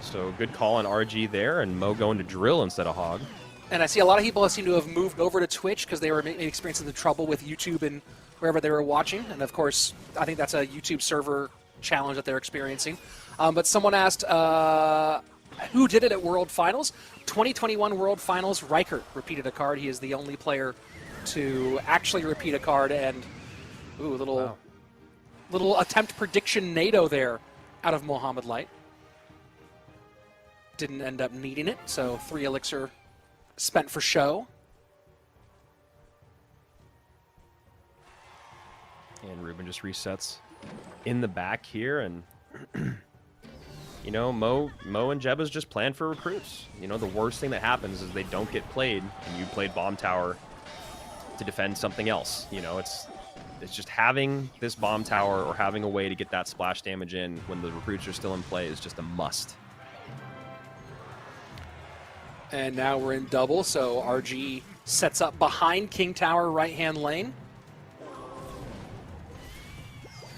So good call on RG there, and Mo going to Drill instead of Hog. And I see a lot of people seem to have moved over to Twitch because they were experiencing the trouble with YouTube and wherever they were watching. And of course, I think that's a YouTube server challenge that they're experiencing. But someone asked, who did it at World Finals? 2021 World Finals, Reichert repeated a card. He is the only player to actually repeat a card. And, ooh, little attempt prediction NATO there out of Muhammad Light. Didn't end up needing it, so 3 elixir spent for show. And Ruben just resets in the back here, and you know, Mo and Jeba's just plan for recruits. You know, the worst thing that happens is they don't get played, and you played Bomb Tower to defend something else. You know, it's just having this Bomb Tower or having a way to get that splash damage in when the recruits are still in play is just a must. And now we're in double, so RG sets up behind King Tower right-hand lane.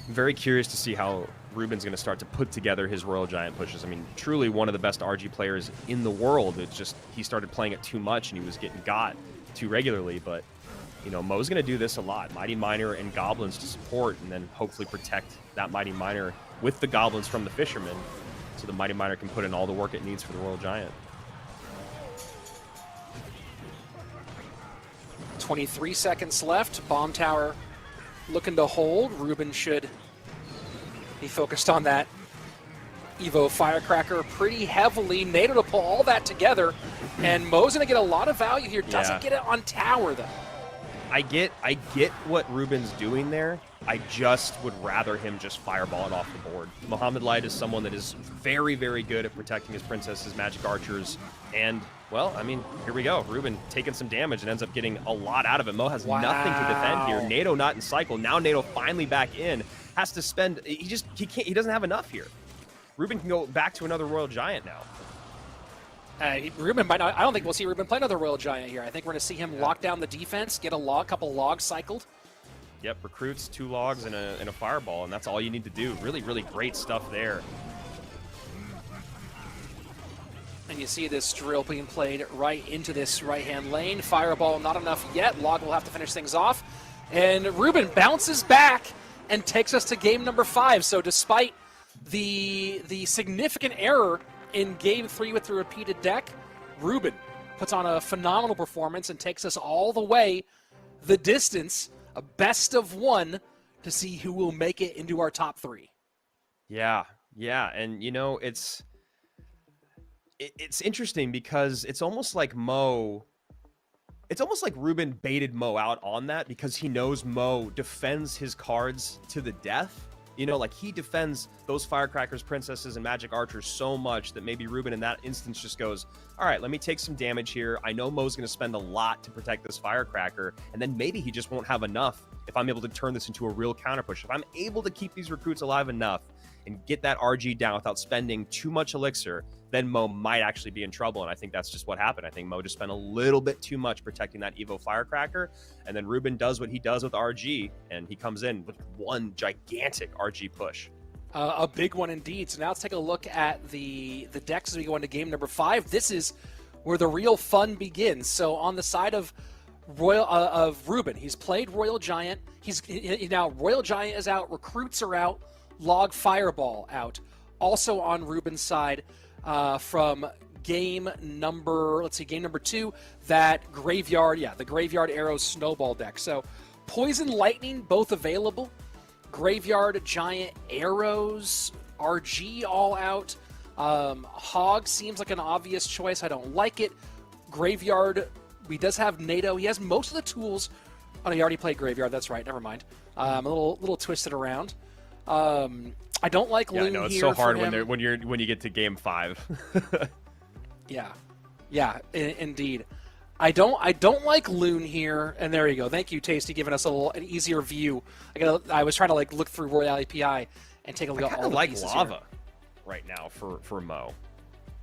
I'm very curious to see how Ruben's going to start to put together his Royal Giant pushes. I mean, truly one of the best RG players in the world. It's just he started playing it too much and he was getting got too regularly. But, you know, Mo's going to do this a lot. Mighty Miner and Goblins to support, and then hopefully protect that Mighty Miner with the Goblins from the Fisherman, so the Mighty Miner can put in all the work it needs for the Royal Giant. 23 seconds left. Bomb Tower looking to hold. Ruben should be focused on that Evo Firecracker pretty heavily. NATO to pull all that together. And Mo's going to get a lot of value here. Doesn't get it on tower, though. I get what Ruben's doing there. I just would rather him just fireball it off the board. Muhammad Light is someone that is very, very good at protecting his princesses, magic archers, and, well, I mean, here we go. Ruben taking some damage and ends up getting a lot out of it. Mo has nothing to defend here. NATO not in cycle. Now NATO finally back in. Has to spend, he doesn't have enough here. Ruben can go back to another Royal Giant now. Ruben might not, I don't think we'll see Ruben play another Royal Giant here. I think we're going to see him lock down the defense, get a couple logs cycled. Yep, recruits, 2 logs and a fireball, and that's all you need to do. Really, really great stuff there. And you see this drill being played right into this right-hand lane. Fireball not enough yet. Log will have to finish things off. And Ruben bounces back and takes us to game number 5. So despite the significant error in game 3 with the repeated deck, Ruben puts on a phenomenal performance and takes us all the way the distance, a best of 1, to see who will make it into our top 3. Yeah, and you know, it's interesting because it's almost like Ruben baited Mo out on that because he knows Mo defends his cards to the death. You know, like he defends those firecrackers, princesses, and magic archers so much that maybe Ruben in that instance just goes, all right, let me take some damage here. I know Mo's going to spend a lot to protect this firecracker, and then maybe he just won't have enough if I'm able to turn this into a real counter push. If I'm able to keep these recruits alive enough and get that RG down without spending too much elixir, then Mo might actually be in trouble. And I think that's just what happened. I think Mo just spent a little bit too much protecting that Evo firecracker. And then Ruben does what he does with RG, and he comes in with one gigantic RG push. A big one indeed. So now let's take a look at the decks as we go into game number 5. This is where the real fun begins. So on the side of Ruben, he's played Royal Giant. Now Royal Giant is out, recruits are out, Log Fireball out. Also on Ruben's side, from game number 2, that Graveyard, the Graveyard Arrows Snowball deck. So Poison Lightning, both available. Graveyard Giant Arrows, RG all out. Hog seems like an obvious choice. I don't like it. Graveyard, he does have NATO. He has most of the tools. Oh, no, he already played Graveyard. That's right. Never mind. A little twisted around. I don't like Loon no, it's here so hard for when you get to game 5. Yeah, indeed. I don't like Loon here, and there you go. Thank you, Tasty, giving us an easier view. I was trying to look through Royale API and take a look at all the pieces lava here. right now for Mo.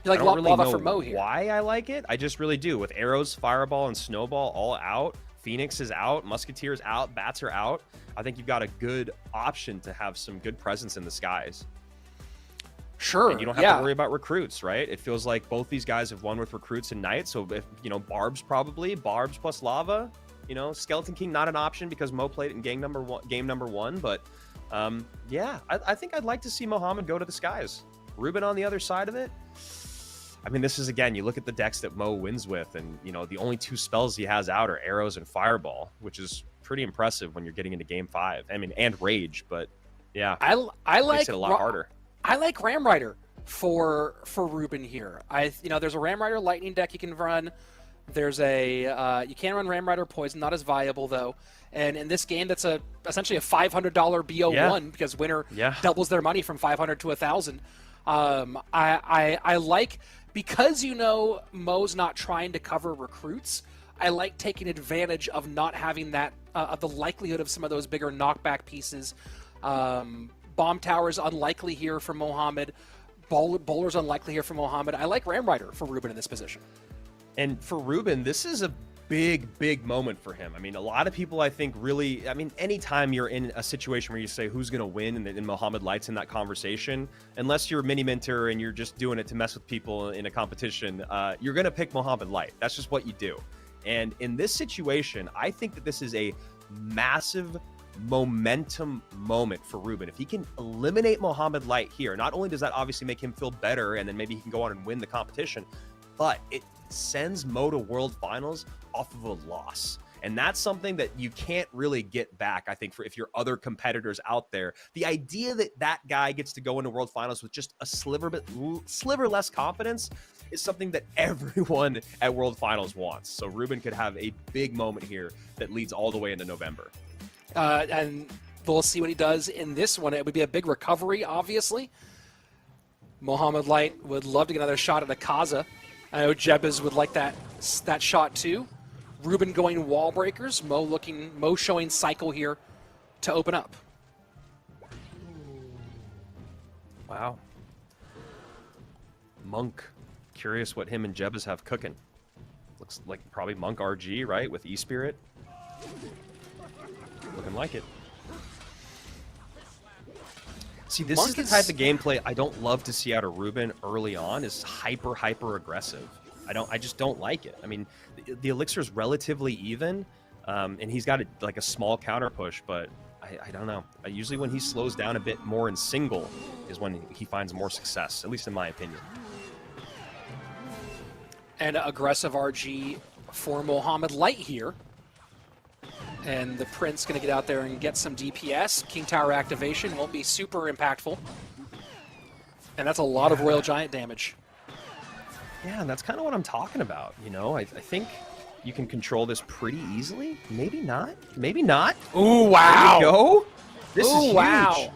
You like lava for Mo here? Why I like it? I just really do. With arrows, fireball, and snowball all out, Phoenix is out, Musketeer's out, Bats are out. I think you've got a good option to have some good presence in the skies. Sure. And you don't have to worry about recruits, right? It feels like both these guys have won with recruits and knights. So if Barbs plus lava. Skeleton King not an option because Mo played it in game number one. But I think I'd like to see Mohamed go to the skies. Ruben on the other side of it. I mean, this is, again, you look at the decks that Mo wins with, and the only 2 spells he has out are arrows and fireball, which is pretty impressive when you're getting into game 5. I mean, and rage, but yeah, I like makes it a lot harder. I like Ram Rider for Ruben here. There's a Ram Rider Lightning deck you can run. There's you can run Ram Rider Poison, not as viable though. And in this game, that's essentially a $500 BO1 because winner doubles their money from 500 to 1,000. I like, because Mo's not trying to cover recruits. I like taking advantage of not having that of the likelihood of some of those bigger knockback pieces. Bomb Tower's unlikely here for Mohamed. Bowler's unlikely here for Mohamed. I like Ram Rider for Ruben in this position. And for Ruben, this is a big moment for him. I mean, a lot of people, I think, really, anytime you're in a situation where you say who's going to win and Mohamed Light's in that conversation, unless you're a mini minter and you're just doing it to mess with people in a competition, you're going to pick Mohamed Light. That's just what you do. And in this situation, I think that this is a massive momentum moment for Ruben. If he can eliminate Mohamed Light here, not only does that obviously make him feel better and then maybe he can go on and win the competition, but it sends Mo to World Finals off of a loss. And that's something that you can't really get back, I think, for if you're other competitors out there. The idea that that guy gets to go into World Finals with just a sliver less confidence is something that everyone at World Finals wants. So Ruben could have a big moment here that leads all the way into November. And we'll see what he does in this one. It would be a big recovery, obviously. Mohamed Light would love to get another shot at a Kaza. I know Jebez would like that shot too. Ruben going wall breakers. Mo showing cycle here to open up. Wow. Monk. Curious what him and Jebez have cooking. Looks like probably Monk RG, right? With E-Spirit. Looking like it. See, this is the type of gameplay I don't love to see out of Ruben early on, is hyper aggressive. I just don't like it. I mean, the elixir is relatively even, and he's got a small counter push, but I don't know. Usually when he slows down a bit more in single is when he finds more success, at least in my opinion. And aggressive RG for Mohamed Light here. And the Prince going to get out there and get some DPS. King Tower activation won't be super impactful. And that's a lot of Royal Giant damage. Yeah, and that's kind of what I'm talking about. I think you can control this pretty easily. Maybe not. Maybe not. Ooh, wow. There we go. This is huge. Wow.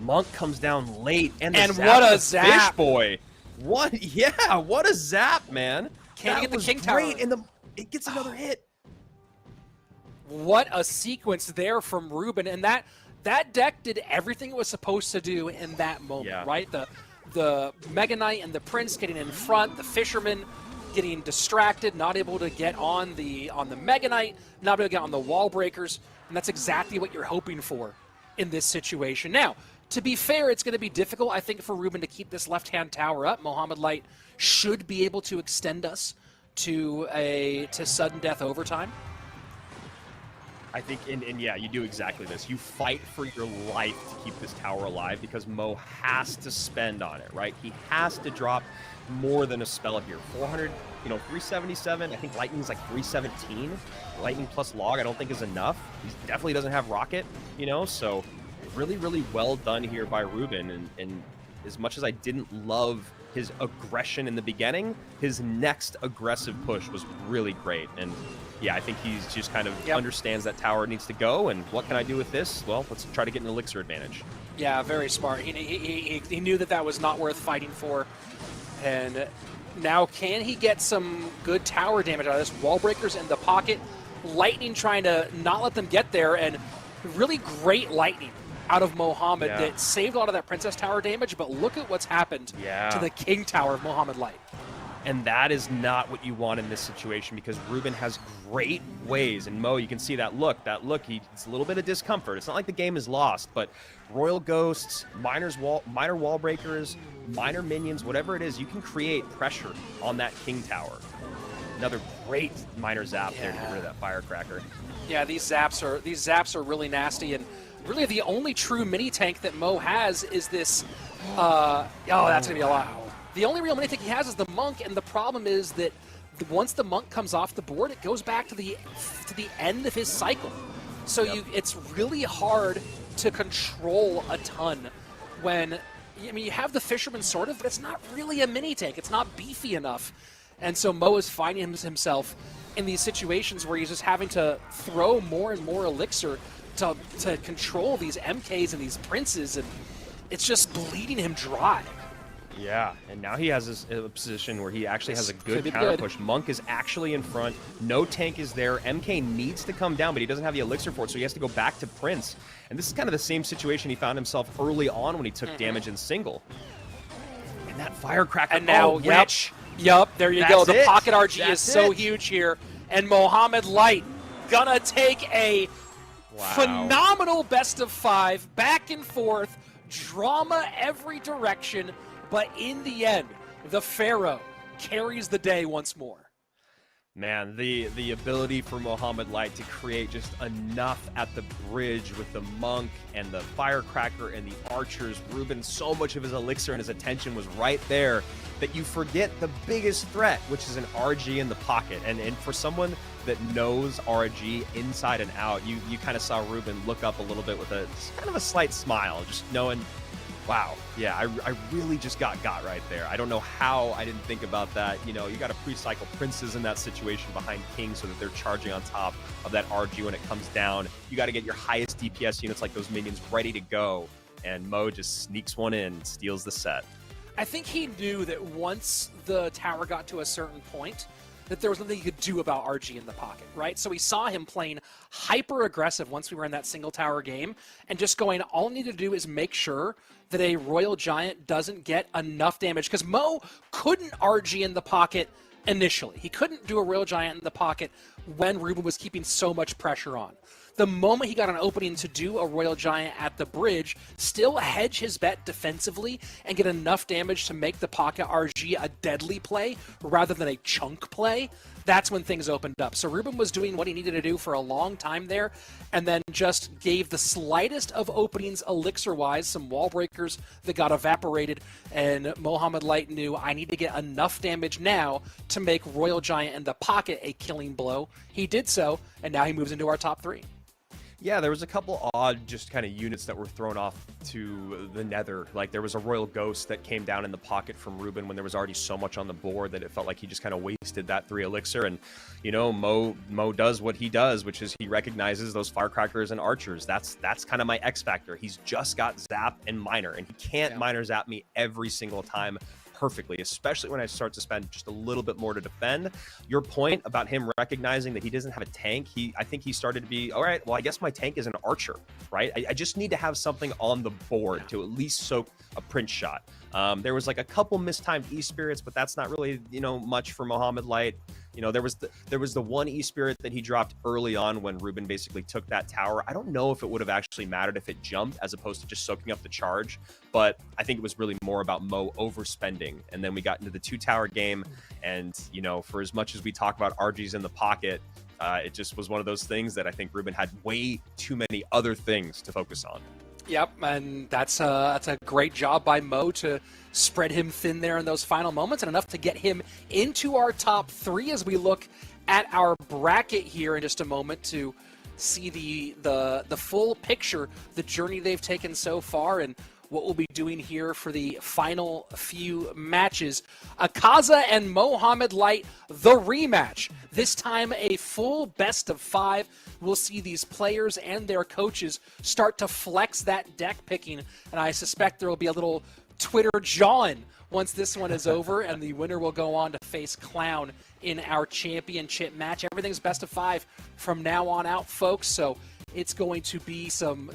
Monk comes down late, and And zap what a the zap. Fish Boy. What? Yeah, what a zap, man. Can he That get the was King Tower? great, and it gets another hit. What a sequence there from Ruben, and that deck did everything it was supposed to do in that moment, right? The Mega Knight and the Prince getting in front, the Fisherman getting distracted, not able to get on the Mega Knight, not able to get on the wall breakers, and that's exactly what you're hoping for in this situation. Now, to be fair, it's going to be difficult, I think, for Ruben to keep this left-hand tower up. Mohamed Light should be able to extend us to sudden death overtime. I think, and yeah, you do exactly this. You fight for your life to keep this tower alive because Mo has to spend on it, right? He has to drop more than a spell here. 400, 377. I think Lightning's like 317. Lightning plus Log I don't think is enough. He definitely doesn't have Rocket, so really, really well done here by Ruben. And as much as I didn't love his aggression in the beginning, his next aggressive push was really great. And yeah, I think he's just kind of understands that tower needs to go, and what can I do with this? Well, let's try to get an elixir advantage. Yeah, very smart. He knew that was not worth fighting for, and now can he get some good tower damage out of this? Wall breakers in the pocket, Lightning trying to not let them get there, and really great Lightning out of Mohamed that saved a lot of that Princess Tower damage, but look at what's happened to the King Tower of Mohamed Light. And that is not what you want in this situation because Ruben has great ways. And Mo, you can see that look. It's a little bit of discomfort. It's not like the game is lost, but Royal Ghosts, minor wall breakers, minor minions, whatever it is, you can create pressure on that King Tower. Another great minor zap there to get rid of that Firecracker. Yeah, these zaps are really nasty, and really the only true mini tank that Mo has is this. That's gonna be a lot. The only real mini tank he has is the Monk, and the problem is that once the Monk comes off the board, it goes back to the end of his cycle. So it's really hard to control a ton when, you have the Fisherman sort of, but it's not really a mini tank. It's not beefy enough. And so Mo is finding himself in these situations where he's just having to throw more and more elixir to control these MKs and these Princes, and it's just bleeding him dry. Yeah, and now he has a position where he actually has a good counter push. Monk is actually in front. No tank is there. MK needs to come down, but he doesn't have the elixir for it, so he has to go back to Prince. And this is kind of the same situation he found himself early on when he took damage in single. And that Firecracker. And now, there you go. The pocket RG is so huge here. And Mohamed Light gonna take a phenomenal best of 5, back and forth, drama every direction. But in the end, the Pharaoh carries the day once more. Man, the ability for Mohamed Light to create just enough at the bridge with the Monk and the Firecracker and the Archers. Ruben, so much of his elixir and his attention was right there that you forget the biggest threat, which is an RG in the pocket. And for someone that knows RG inside and out, you kind of saw Ruben look up a little bit with kind of a slight smile, just knowing, wow, yeah, I really just got right there. I don't know how I didn't think about that. You got to pre-cycle Princes in that situation behind King so that they're charging on top of that RG when it comes down. You got to get your highest DPS units like those minions ready to go. And Mo just sneaks one in, steals the set. I think he knew that once the tower got to a certain point, that there was nothing he could do about RG in the pocket, right? So we saw him playing hyper-aggressive once we were in that single tower game, and just going, all I need to do is make sure that a Royal Giant doesn't get enough damage, because Mo couldn't RG in the pocket initially. He couldn't do a Royal Giant in the pocket when Ruben was keeping so much pressure on. The moment he got an opening to do a Royal Giant at the bridge, still hedge his bet defensively and get enough damage to make the pocket RG a deadly play rather than a chunk play, that's when things opened up. So Ruben was doing what he needed to do for a long time there, and then just gave the slightest of openings elixir-wise, some wall breakers that got evaporated, and Mohamed Light knew, I need to get enough damage now to make Royal Giant in the pocket a killing blow. He did so, and now he moves into our top 3. Yeah, there was a couple odd just kind of units that were thrown off to the nether. Like there was a Royal Ghost that came down in the pocket from Ruben when there was already so much on the board that it felt like he just kind of wasted that 3 elixir. And, you know, Mo does what he does, which is he recognizes those firecrackers and archers. That's kind of my X factor. He's just got zap and miner, and he can't miner zap me every single time perfectly, especially when I start to spend just a little bit more to defend. Your point about him recognizing that he doesn't have a tank, I think he started to be, all right, well, I guess my tank is an archer, right? I just need to have something on the board to at least soak a Prince shot. There was like a couple mistimed E-Spirits, but that's not really, you know, much for Mohammed Light. You know, there was the one E-Spirit that he dropped early on when Ruben basically took that tower. I don't know if it would have actually mattered if it jumped as opposed to just soaking up the charge, but I think it was really more about Mo overspending. And then we got into the 2-tower game, and, you know, for as much as we talk about RGs in the pocket, it just was one of those things that I think Ruben had way too many other things to focus on. Yep, and that's a great job by Mo to spread him thin there in those final moments, and enough to get him into our top 3 as we look at our bracket here in just a moment to see the full picture, the journey they've taken so far, and what we'll be doing here for the final few matches. Akaza and Mohammed Light, the rematch. This time a full best of 5. We'll see these players and their coaches start to flex that deck picking, and I suspect there will be a little Twitter jawing once this one is over, and the winner will go on to face Clown in our championship match. Everything's best of 5 from now on out, folks, so it's going to be some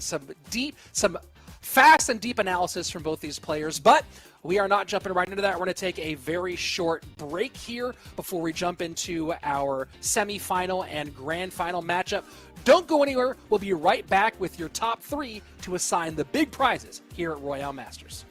fast and deep analysis from both these players, but we are not jumping right into that. We're going to take a very short break here before we jump into our semifinal and grand final matchup. Don't go anywhere. We'll be right back with your top 3 to assign the big prizes here at Royale Masters.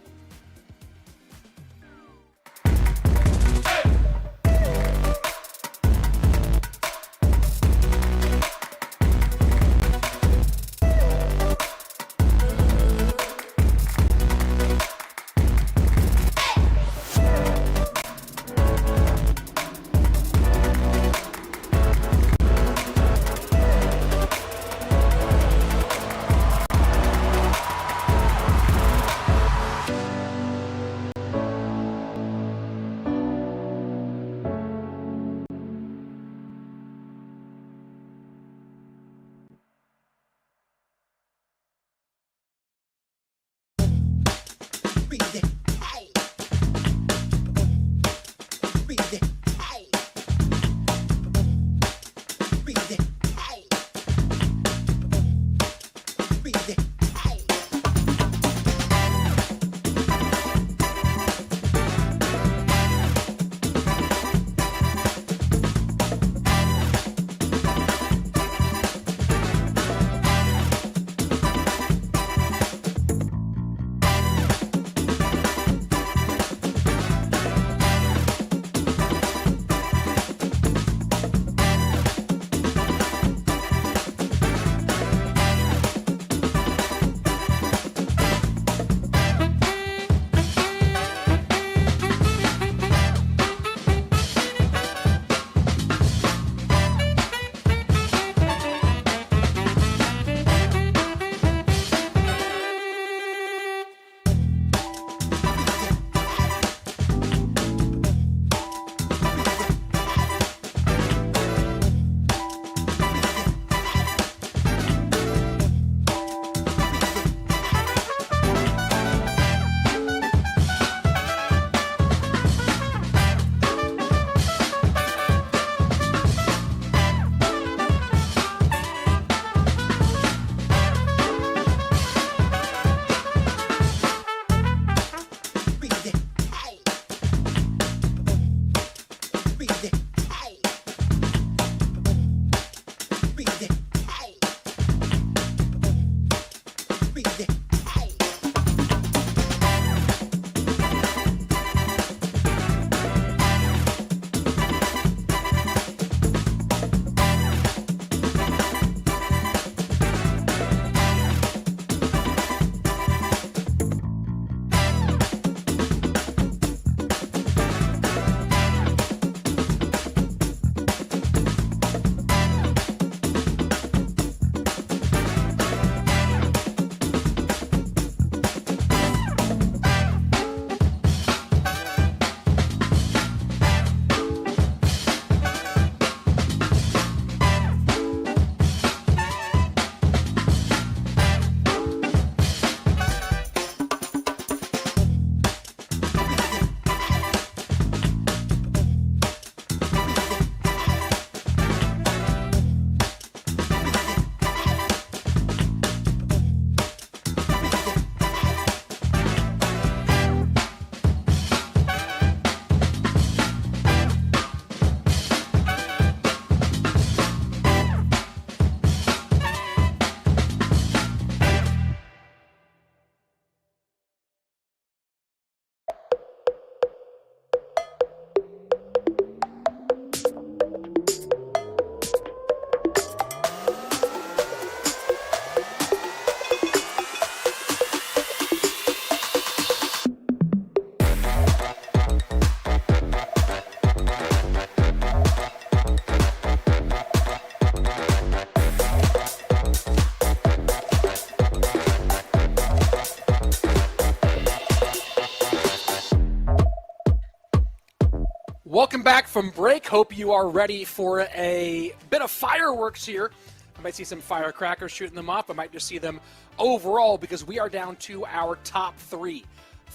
Welcome back from break. Hope you are ready for a bit of fireworks here. I might see some firecrackers shooting them off. I might just see them overall because we are down to our top three.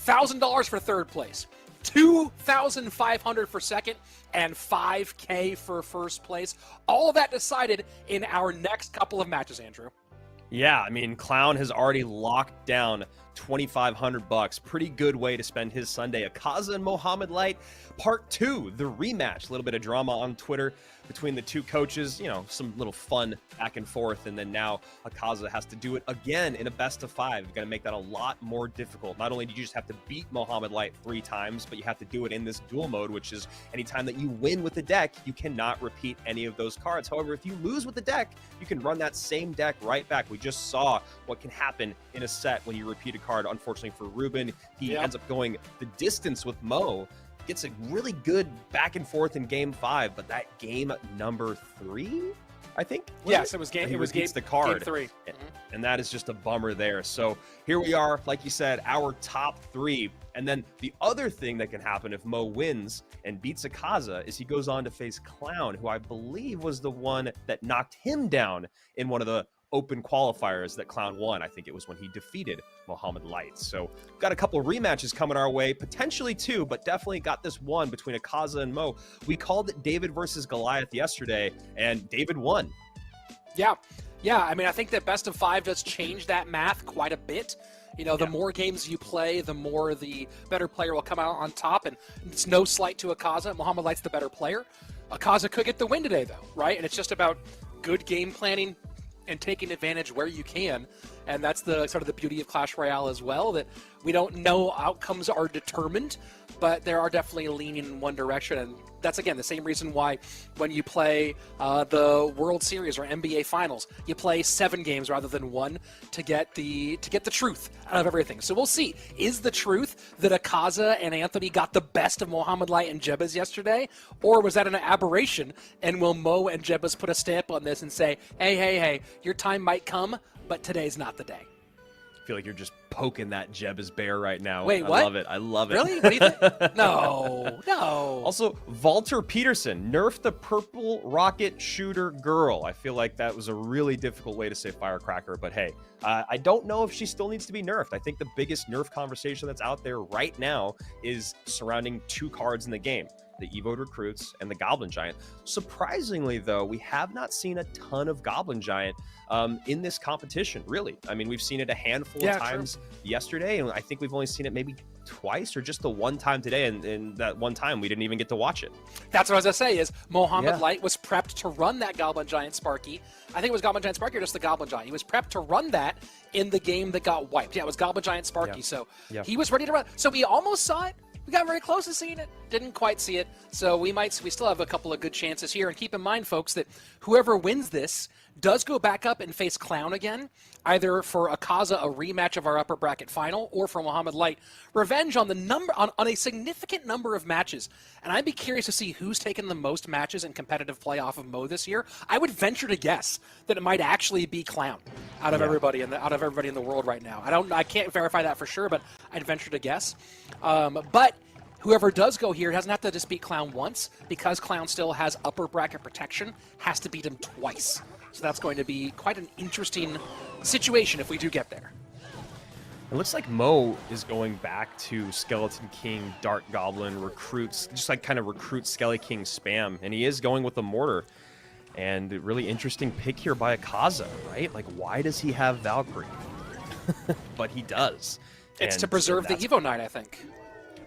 $1,000 for third place, $2,500 for second, and $5K for first place. All of that decided in our next couple of matches, Andrew. Yeah, I mean, Clown has already locked down $2,500. Pretty good way to spend his Sunday. Akaza and Mohamed Light, part 2, the rematch. A little bit of drama on Twitter between the two coaches, you know, some little fun back and forth, and then now Akaza has to do it again in a best of 5. You're going to make that a lot more difficult. Not only do you just have to beat Mohamed Light 3 times, but you have to do it in this duel mode, which is anytime that you win with the deck, you cannot repeat any of those cards. However, if you lose with the deck, you can run that same deck right back. We just saw what can happen in a set when you repeat a card. Unfortunately for Ruben, he ends up going the distance with Mo. Gets a really good back and forth in game 5, but that game number 3, I think. Yes, it was game. He It was repeats game, the card, game 3, and that is just a bummer there. So here we are, like you said, our top 3, and then the other thing that can happen if Mo wins and beats Akaza is he goes on to face Clown, who I believe was the one that knocked him down in one of the open qualifiers that Clown won. I think it was when he defeated Mohamed Light. So got a couple of rematches coming our way, potentially 2, but definitely got this one between Akaza and Mo. We called it David versus Goliath yesterday, and David won. Yeah. I mean, I think that best of 5 does change that math quite a bit. You know, the more games you play, the more the better player will come out on top, and it's no slight to Akaza. Mohamed Light's the better player. Akaza could get the win today, though, right? And it's just about good game planning and taking advantage where you can. And that's the sort of the beauty of Clash Royale as well, that we don't know outcomes are determined, but there are definitely leaning in one direction. And that's, again, the same reason why when you play the World Series or NBA Finals, you play 7 games rather than 1 to get the truth out of everything. So we'll see. Is the truth that Akaza and Anthony got the best of Mohamed Light and Jebez yesterday, or was that an aberration? And will Mo and Jebez put a stamp on this and say, hey, your time might come, but today's not the day? I feel like you're just poking that Jebez bear right now. Wait, what? I love it. Really? What do you think? No. Also, Walter Peterson, nerf the purple rocket shooter girl. I feel like that was a really difficult way to say firecracker, but hey, I don't know if she still needs to be nerfed. I think the biggest nerf conversation that's out there right now is surrounding 2 cards in the game, the Evoed Recruits and the Goblin Giant. Surprisingly, though, we have not seen a ton of Goblin Giant in this competition, really. I mean, we've seen it a handful of times yesterday, and I think we've only seen it maybe twice or just the one time today, and that one time we didn't even get to watch it. That's what I was going to say, is Mohamed Light was prepped to run that Goblin Giant Sparky. I think it was Goblin Giant Sparky or just the Goblin Giant. He was prepped to run that in the game that got wiped. Yeah, it was Goblin Giant Sparky, so he was ready to run. So we almost saw it. We got very close to seeing it. Didn't quite see it. So we still have a couple of good chances here. And keep in mind, folks, that whoever wins this does go back up and face Clown again, either for Akaza, a rematch of our upper bracket final, or for Mohamed Light, revenge on on a significant number of matches. And I'd be curious to see who's taken the most matches in competitive play off of Mo this year. I would venture to guess that it might actually be Clown out of everybody in the world right now. I can't verify that for sure, but I'd venture to guess. But whoever does go here doesn't have to just beat Clown once, because Clown still has upper bracket protection, has to beat him twice. So that's going to be quite an interesting situation if we do get there. It looks like Mo is going back to Skeleton King, Dark Goblin, recruits, just like kind of recruit Skelly King spam, and he is going with the Mortar. And a really interesting pick here by Akaza, right? Like, why does he have Valkyrie? But he does. It's to preserve the Evo Knight, I think.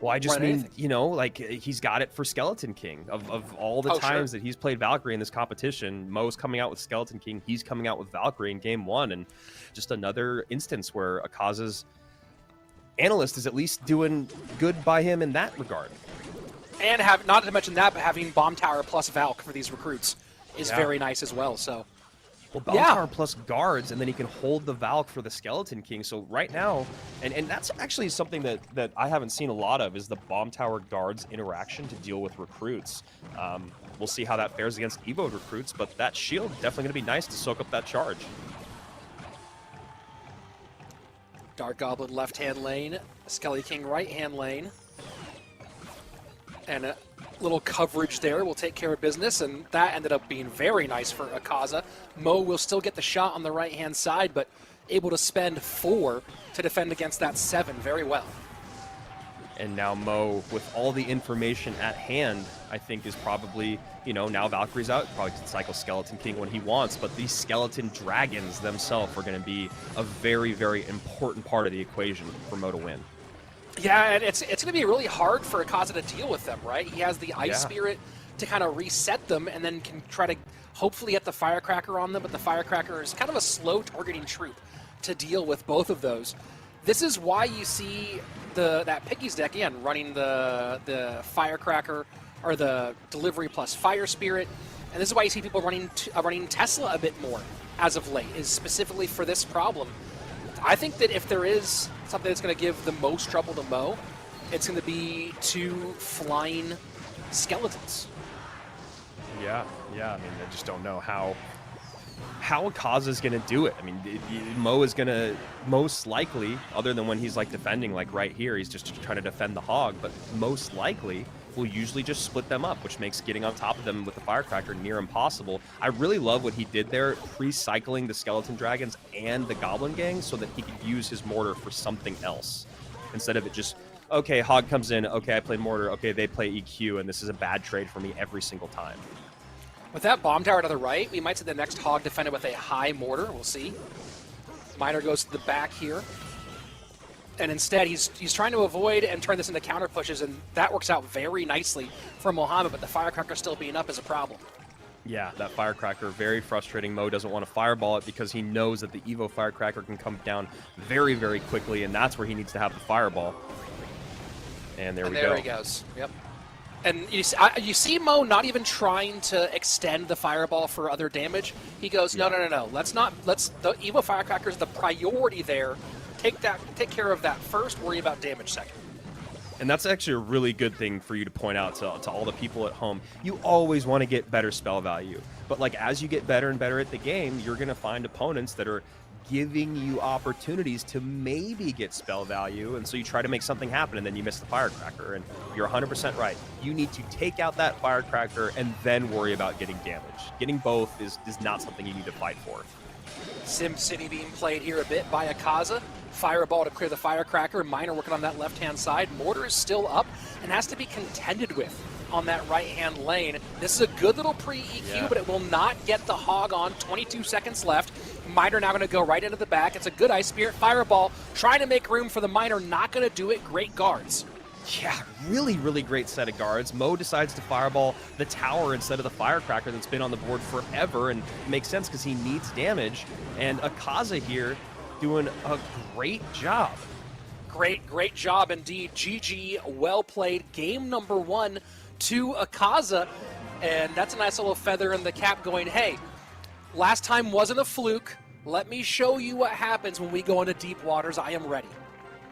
Well, I just mean, you know, like, he's got it for Skeleton King. Of all the times that he's played Valkyrie in this competition, Mo's coming out with Skeleton King, he's coming out with Valkyrie in game 1, and just another instance where Akaza's analyst is at least doing good by him in that regard. And not to mention that, but having Bomb Tower plus Valk for these recruits is very nice as well, so... Well, Bomb Tower plus guards, and then he can hold the Valk for the Skeleton King. So right now, and that's actually something that I haven't seen a lot of, is the Bomb Tower guards interaction to deal with recruits. We'll see how that fares against Evoed recruits, but that shield definitely going to be nice to soak up that charge. Dark Goblin left-hand lane, Skelly King right-hand lane. And little coverage there will take care of business, and that ended up being very nice for Akaza. Mo will still get the shot on the right-hand side, but able to spend 4 to defend against that 7 very well. And now Mo, with all the information at hand, I think is probably, now Valkyrie's out, probably can cycle Skeleton King when he wants, but these Skeleton Dragons themselves are going to be a very, very important part of the equation for Mo to win. Yeah, and it's going to be really hard for Akaza to deal with them, right? He has the Ice Spirit to kind of reset them, and then can try to hopefully get the Firecracker on them, but the Firecracker is kind of a slow targeting troop to deal with both of those. This is why you see that Piggy's deck, again, running the Firecracker, or the Delivery plus Fire Spirit, and this is why you see people running Tesla a bit more as of late, is specifically for this problem. I think that if there is something that's going to give the most trouble to Mo, it's going to be 2 flying skeletons. Yeah. I mean, I just don't know how Akaza's going to do it. I mean, Mo is going to most likely, other than when he's like defending, like right here, he's just trying to defend the hog, but most likely will usually just split them up, which makes getting on top of them with the Firecracker near impossible. I really love what he did there, pre-cycling the Skeleton Dragons and the Goblin Gang so that he could use his Mortar for something else. Instead of it just, okay, Hog comes in, okay, I play Mortar, okay, they play EQ, and this is a bad trade for me every single time. With that Bomb Tower to the right, we might see the next Hog defended with a high Mortar. We'll see. Miner goes to the back here. And instead, he's trying to avoid and turn this into counter pushes, and that works out very nicely for Mohamed, but the Firecracker still being up is a problem. Yeah, that Firecracker, very frustrating. Mo doesn't want to fireball it because he knows that the Evo Firecracker can come down very, very quickly, and that's where he needs to have the fireball. And there we go. There he goes. Yep. And you see Mo not even trying to extend the fireball for other damage. He goes, no. The Evo Firecracker is the priority there. Take care of that first, worry about damage second. And that's actually a really good thing for you to point out to all the people at home. You always want to get better spell value. But like as you get better and better at the game, you're going to find opponents that are giving you opportunities to maybe get spell value, and so you try to make something happen, and then you miss the Firecracker, and you're 100% right. You need to take out that Firecracker and then worry about getting damage. Getting both is not something you need to fight for. Sim City being played here a bit by Akaza. Fireball to clear the Firecracker. Miner working on that left-hand side. Mortar is still up and has to be contended with on that right-hand lane. This is a good little pre-EQ, but it will not get the Hog on. 22 seconds left. Miner now going to go right into the back. It's a good Ice Spirit. Fireball trying to make room for the Miner. Not going to do it. Great guards. Yeah, really, really great set of guards. Mo decides to fireball the tower instead of the Firecracker that's been on the board forever, and it makes sense because he needs damage. And Akaza here doing a great job. Great job indeed. GG, well played. Game number 1 to Akaza, and that's a nice little feather in the cap going, hey, last time wasn't a fluke. Let me show you what happens when we go into deep waters. I am ready.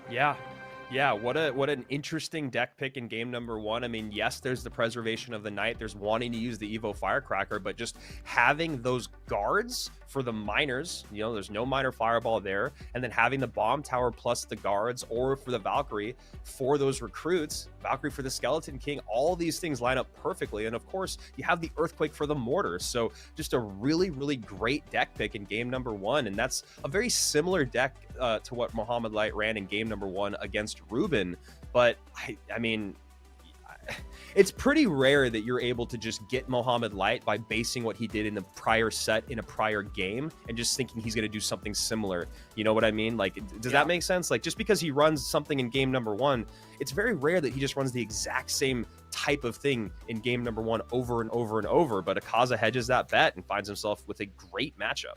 Yeah, what an interesting deck pick in game number 1. I mean, yes, there's the Preservation of the Night. There's wanting to use the Evo Firecracker, but just having those guards for the miners, there's no miner fireball there, and then having the Bomb Tower plus the guards, or for the Valkyrie for those recruits, Valkyrie for the Skeleton King, all these things line up perfectly. And of course, you have the Earthquake for the mortars. So just a really, really great deck pick in game number 1. And that's a very similar deck to what Mohamed Light ran in game number 1 against Ruben. But I mean, it's pretty rare that you're able to just get Mohamed Light by basing what he did in the prior set in a prior game and just thinking he's going to do something similar. You know what I mean? Like, does that make sense? Like, just because he runs something in game number 1, it's very rare that he just runs the exact same type of thing in game number 1 over and over and over. But Akaza hedges that bet and finds himself with a great matchup.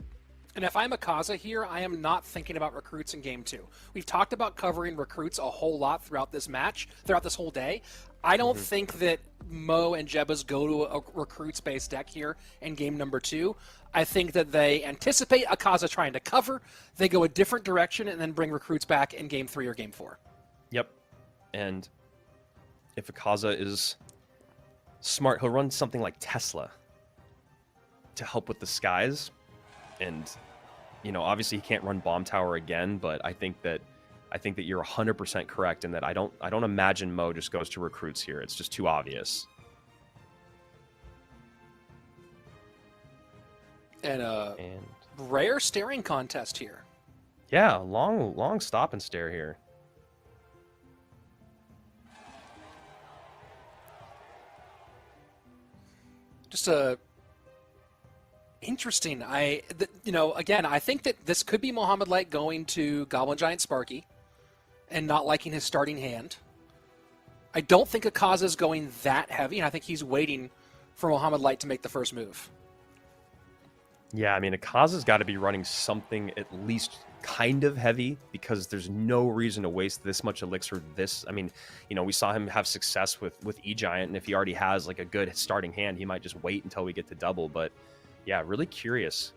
And if I'm Akaza here, I am not thinking about recruits in game 2. We've talked about covering recruits a whole lot throughout this match, throughout this whole day. I don't think that Mo and Jebas go to a recruits-based deck here in game number 2. I think that they anticipate Akaza trying to cover, they go a different direction, and then bring recruits back in game 3 or game 4. Yep. And if Akaza is smart, he'll run something like Tesla to help with the skies. And, obviously he can't run Bomb Tower again, but I think that you're 100% correct in that I don't imagine Mo just goes to recruits here. It's just too obvious. And a And rare staring contest here. yeah, long stop and stare here. Just a interesting. Again, I think that this could be Mohamed Light going to Goblin Giant Sparky and not liking his starting hand. I don't think Akaza's going that heavy, and I think he's waiting for Mohamed Light to make the first move. Yeah, I mean, Akaza's got to be running something at least kind of heavy because there's no reason to waste this much elixir. I mean, we saw him have success with E-Giant, and if he already has like a good starting hand, he might just wait until we get to double. But yeah, really curious.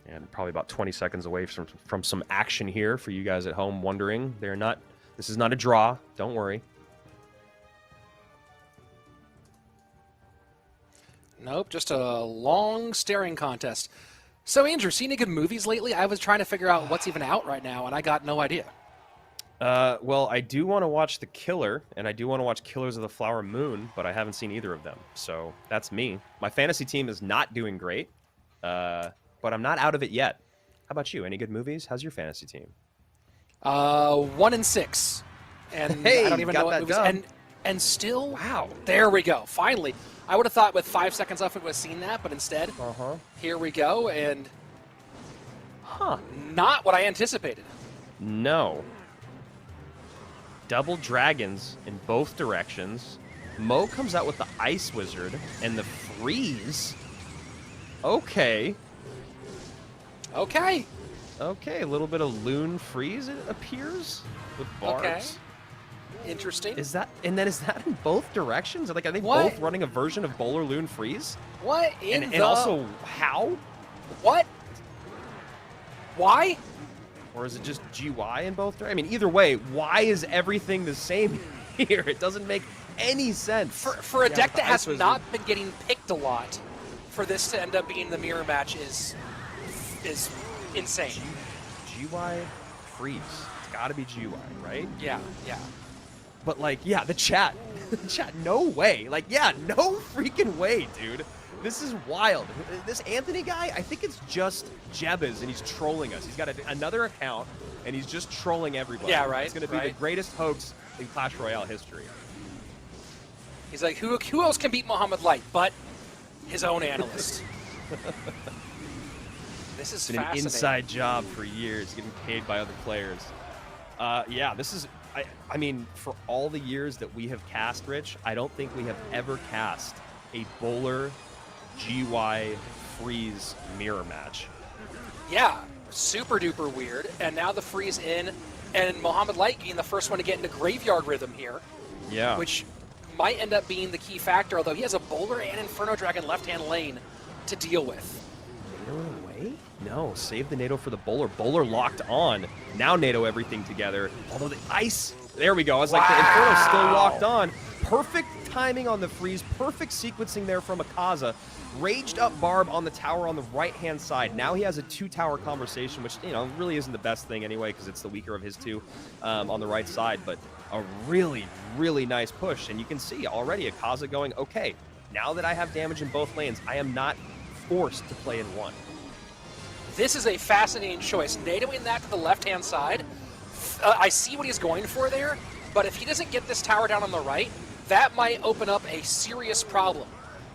And probably about 20 seconds away from some action here for you guys at home wondering. This is not a draw. Don't worry. Nope, just a long staring contest. So, Andrew, seen any good movies lately? I was trying to figure out what's even out right now, and I got no idea. Well, I do want to watch The Killer, and I do want to watch Killers of the Flower Moon, but I haven't seen either of them. So that's me. My fantasy team is not doing great, but I'm not out of it yet. How about you? Any good movies? How's your fantasy team? 1-6, and Hey, I don't even got know what that movies. done. And still, Wow. there we go. Finally, I would have thought with 5 seconds left we would have seen that, but instead, here we go, and not what I anticipated. No. Double dragons in both directions. Mo comes out with the Ice Wizard and the Freeze. Okay. Okay. Okay, a little bit of Loon Freeze, it appears, with barbs. Okay. Interesting. Is that in both directions? Like, are they What? both running a version of Bowler Loon Freeze? What in And also, how? What? Why? Or is it just GY in both? I mean, either way, why is everything the same here? It doesn't make any sense. For a deck that has Ice Wizard. not been getting picked a lot, for this to end up being the mirror match is insane. GY Freeze. It's got to be GY, right? Yeah. But, like, yeah, the chat. No way. Like, yeah, no freaking way, dude. This is wild. This Anthony guy, I think it's just Jebba's, and he's trolling us. He's got another account, and he's just trolling everybody. Yeah, right. It's going to be the greatest hoax in Clash Royale history. He's like, who else can beat Mohamed Light but his own analyst? This is It's been an fascinating. inside job for years, getting paid by other players. Yeah, this is... I mean, for all the years that we have cast, Rich, I don't think we have ever cast a Bowler GY Freeze mirror match. Yeah, super duper weird. And now the freeze in, and Mohamed Light being the first one to get into graveyard rhythm here, Yeah. which might end up being the key factor, although he has a Bowler and Inferno Dragon left-hand lane to deal with. NATO away? No, save the NATO for the Bowler. Bowler locked on. Now NATO everything together. Although the ice... There we go. I was like, the Inferno's still locked on. Perfect timing on the freeze. Perfect sequencing there from Akaza. Raged up Barb on the tower on the right-hand side. Now he has a two-tower conversation, which, really isn't the best thing anyway because it's the weaker of his two on the right side. But a really, really nice push. And you can see already Akaza going, okay, now that I have damage in both lanes, I am not forced to play in one. This is a fascinating choice. NATOing that to the left-hand side. I see what he's going for there, but if he doesn't get this tower down on the right, that might open up a serious problem.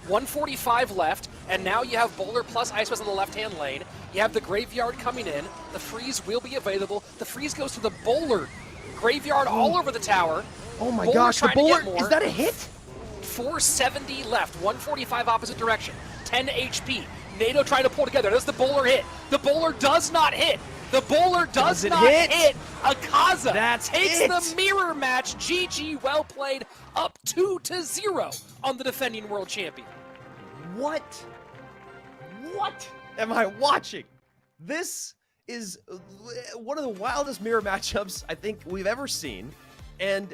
145 left, and now you have Bowler plus Ice Wizard on the left-hand lane. You have the Graveyard coming in. The freeze will be available. The freeze goes to the Bowler. Graveyard all over the tower. Oh my Bowler gosh, the trying to get Bowler, more. is that a hit? 470 left, 145 opposite direction, 10 HP. NATO trying to pull together. Does the Bowler hit? The Bowler does not hit. The Bowler does Doesn't not hit. hit. Akaza That's takes it. the mirror match. GG, well played, up 2-0 on the defending world champion. What am I watching? This is one of the wildest mirror matchups I think we've ever seen. And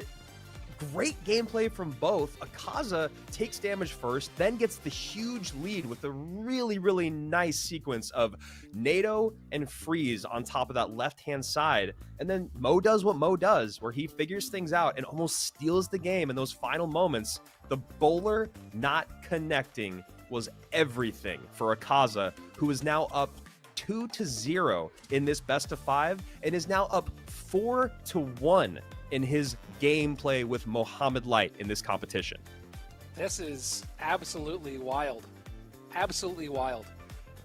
great gameplay from both. Akaza takes damage first, then gets the huge lead with a really, really nice sequence of NATO and Freeze on top of that left-hand side. And then Mo does what Mo does, where he figures things out and almost steals the game in those final moments. The bowler not connecting was everything for Akaza, who is now up 2-0 in this best of 5 and is now up 4-1 in his gameplay with Mohamed Light in this competition. This is absolutely wild. Absolutely wild.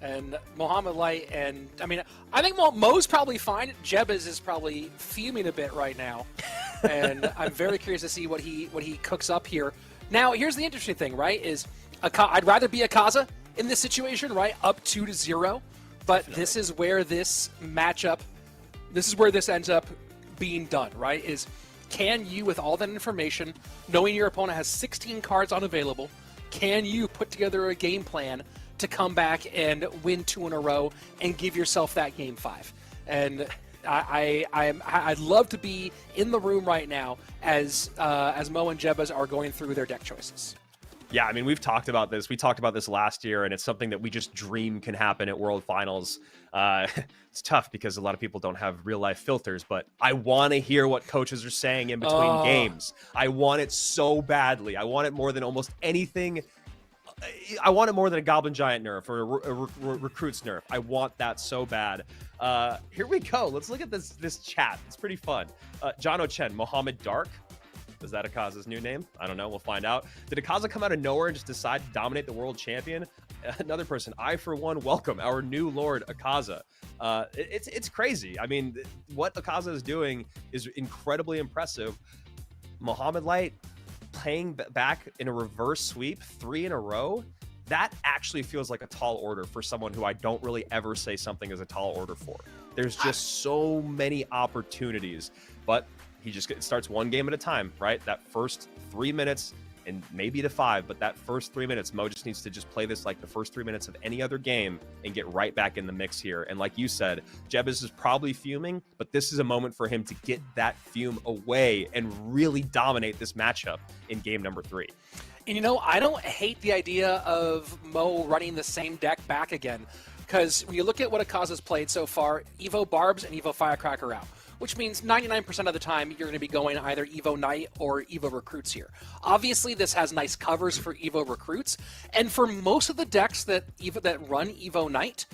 And Mohamed Light, and I mean, I think Mo's probably fine. Jebez is probably fuming a bit right now. And I'm very curious to see what he cooks up here. Now, here's the interesting thing, right? Is I'd rather be Akaza in this situation, right? Up 2-0. But this is where this matchup, this is where this ends up being done, right? Is can you, with all that information, knowing your opponent has 16 cards unavailable, can you put together a game plan to come back and win 2 in a row and give yourself that game 5? And I'd love to be in the room right now as Mo and Jebez are going through their deck choices. Yeah, I mean, we've talked about this. We talked about this last year, and it's something that we just dream can happen at World Finals. It's tough because a lot of people don't have real-life filters, but I want to hear what coaches are saying in between games. I want it so badly. I want it more than almost anything. I want it more than a Goblin Giant nerf or a Recruits nerf. I want that so bad. Here we go. Let's look at this chat. It's pretty fun. John Ochen, Mohammed Dark. Is that Akaza's new name? I don't know. We'll find out. Did Akaza come out of nowhere and just decide to dominate the world champion? Another person, I for one welcome our new Lord Akaza. It's crazy. I mean, what Akaza is doing is incredibly impressive. Mohamed Light playing back in a reverse sweep 3 in a row. That actually feels like a tall order for someone who I don't really ever say something is a tall order for. There's just so many opportunities, but he just starts one game at a time, right? That first 3 minutes and maybe to 5, but that first 3 minutes, Mo just needs to just play this like the first 3 minutes of any other game and get right back in the mix here. And like you said, Jebez is probably fuming, but this is a moment for him to get that fume away and really dominate this matchup in game number 3. And you know, I don't hate the idea of Mo running the same deck back again, because when you look at what Akaza's played so far, Evo Barbs and Evo Firecracker out, which means 99% of the time you're going to be going either Evo Knight or Evo Recruits here. Obviously, this has nice covers for Evo Recruits, and for most of the decks that run Evo Knight,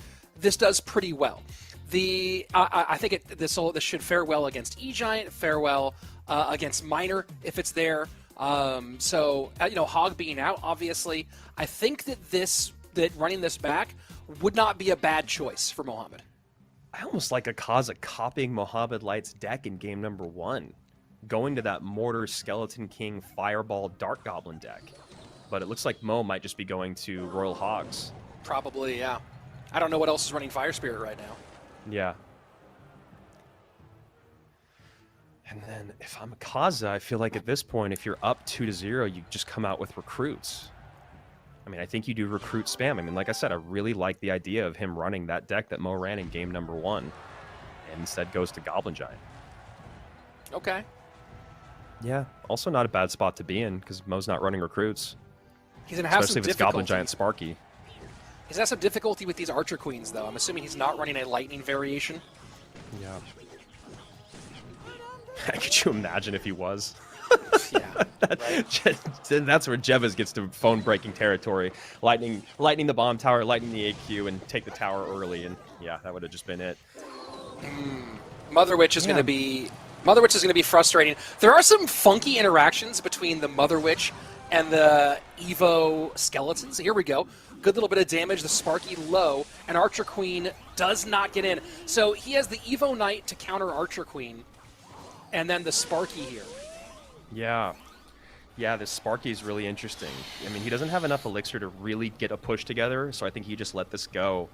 this does pretty well. I think this should fare well against E-Giant, fare well against Miner if it's there. So Hog being out, obviously, I think that running this back would not be a bad choice for Mohamed. I almost like Akaza copying Mohamed Light's deck in game number 1, going to that Mortar, Skeleton King, Fireball, Dark Goblin deck. But it looks like Mo might just be going to Royal Hogs. Probably, yeah. I don't know what else is running Fire Spirit right now. Yeah. And then if I'm Akaza, I feel like at this point, if you're up 2-0, you just come out with Recruits. I mean, I think you do Recruit spam. I mean, like I said, I really like the idea of him running that deck that Mo ran in game number 1 and instead goes to Goblin Giant. Okay. Yeah, also not a bad spot to be in because Mo's not running Recruits. He's going to have especially some if it's Goblin Giant Sparky. He's had some difficulty with these Archer Queens, though. I'm assuming he's not running a Lightning variation. Yeah. Could you imagine if he was? Yeah, right. That's where Jebez gets to phone-breaking territory. Lightning the bomb tower, lightning the AQ, and take the tower early. And yeah, that would have just been it. Mother Witch is going to be frustrating. There are some funky interactions between the Mother Witch and the Evo Skeletons. Here we go. Good little bit of damage. The Sparky low, and Archer Queen does not get in. So he has the Evo Knight to counter Archer Queen, and then the Sparky here. Yeah. Yeah, this Sparky is really interesting. I mean, he doesn't have enough elixir to really get a push together, so I think he just let this go.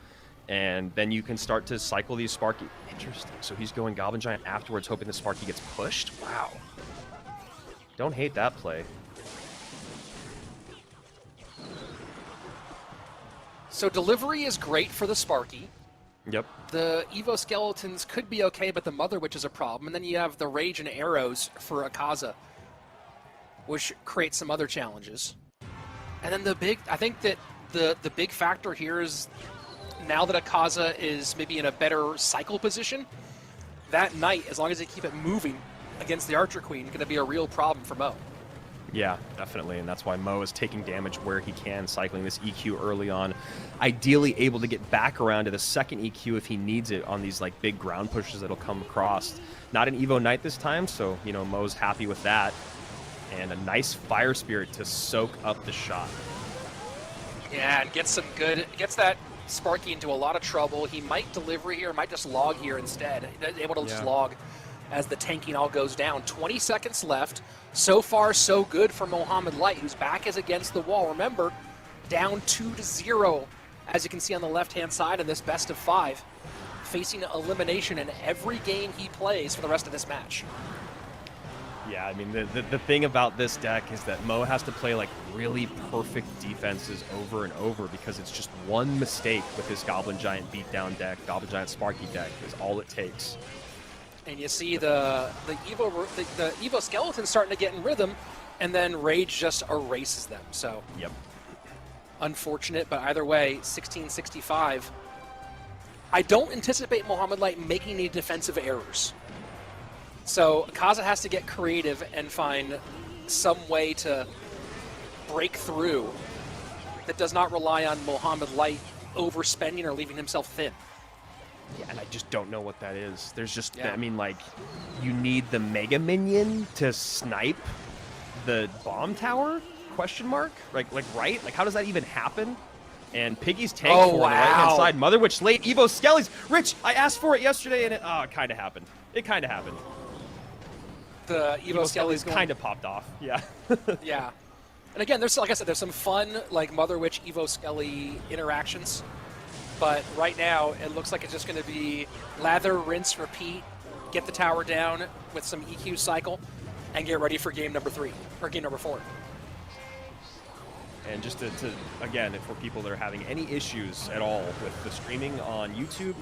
And then you can start to cycle these Sparky. Interesting. So he's going Goblin Giant afterwards, hoping the Sparky gets pushed? Wow. Don't hate that play. So delivery is great for the Sparky. Yep. The Evo Skeletons could be okay, but the Mother Witch is a problem. And then you have the Rage and Arrows for Akaza. which creates some other challenges. And then I think that the big factor here is now that Akaza is maybe in a better cycle position, that knight, as long as they keep it moving against the Archer Queen, going to be a real problem for Mo. Yeah, definitely, and that's why Mo is taking damage where he can, cycling this EQ early on. Ideally able to get back around to the second EQ if he needs it on these like big ground pushes that'll come across. Not an Evo Knight this time, so Mo's happy with that. And a nice Fire Spirit to soak up the shot. Yeah, and gets that Sparky into a lot of trouble. He might deliver here, might just log here instead. Able to just log as the tanking all goes down. 20 seconds left. So far, so good for Mohamed Light, whose back is against the wall. Remember, down 2-0, as you can see on the left-hand side in this best of 5, facing elimination in every game he plays for the rest of this match. Yeah, I mean, the thing about this deck is that Mo has to play like really perfect defenses over and over because it's just one mistake with his Goblin Giant beatdown deck, Goblin Giant Sparky deck is all it takes. And you see the Evo Skeleton starting to get in rhythm, and then Rage just erases them. So, yep. Unfortunate, but either way, 16-65. I don't anticipate Mohamed Light making any defensive errors. So Akaza has to get creative and find some way to break through that does not rely on Mohamed Light overspending or leaving himself thin. Yeah, and I just don't know what that is. There's just, I mean, like, you need the Mega Minion to snipe the bomb tower? Question mark? Like, right? Like, how does that even happen? And Piggy's tank on the right-hand side. Mother Witch late. Evo Skelly's. Rich, I asked for it yesterday, and it kind of happened. It kind of happened. The Evo Skelly's kind of popped off. Yeah. Yeah. And again, there's, like I said, there's some fun, like, Mother Witch, Evo Skelly interactions. But right now, it looks like it's just going to be lather, rinse, repeat, get the tower down with some EQ cycle, and get ready for game number 3, or game number 4. And just to again, for people that are having any issues at all with the streaming on YouTube,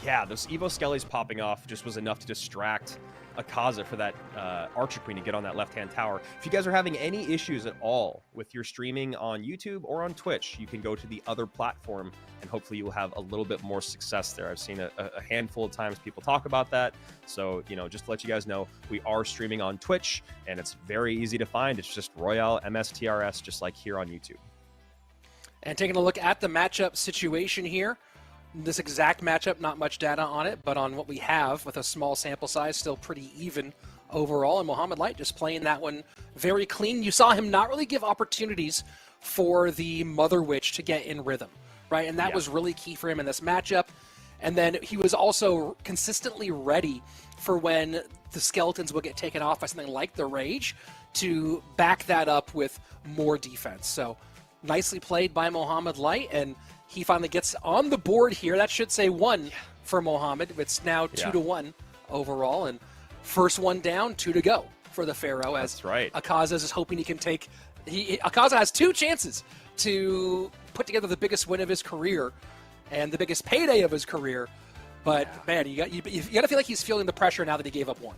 yeah, those Evo Skellies popping off just was enough to distract Akaza for that Archer Queen to get on that left-hand tower. If you guys are having any issues at all with your streaming on YouTube or on Twitch, you can go to the other platform, and hopefully you'll have a little bit more success there. I've seen a handful of times people talk about that. So, just to let you guys know, we are streaming on Twitch, and it's very easy to find. It's just RoyaleMSTRS, just like here on YouTube. And taking a look at the matchup situation here, this exact matchup, not much data on it, but on what we have with a small sample size, still pretty even overall. And Mohamed Light just playing that one very clean. You saw him not really give opportunities for the Mother Witch to get in rhythm, right? And that was really key for him in this matchup. And then he was also consistently ready for when the skeletons would get taken off by something like the Rage to back that up with more defense. So nicely played by Mohamed Light, and he finally gets on the board here. That should say 1 for Mohamed. It's now 2-1 overall, and first one down, 2 to go for the Pharaoh. That's right. Akaza is hoping he can take. Akaza has 2 chances to put together the biggest win of his career and the biggest payday of his career. But man, you got to feel like he's feeling the pressure now that he gave up 1.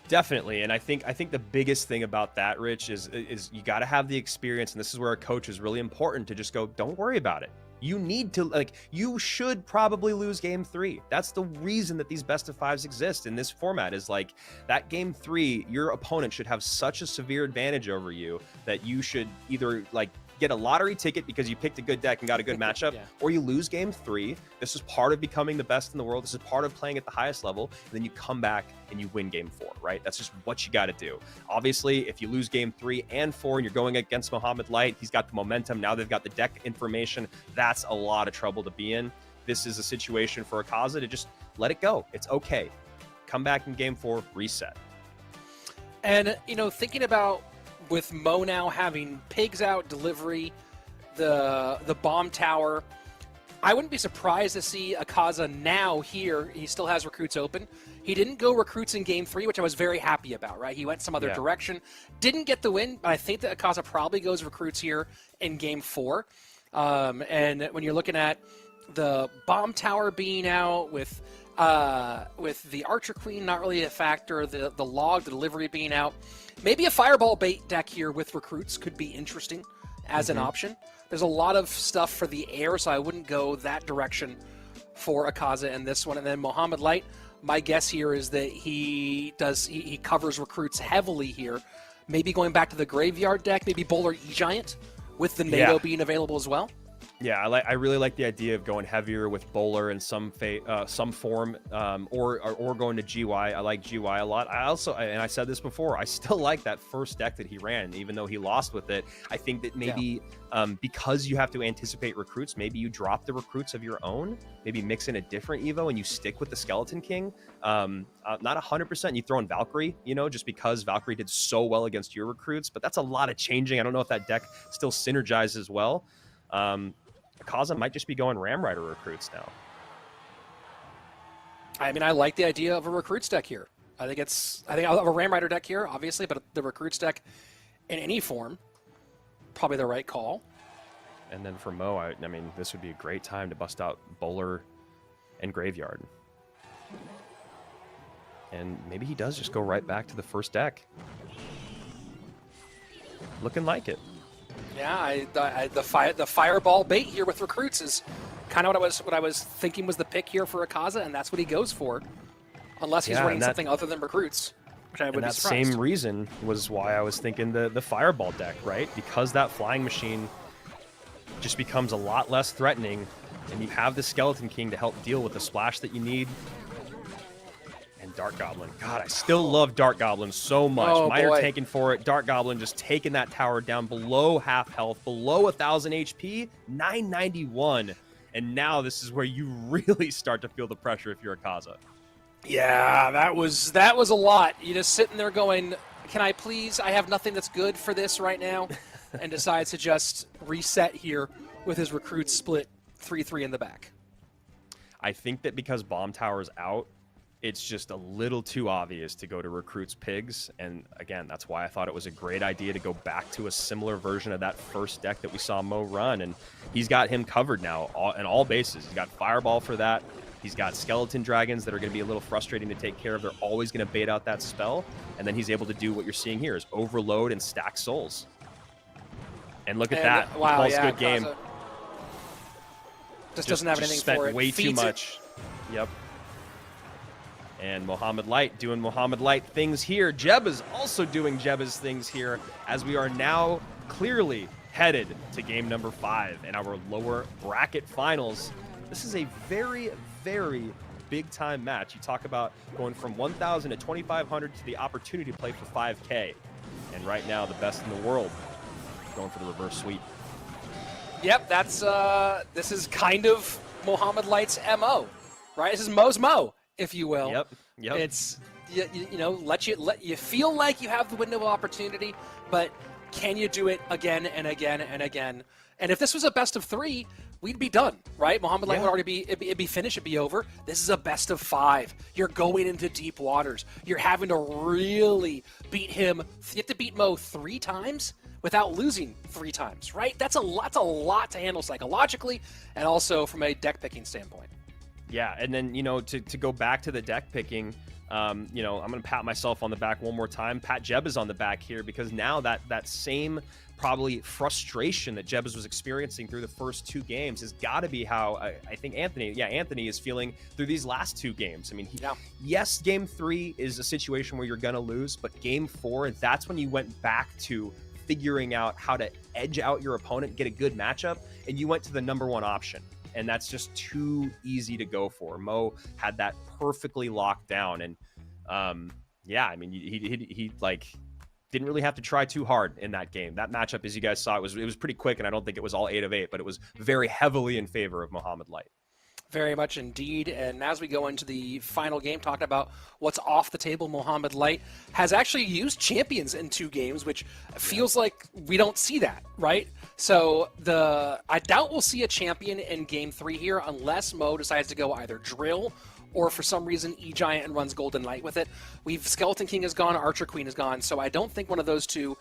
Definitely, and I think the biggest thing about that, Rich, is you got to have the experience, and this is where a coach is really important to just go, don't worry about it. You need to, you should probably lose game 3. That's the reason that these best of 5s exist in this format, is like that game 3, your opponent should have such a severe advantage over you that you should either get a lottery ticket because you picked a good deck and got a good matchup, or you lose game 3. This is part of becoming the best in the world. This is part of playing at the highest level. And then you come back and you win game 4, right? That's just what you got to do. Obviously, if you lose game 3 and 4 and you're going against Mohamed Light, he's got the momentum. Now they've got the deck information. That's a lot of trouble to be in. This is a situation for Akaza to just let it go. It's okay. Come back in game 4, reset. And, thinking about with Mo now having pigs out, delivery, the bomb tower, I wouldn't be surprised to see Akaza now here. He still has recruits open. He didn't go recruits in game 3, which I was very happy about, right? He went some other direction. Didn't get the win, but I think that Akaza probably goes recruits here in game 4. And when you're looking at the bomb tower being out with with the Archer Queen not really a factor, the log, the delivery being out. Maybe a Fireball bait deck here with recruits could be interesting as an option. There's a lot of stuff for the air, so I wouldn't go that direction for Akaza in this one. And then Mohamed Light, my guess here is that he covers recruits heavily here. Maybe going back to the graveyard deck, maybe Bowler E-Giant with the NATO being available as well. Yeah, I really like the idea of going heavier with Bowler in some form, or going to GY. I like GY a lot. I also, and I said this before, I still like that first deck that he ran, even though he lost with it. I think that maybe because you have to anticipate recruits, maybe you drop the recruits of your own, maybe mix in a different Evo, and you stick with the Skeleton King. Not 100%. You throw in Valkyrie, just because Valkyrie did so well against your recruits, but that's a lot of changing. I don't know if that deck still synergizes well. Akaza might just be going Ram Rider recruits now. I mean, I like the idea of a recruits deck here. I think I'll have a Ram Rider deck here, obviously, but the recruits deck in any form, probably the right call. And then for Mo, I mean, this would be a great time to bust out Bowler and Graveyard. And maybe he does just go right back to the first deck. Looking like it. Yeah, the Fireball bait here with recruits is kind of what I was thinking was the pick here for Akaza, and that's what he goes for, unless he's running something other than recruits, which I would be surprised. That same reason was why I was thinking the Fireball deck, right? Because that Flying Machine just becomes a lot less threatening, and you have the Skeleton King to help deal with the splash that you need. Dark Goblin. God, I still love Dark Goblin so much. Miner tanking for it. Dark Goblin just taking that tower down below half health, below 1,000 HP, 991. And now this is where you really start to feel the pressure if you're Akaza. Yeah, that was a lot. You're just sitting there going, can I please? I have nothing that's good for this right now. And decides to just reset here with his recruits split 3-3 in the back. I think that because Bomb Tower's out, it's just a little too obvious to go to recruits pigs, and again, that's why I thought it was a great idea to go back to a similar version of that first deck that we saw Mo run, and he's got him covered now in all bases. He's got Fireball for that. He's got Skeleton Dragons that are going to be a little frustrating to take care of. They're always going to bait out that spell, and then he's able to do what you're seeing here, is overload and stack souls. And look at that. Wow, Paul's good game. Just doesn't have anything for it. Way too much. Yep. And Mohamed Light doing Mohamed Light things here. Jeb is also doing Jeb's things here, as we are now clearly headed to game number 5 in our lower bracket finals. This is a very, very big time match. You talk about going from 1,000 to 2,500 to the opportunity to play for 5K. And right now, the best in the world going for the reverse sweep. Yep, this is kind of Mohamed Light's MO, right? This is Mo's Mo, if you will. Yep. It's let you feel like you have the window of opportunity, but can you do it again and again and again? And if this was a best of 3, we'd be done, right? Mohamed Light would already be it'd be finished, it'd be over. This is a best of 5. You're going into deep waters. You're having to really beat him. You have to beat Mo 3 times without losing 3 times, right? That's a lot to handle psychologically and also from a deck picking standpoint. Yeah, and then, to go back to the deck picking, I'm going to pat myself on the back one more time. Pat Jeb is on the back here, because now that same probably frustration that Jeb was experiencing through the first 2 games has got to be how I think Anthony is feeling through these last 2 games. I mean, yes, game 3 is a situation where you're going to lose, but game 4, that's when you went back to figuring out how to edge out your opponent, get a good matchup, and you went to the number 1 option. And that's just too easy to go for. Mo had that perfectly locked down, and I mean, he didn't really have to try too hard in that game. That matchup, as you guys saw, it was pretty quick, and I don't think it was all 8 of 8, but it was very heavily in favor of Mohamed Light. Very much indeed. And as we go into the final game, talking about what's off the table, Mohamed Light has actually used champions in 2 games, which feels like we don't see that, right? So I doubt we'll see a champion in game 3 here unless Mo decides to go either drill or for some reason E-Giant and runs Golden Light with it. Skeleton King is gone, Archer Queen is gone, so I don't think one of those 2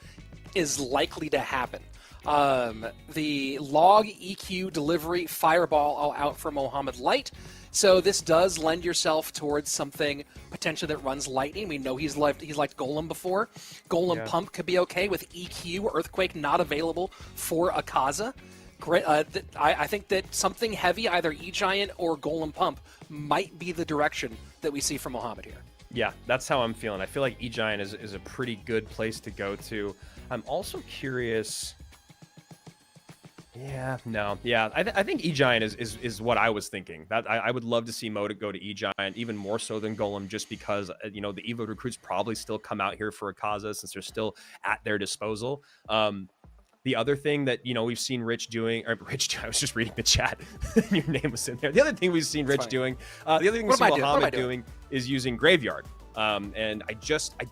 is likely to happen. The log, EQ, delivery, fireball all out for Mohamed Light. So this does lend yourself towards something potentially that runs lightning. We know he's liked Golem before. Golem Pump could be okay with EQ. Earthquake not available for Akaza. I think that something heavy, either E-Giant or Golem Pump, might be the direction that we see from Mohamed here. Yeah, that's how I'm feeling. I feel like E-Giant is a pretty good place to go to. I'm also curious... Yeah, no. Yeah, I think E-Giant is what I was thinking. That I would love to see Mo to go to E-Giant, even more so than Golem, just because, the EVO recruits probably still come out here for Akaza since they're still at their disposal. The other thing that, we've seen Rich doing, or Rich, I was just reading the chat. Your name was in there. The other thing we've seen Rich doing, the other thing we've seen Mohamed doing is using Graveyard. And I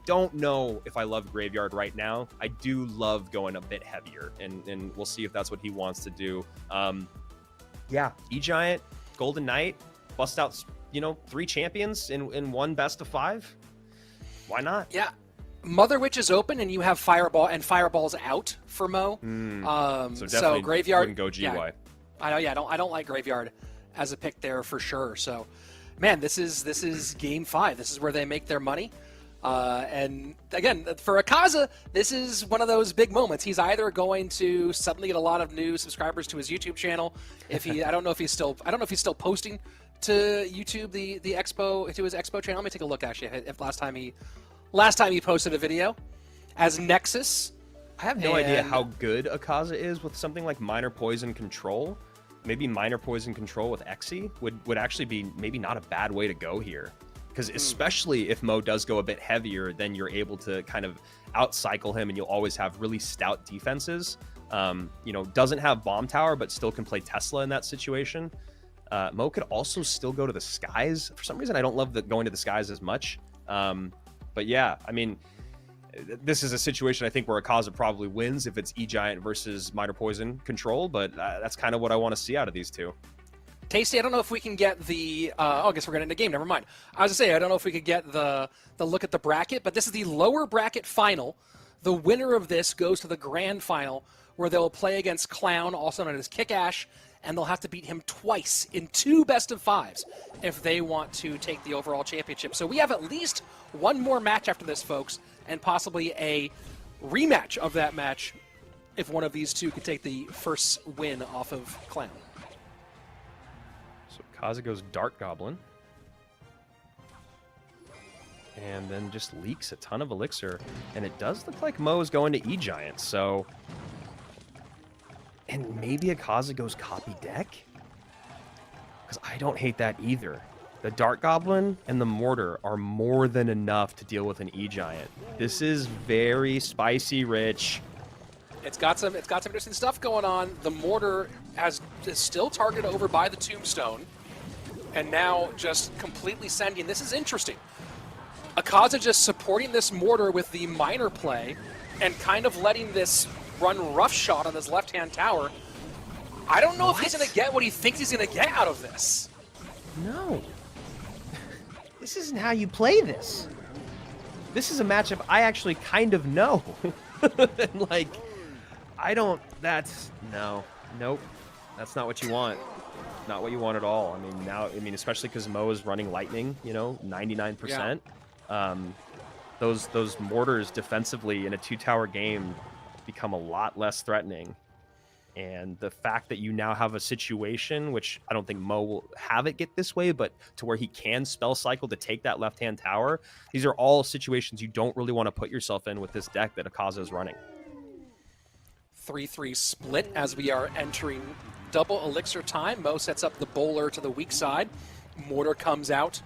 don't know if I love Graveyard right now. I do love going a bit heavier, and we'll see if that's what he wants to do. Yeah, E-Giant, Golden Knight, bust out, 3 champions in one best of 5. Why not? Yeah. Mother Witch is open, and you have Fireball, and Fireball's out for Mo. So Graveyard wouldn't go GY. Yeah, I know. Yeah, I don't like Graveyard as a pick there for sure. So, man, this is game 5. This is where they make their money. And again, for Akaza, this is one of those big moments. He's either going to suddenly get a lot of new subscribers to his YouTube channel. I don't know if he's still posting to YouTube the expo, to his expo channel. Let me take a look actually if last time he posted a video as Nexus. I have no idea how good Akaza is with something like Minor Poison Control. Maybe Minor Poison Control with Exi would actually be maybe not a bad way to go here. Because especially if Mo does go a bit heavier, then you're able to kind of outcycle him, and you'll always have really stout defenses. Doesn't have Bomb Tower, but still can play Tesla in that situation. Mo could also still go to the skies. For some reason, I don't love going to the skies as much. But yeah, I mean, this is a situation I think where Akaza probably wins if it's E-Giant versus Minor Poison Control, but that's kind of what I want to see out of these two. Tasty, I don't know if we can get the... I guess we're going to end the game. Never mind. I was going to say, I don't know if we could get the look at the bracket, but this is the lower bracket final. The winner of this goes to the grand final, where they'll play against Clown, also known as Kick-Ash, and they'll have to beat him twice in 2 best of 5s if they want to take the overall championship. So we have at least one more match after this, folks, and possibly a rematch of that match if one of these two could take the first win off of Clown. So Akaza goes Dark Goblin. And then just leaks a ton of Elixir. And it does look like Mo is going to E-Giant, so... And maybe Akaza goes copy deck? Because I don't hate that either. The Dark Goblin and the Mortar are more than enough to deal with an E-Giant. This is very spicy, Rich. It's got some interesting stuff going on. The Mortar is still targeted over by the Tombstone, and now just completely sending. This is interesting. Akaza just supporting this Mortar with the minor play and kind of letting this run roughshod on his left-hand tower. I don't know if he's going to get what he thinks he's going to get out of this. No. This isn't how you play this. This is a matchup I actually kind of know. And nope. That's not what you want. Not what you want at all. Especially because Mo is running Lightning, 99%. Yeah. Those mortars defensively in a 2-tower game become a lot less threatening. And the fact that you now have a situation, which I don't think Mo will have it get this way, but to where he can spell cycle to take that left-hand tower, these are all situations you don't really want to put yourself in with this deck that Akaza is running. 3-3 split as we are entering double elixir time. Mo sets up the bowler to the weak side. Mortar comes out.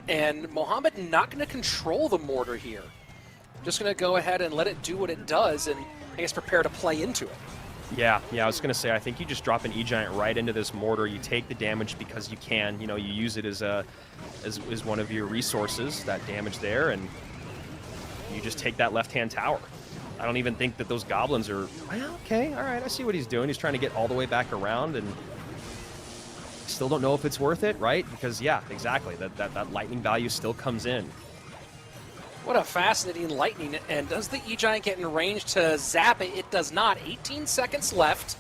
And Mohamed not going to control the Mortar here. Just going to go ahead and let it do what it does and I guess prepare to play into it. Yeah, I was going to say, I think you just drop an E-Giant right into this Mortar. You take the damage because you can. You use it as one of your resources, that damage there, and you just take that left-hand tower. I don't even think that those goblins are... Well, okay, all right, I see what he's doing. He's trying to get all the way back around, and still don't know if it's worth it, right? Because, yeah, exactly, that lightning value still comes in. What a fascinating lightning. And does the E-Giant get in range to zap it? It does not. 18 seconds left.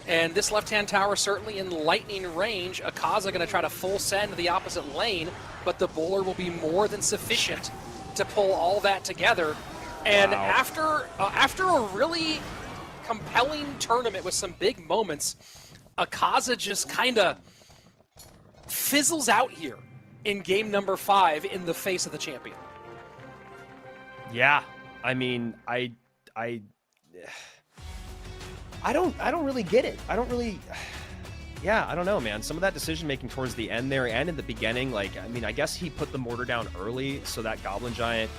And this left-hand tower certainly in lightning range. Akaza going to try to full send to the opposite lane, but the bowler will be more than sufficient to pull all that together. And Wow. after a really compelling tournament with some big moments, Akaza just kind of fizzles out here in game number 5 in the face of the champion. Yeah, I mean, I don't really get it. I don't really. Yeah, I don't know, man. Some of that decision making towards the end there and in the beginning, like, I mean, I guess he put the mortar down early so that Goblin Giant,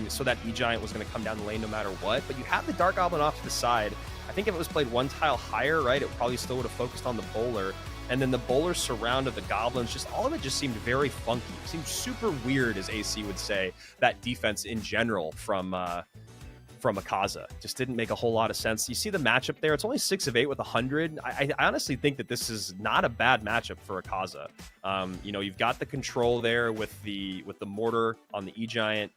so that E Giant was going to come down the lane no matter what. But you have the Dark Goblin off to the side. I think if it was played one tile higher, right, it probably still would have focused on the bowler. And then the bowler surrounded the goblins. Just all of it just seemed very funky. It seemed super weird, as AC would say. That defense in general from Akaza just didn't make a whole lot of sense. You see the matchup there; it's only 6 of 8 with 100. I honestly think that this is not a bad matchup for Akaza. You've got the control there with the mortar on the E Giant.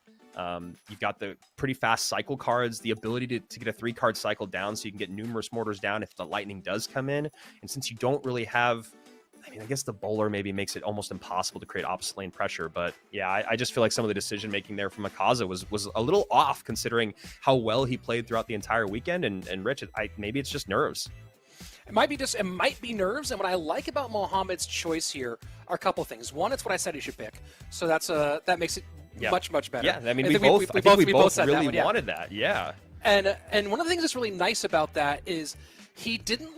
You've got the pretty fast cycle cards, the ability to get a 3-card cycle down so you can get numerous mortars down if the lightning does come in. And since you don't really have, I guess the bowler maybe makes it almost impossible to create opposite lane pressure. But yeah, I just feel like some of the decision making there from Akaza was a little off considering how well he played throughout the entire weekend. And Rich, maybe it's just nerves. It might be nerves. And what I like about Mohamed's choice here are a couple things. One, it's what I said he should pick. So that makes it much better. Yeah, I mean, we both really wanted that. Yeah. And one of the things that's really nice about that is he didn't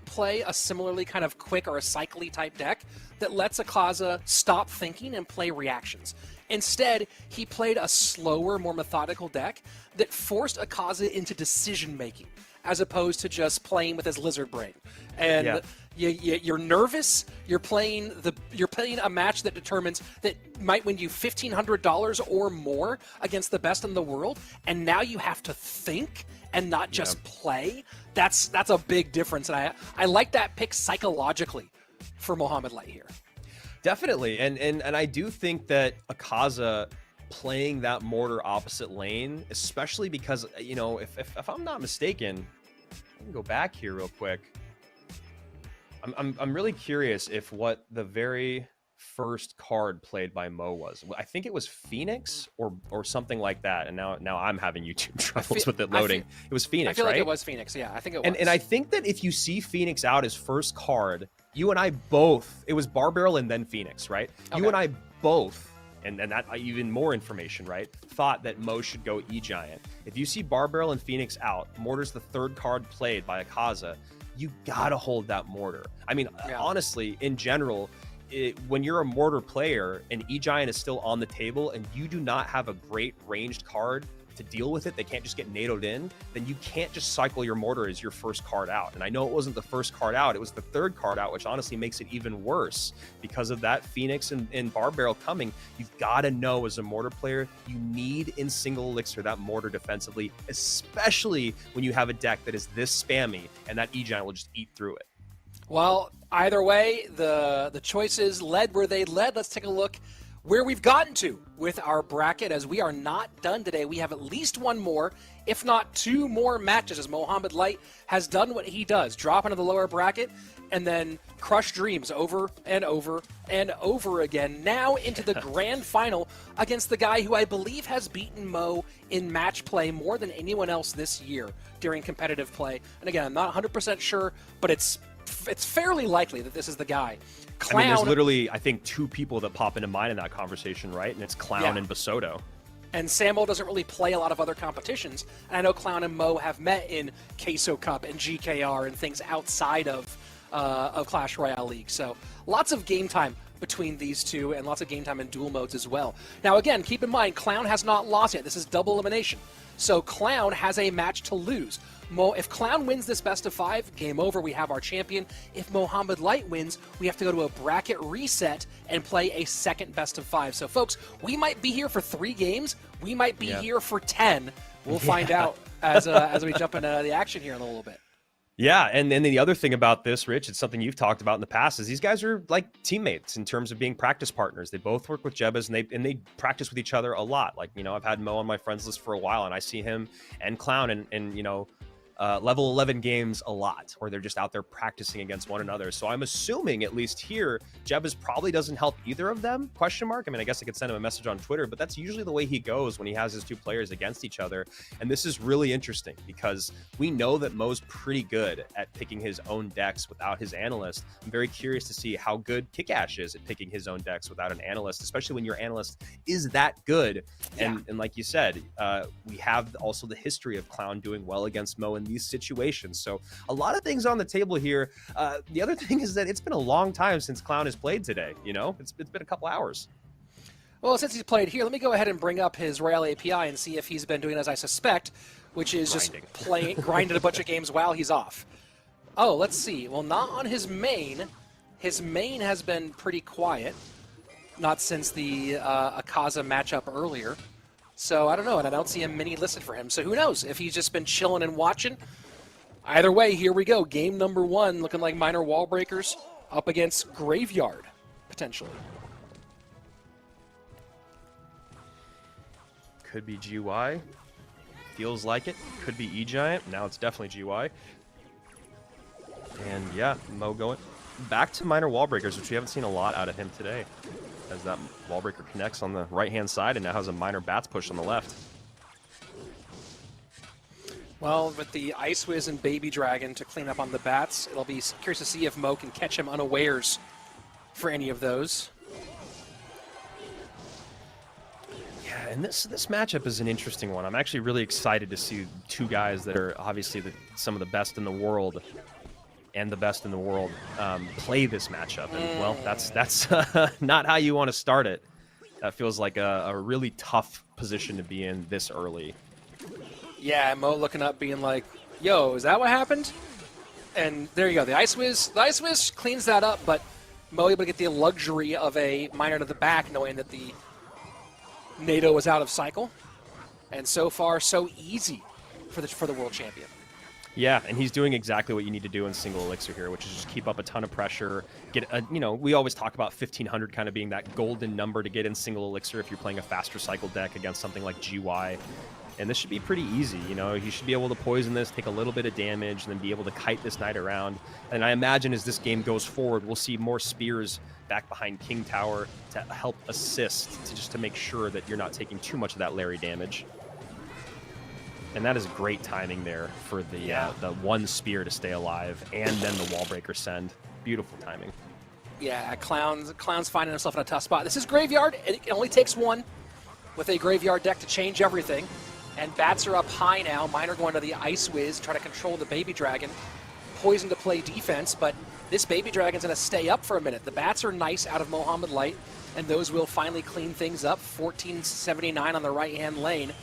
play a similarly kind of quick or a cycly type deck that lets Akaza stop thinking and play reactions. Instead, he played a slower, more methodical deck that forced Akaza into decision making, as opposed to just playing with his lizard brain. And you're nervous. You're playing a match that determines that might win you $1,500 or more against the best in the world, and now you have to think and not just play. That's a big difference, and I like that pick psychologically for Mohamed Light here. Definitely, and I do think that Akaza playing that mortar opposite lane, especially because if I'm not mistaken, I can go back here real quick. I'm really curious if what the very first card played by Mo was. I think it was Phoenix or something like that. And now I'm having YouTube troubles with it loading. It was Phoenix, I feel right? like it was Phoenix. Yeah, I think it was. And I think that if you see Phoenix out as first card, you and I both, it was Bar Barrel and then Phoenix, right? Okay. You and I both, and that even more information, right? Thought that Mo should go E Giant. If you see Bar Barrel and Phoenix out, Mortar's the third card played by Akaza, you gotta hold that mortar. I mean, honestly, in general, when you're a mortar player and E Giant is still on the table and you do not have a great ranged card to deal with it, they can't just get NATO'd in, then you can't just cycle your mortar as your first card out. And I know it wasn't the first card out, it was the third card out, which honestly makes it even worse because of that Phoenix and Bar Barrel coming. You've got to know as a mortar player, you need in single elixir that mortar defensively, especially when you have a deck that is this spammy and that E Giant will just eat through it. Well, either way, the choices led where they led. Let's take a look where we've gotten to with our bracket, as we are not done today. We have at least one more, if not two more matches, as Mohamed Light has done what he does, drop into the lower bracket and then crush dreams over and over and over again. Now into the grand final against the guy who I believe has beaten Mo in match play more than anyone else this year during competitive play. And again, I'm not 100% sure, but it's fairly likely that this is the guy. Clown, I mean, there's literally, I think, two people that pop into mind in that conversation, right? And it's Clown and Basoto. And Samo doesn't really play a lot of other competitions. And I know Clown and Mo have met in Queso Cup and GKR and things outside of Clash Royale League. So lots of game time between these two and lots of game time in dual modes as well. Now, again, keep in mind, Clown has not lost yet. This is double elimination. So Clown has a match to lose. If Clown wins this best of 5, game over, we have our champion. If Mohamed Light wins, we have to go to a bracket reset and play a second best of 5. So folks, we might be here for 3 games. We might be here for 10. We'll find out as we jump into the action here in a little bit. Yeah, and then the other thing about this, Rich, it's something you've talked about in the past, is these guys are like teammates in terms of being practice partners. They both work with Jebas, and they practice with each other a lot. Like, you know, I've had Mo on my friends list for a while, and I see him and Clown and you know, level 11 games a lot, where they're just out there practicing against one another. So I'm assuming, at least here, Jebas probably doesn't help either of them, question mark. I mean, I guess I could send him a message on Twitter, but that's usually the way he goes when he has his two players against each other. And this is really interesting because we know that Mo's pretty good at picking his own decks without his analyst. I'm very curious to see how good Kickash is at picking his own decks without an analyst, especially when your analyst is that good. And like you said, we have also the history of Clown doing well against Mo in these situations. So a lot of things on the table here. The other thing is that it's been a long time since Clown has played today. You know, it's been a couple hours. Well, since he's played here, let me go ahead and bring up his Royale API and see if he's been doing as I suspect, which is grinding. Just grinding a bunch of games while he's off. Oh, let's see. Well, not on his main. His main has been pretty quiet, not since the Akaza matchup earlier. So I don't know, and I don't see a mini listed for him. So who knows if he's just been chilling and watching. Either way, here we go. Game number 1, looking like Minor Wall Breakers up against Graveyard, potentially. Could be GY. Feels like it. Could be E-Giant. Now it's definitely GY. And yeah, Mo going back to Minor Wall Breakers, which we haven't seen a lot out of him today, as that Wall Breaker connects on the right-hand side and now has a Minor Bats push on the left. Well, with the Ice Wiz and Baby Dragon to clean up on the bats, it'll be curious to see if Mo can catch him unawares for any of those. Yeah, and this matchup is an interesting one. I'm actually really excited to see two guys that are obviously some of the best in the world and the best in the world play this matchup. And, well, that's not how you want to start it. That feels like a really tough position to be in this early. Yeah, Mo looking up being like, yo, is that what happened? And there you go. The Ice Wiz cleans that up, but Mo able to get the luxury of a Minor to the back, knowing that the NATO was out of cycle. And so far, so easy for the world champion. Yeah, and he's doing exactly what you need to do in single elixir here, which is just keep up a ton of pressure. Get a, you know, we always talk about 1500 kind of being that golden number to get in single elixir if you're playing a faster cycle deck against something like GY. And this should be pretty easy, you know. He should be able to poison this, take a little bit of damage, and then be able to kite this knight around. And I imagine as this game goes forward, we'll see more spears back behind King Tower to help assist, just to make sure that you're not taking too much of that Larry damage. And that is great timing there for the one spear to stay alive, and then the wall breaker send. Beautiful timing. Yeah, Clown's finding himself in a tough spot. This is Graveyard, and it only takes one with a Graveyard deck to change everything. And bats are up high now. Minor going to the Ice Wiz, trying to control the Baby Dragon. Poison to play defense, but this Baby Dragon's going to stay up for a minute. The bats are nice out of Mohammed Light, and those will finally clean things up. 1479 on the right-hand lane.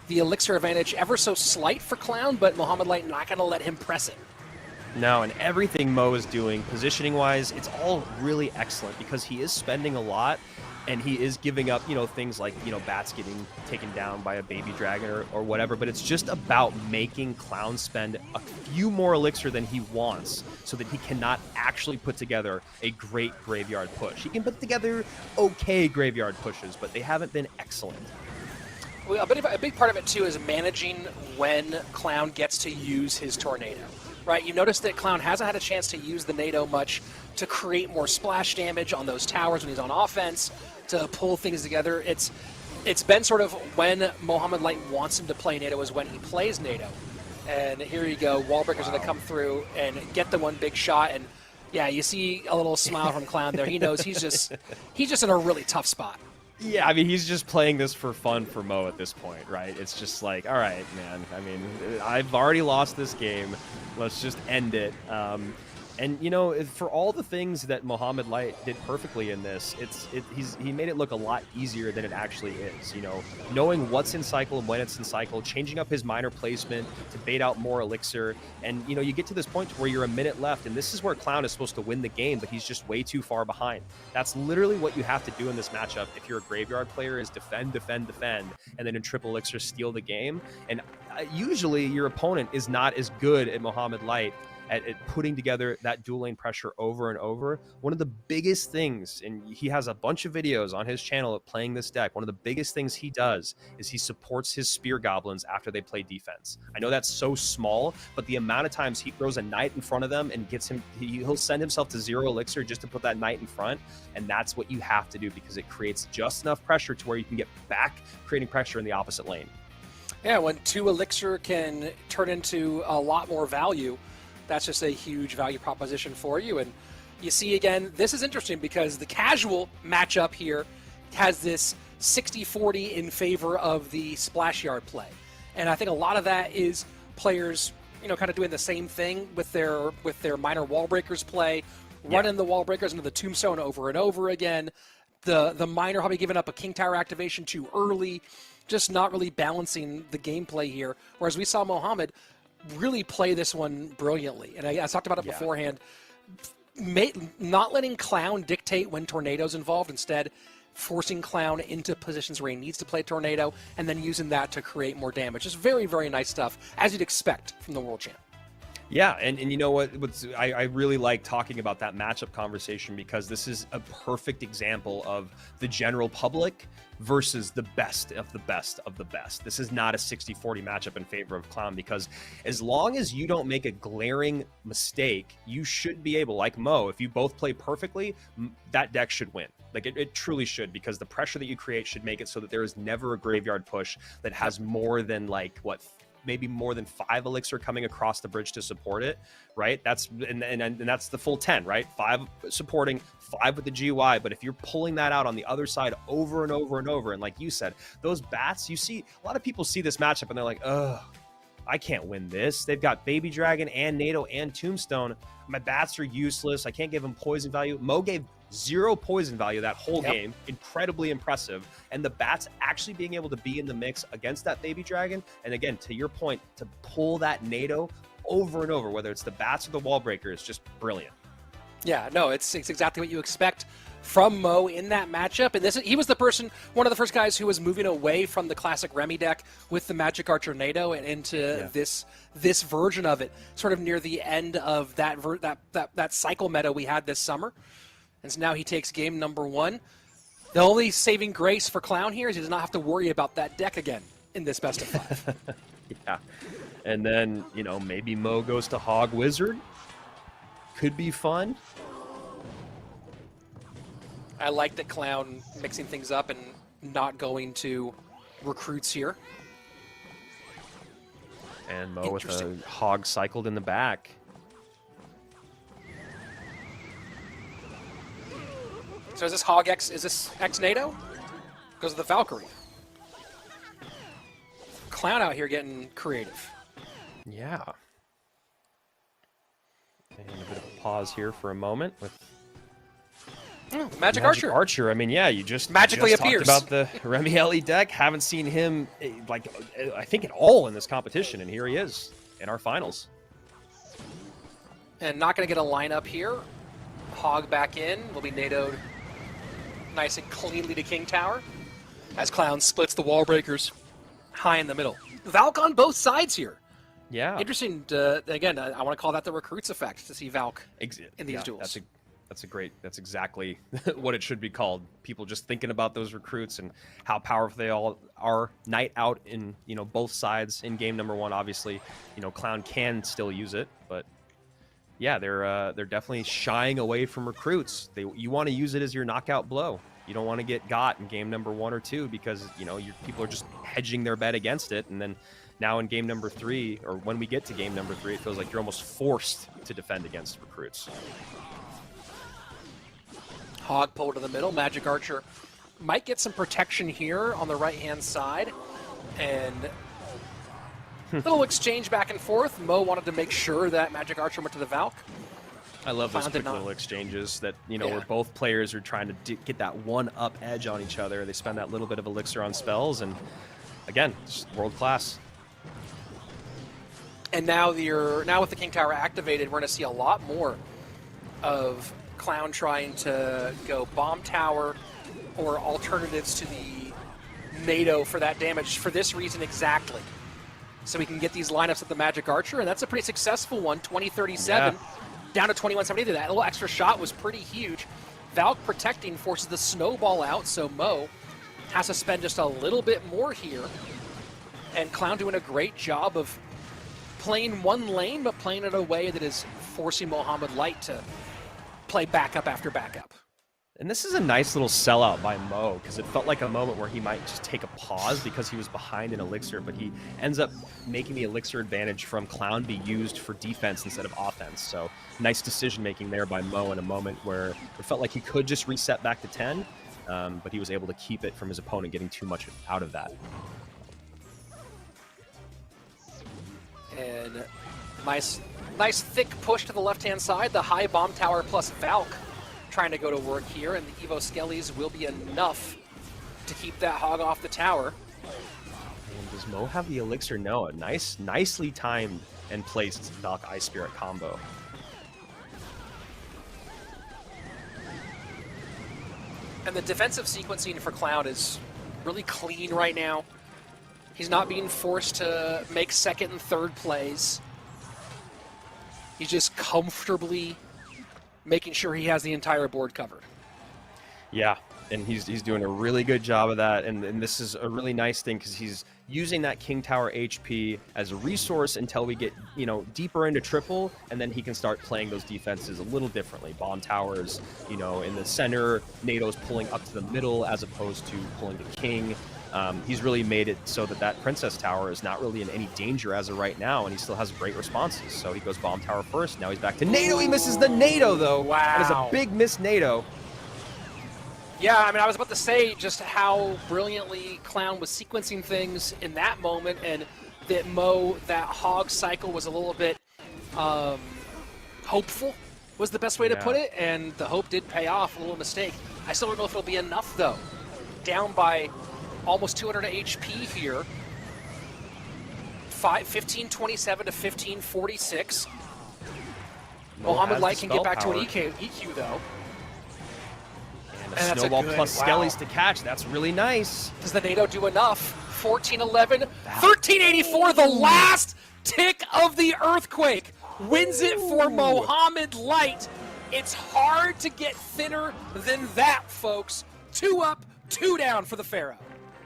The elixir advantage ever so slight for Clown, but Mohammed Light not going to let him press it. No, and everything Mo is doing, positioning-wise, it's all really excellent because he is spending a lot, and he is giving up, you know, things like, you know, bats getting taken down by a Baby Dragon or whatever, but it's just about making Clown spend a few more elixir than he wants so that he cannot actually put together a great Graveyard push. He can put together okay Graveyard pushes, but they haven't been excellent. Well, a big part of it, too, is managing when Clown gets to use his Tornado. Right, you notice that Clown hasn't had a chance to use the NATO much to create more splash damage on those towers when he's on offense, to pull things together. It's been sort of when Mohammed Light wants him to play NATO is when he plays NATO. And here you go, Wallbreaker's going to come through and get the one big shot. And yeah, you see a little smile from Clown there. He knows he's just in a really tough spot. Yeah, I mean, he's just playing this for fun for Mo at this point, right? It's just like, all right, man. I mean, I've already lost this game. Let's just end it. And, you know, for all the things that Mohammed Light did perfectly in this, he made it look a lot easier than it actually is. You know, knowing what's in cycle and when it's in cycle, changing up his minor placement to bait out more elixir. And, you know, you get to this point where you're a minute left, and this is where Clown is supposed to win the game, but he's just way too far behind. That's literally what you have to do in this matchup if you're a Graveyard player, is defend, defend, defend, and then in triple elixir steal the game. And usually your opponent is not as good at Mohammed Light at putting together that dual lane pressure over and over. One of the biggest things, and he has a bunch of videos on his channel of playing this deck, one of the biggest things he does is he supports his spear goblins after they play defense. I know that's so small, but the amount of times he throws a knight in front of them and gets him, he'll send himself to 0 elixir just to put that knight in front, and that's what you have to do because it creates just enough pressure to where you can get back creating pressure in the opposite lane. Yeah, when 2 elixir can turn into a lot more value, that's just a huge value proposition for you. And you see, again, this is interesting because the casual matchup here has this 60-40 in favor of the splash yard play. And I think a lot of that is players, kind of doing the same thing with their minor wall breakers play, running the wall breakers into the tombstone over and over again. The miner probably giving up a king tower activation too early, just not really balancing the gameplay here. Whereas we saw Mohamed really play this one brilliantly. And I talked about it beforehand. Not letting Clown dictate when Tornado's involved, instead forcing Clown into positions where he needs to play Tornado and then using that to create more damage. Just very, very nice stuff, as you'd expect from the World Champ. Yeah, and you know what? I really like talking about that matchup conversation because this is a perfect example of the general public versus the best of the best of the best. This is not a 60-40 matchup in favor of Clown because as long as you don't make a glaring mistake, you should be able, like Mo, if you both play perfectly, that deck should win. Like it truly should, because the pressure that you create should make it so that there is never a graveyard push that has more than maybe more than 5 elixir coming across the bridge to support it, right? That's and that's the full 10, right? 5 supporting, 5 with the GUI. But if you're pulling that out on the other side over and over and over, and like you said, those bats, you see a lot of people see this matchup and they're like, ugh, I can't win this. They've got Baby Dragon and NATO and Tombstone. My bats are useless. I can't give them poison value. Mo gave 0 poison value that whole game. Incredibly impressive. And the bats actually being able to be in the mix against that Baby Dragon. And again, to your point, to pull that NATO over and over, whether it's the bats or the wall breaker, is just brilliant. Yeah, no, it's exactly what you expect from Mo in that matchup. And he was one of the first guys who was moving away from the classic Remy deck with the Magic Archer NATO and into this version of it, sort of near the end of that cycle meta we had this summer. And so now he takes game number 1. The only saving grace for Clown here is he does not have to worry about that deck again in this best of 5. Yeah. And then, maybe Mo goes to Hog Wizard. Could be fun. I like that Clown mixing things up and not going to recruits here. And Mo with a Hog cycled in the back. So is this Hog X, is this X NATO? Because of the Valkyrie. Clown out here getting creative. Yeah. And a bit of a pause here for a moment with Magic Archer. I mean, yeah, you just magically appears. Talked about the Remy Ellie deck. Haven't seen him, I think at all in this competition, and here he is in our finals. And not going to get a lineup here. Hog back in. Will be NATO'd nice and cleanly to King Tower as Clown splits the wall breakers high in the middle. Valk on both sides here. Yeah. Interesting. Again, I want to call that the recruits effect to see Valk in these duels. That's exactly what it should be called. People just thinking about those recruits and how powerful they all are. Night out in, both sides in game number 1, obviously, Clown can still use it, but yeah, they're definitely shying away from recruits. You want to use it as your knockout blow. You don't want to get got in game number 1 or 2 because, your people are just hedging their bet against it. And then now in game number 3, or when we get to game number 3, it feels like you're almost forced to defend against recruits. Hog pull to the middle. Magic Archer might get some protection here on the right-hand side. And little exchange back and forth. Mo wanted to make sure that Magic Archer went to the Valk. I love those quick little exchanges that, where both players are trying to get that one-up edge on each other. They spend that little bit of elixir on spells, and again, just world-class. And now with the King Tower activated, we're going to see a lot more of Clown trying to go Bomb Tower or alternatives to the NATO for that damage for this reason exactly. so we can get these lineups at the Magic Archer, and that's a pretty successful one, 20-37, down to 21-70. That little extra shot was pretty huge. Valk protecting forces the snowball out, so Mo has to spend just a little bit more here. And Clown doing a great job of playing one lane, but playing it in a way that is forcing Mohamed Light to play backup after backup. And this is a nice little sellout by Mo, because it felt like a moment where he might just take a pause because he was behind in Elixir, but he ends up making the Elixir advantage from Clown be used for defense instead of offense. So nice decision-making there by Mo in a moment where it felt like he could just reset back to 10, but he was able to keep it from his opponent getting too much out of that. And nice thick push to the left-hand side. The high bomb tower plus Valk trying to go to work here, and the Evo Skellies will be enough to keep that hog off the tower. And does Mo have the Elixir? No, a nicely timed and placed Valk Ice Spirit combo. And the defensive sequencing for Cloud is really clean right now. He's not being forced to make second and third plays. He's just comfortably making sure he has the entire board covered. Yeah, and he's doing a really good job of that, and this is a really nice thing because he's using that King Tower HP as a resource until we get, you know, deeper into triple, and then he can start playing those defenses a little differently. Bomb towers, you know, in the center, NATO's pulling up to the middle as opposed to pulling the King. He's really made it so that that Princess Tower is not really in any danger as of right now, and he still has great responses. So he goes Bomb Tower first. Now he's back to NATO. He misses the NATO, though. Wow. That is a big miss NATO. Yeah, I mean, I was about to say just how brilliantly Clown was sequencing things in that moment, and that Mo, that hog cycle was a little bit hopeful, was the best way to put it, and the hope did pay off. A little mistake. I still don't know if it'll be enough, though. Down by almost 200 HP here. 1527 to 1546. Mohamed Light can get back to an EQ though. And a snowball plus Skellies to catch. That's really nice. Does the NATO do enough? 1411, 1384, the last tick of the earthquake. Wins it for Mohamed Light. It's hard to get thinner than that, folks. 2 up, 2 down for the Pharaoh.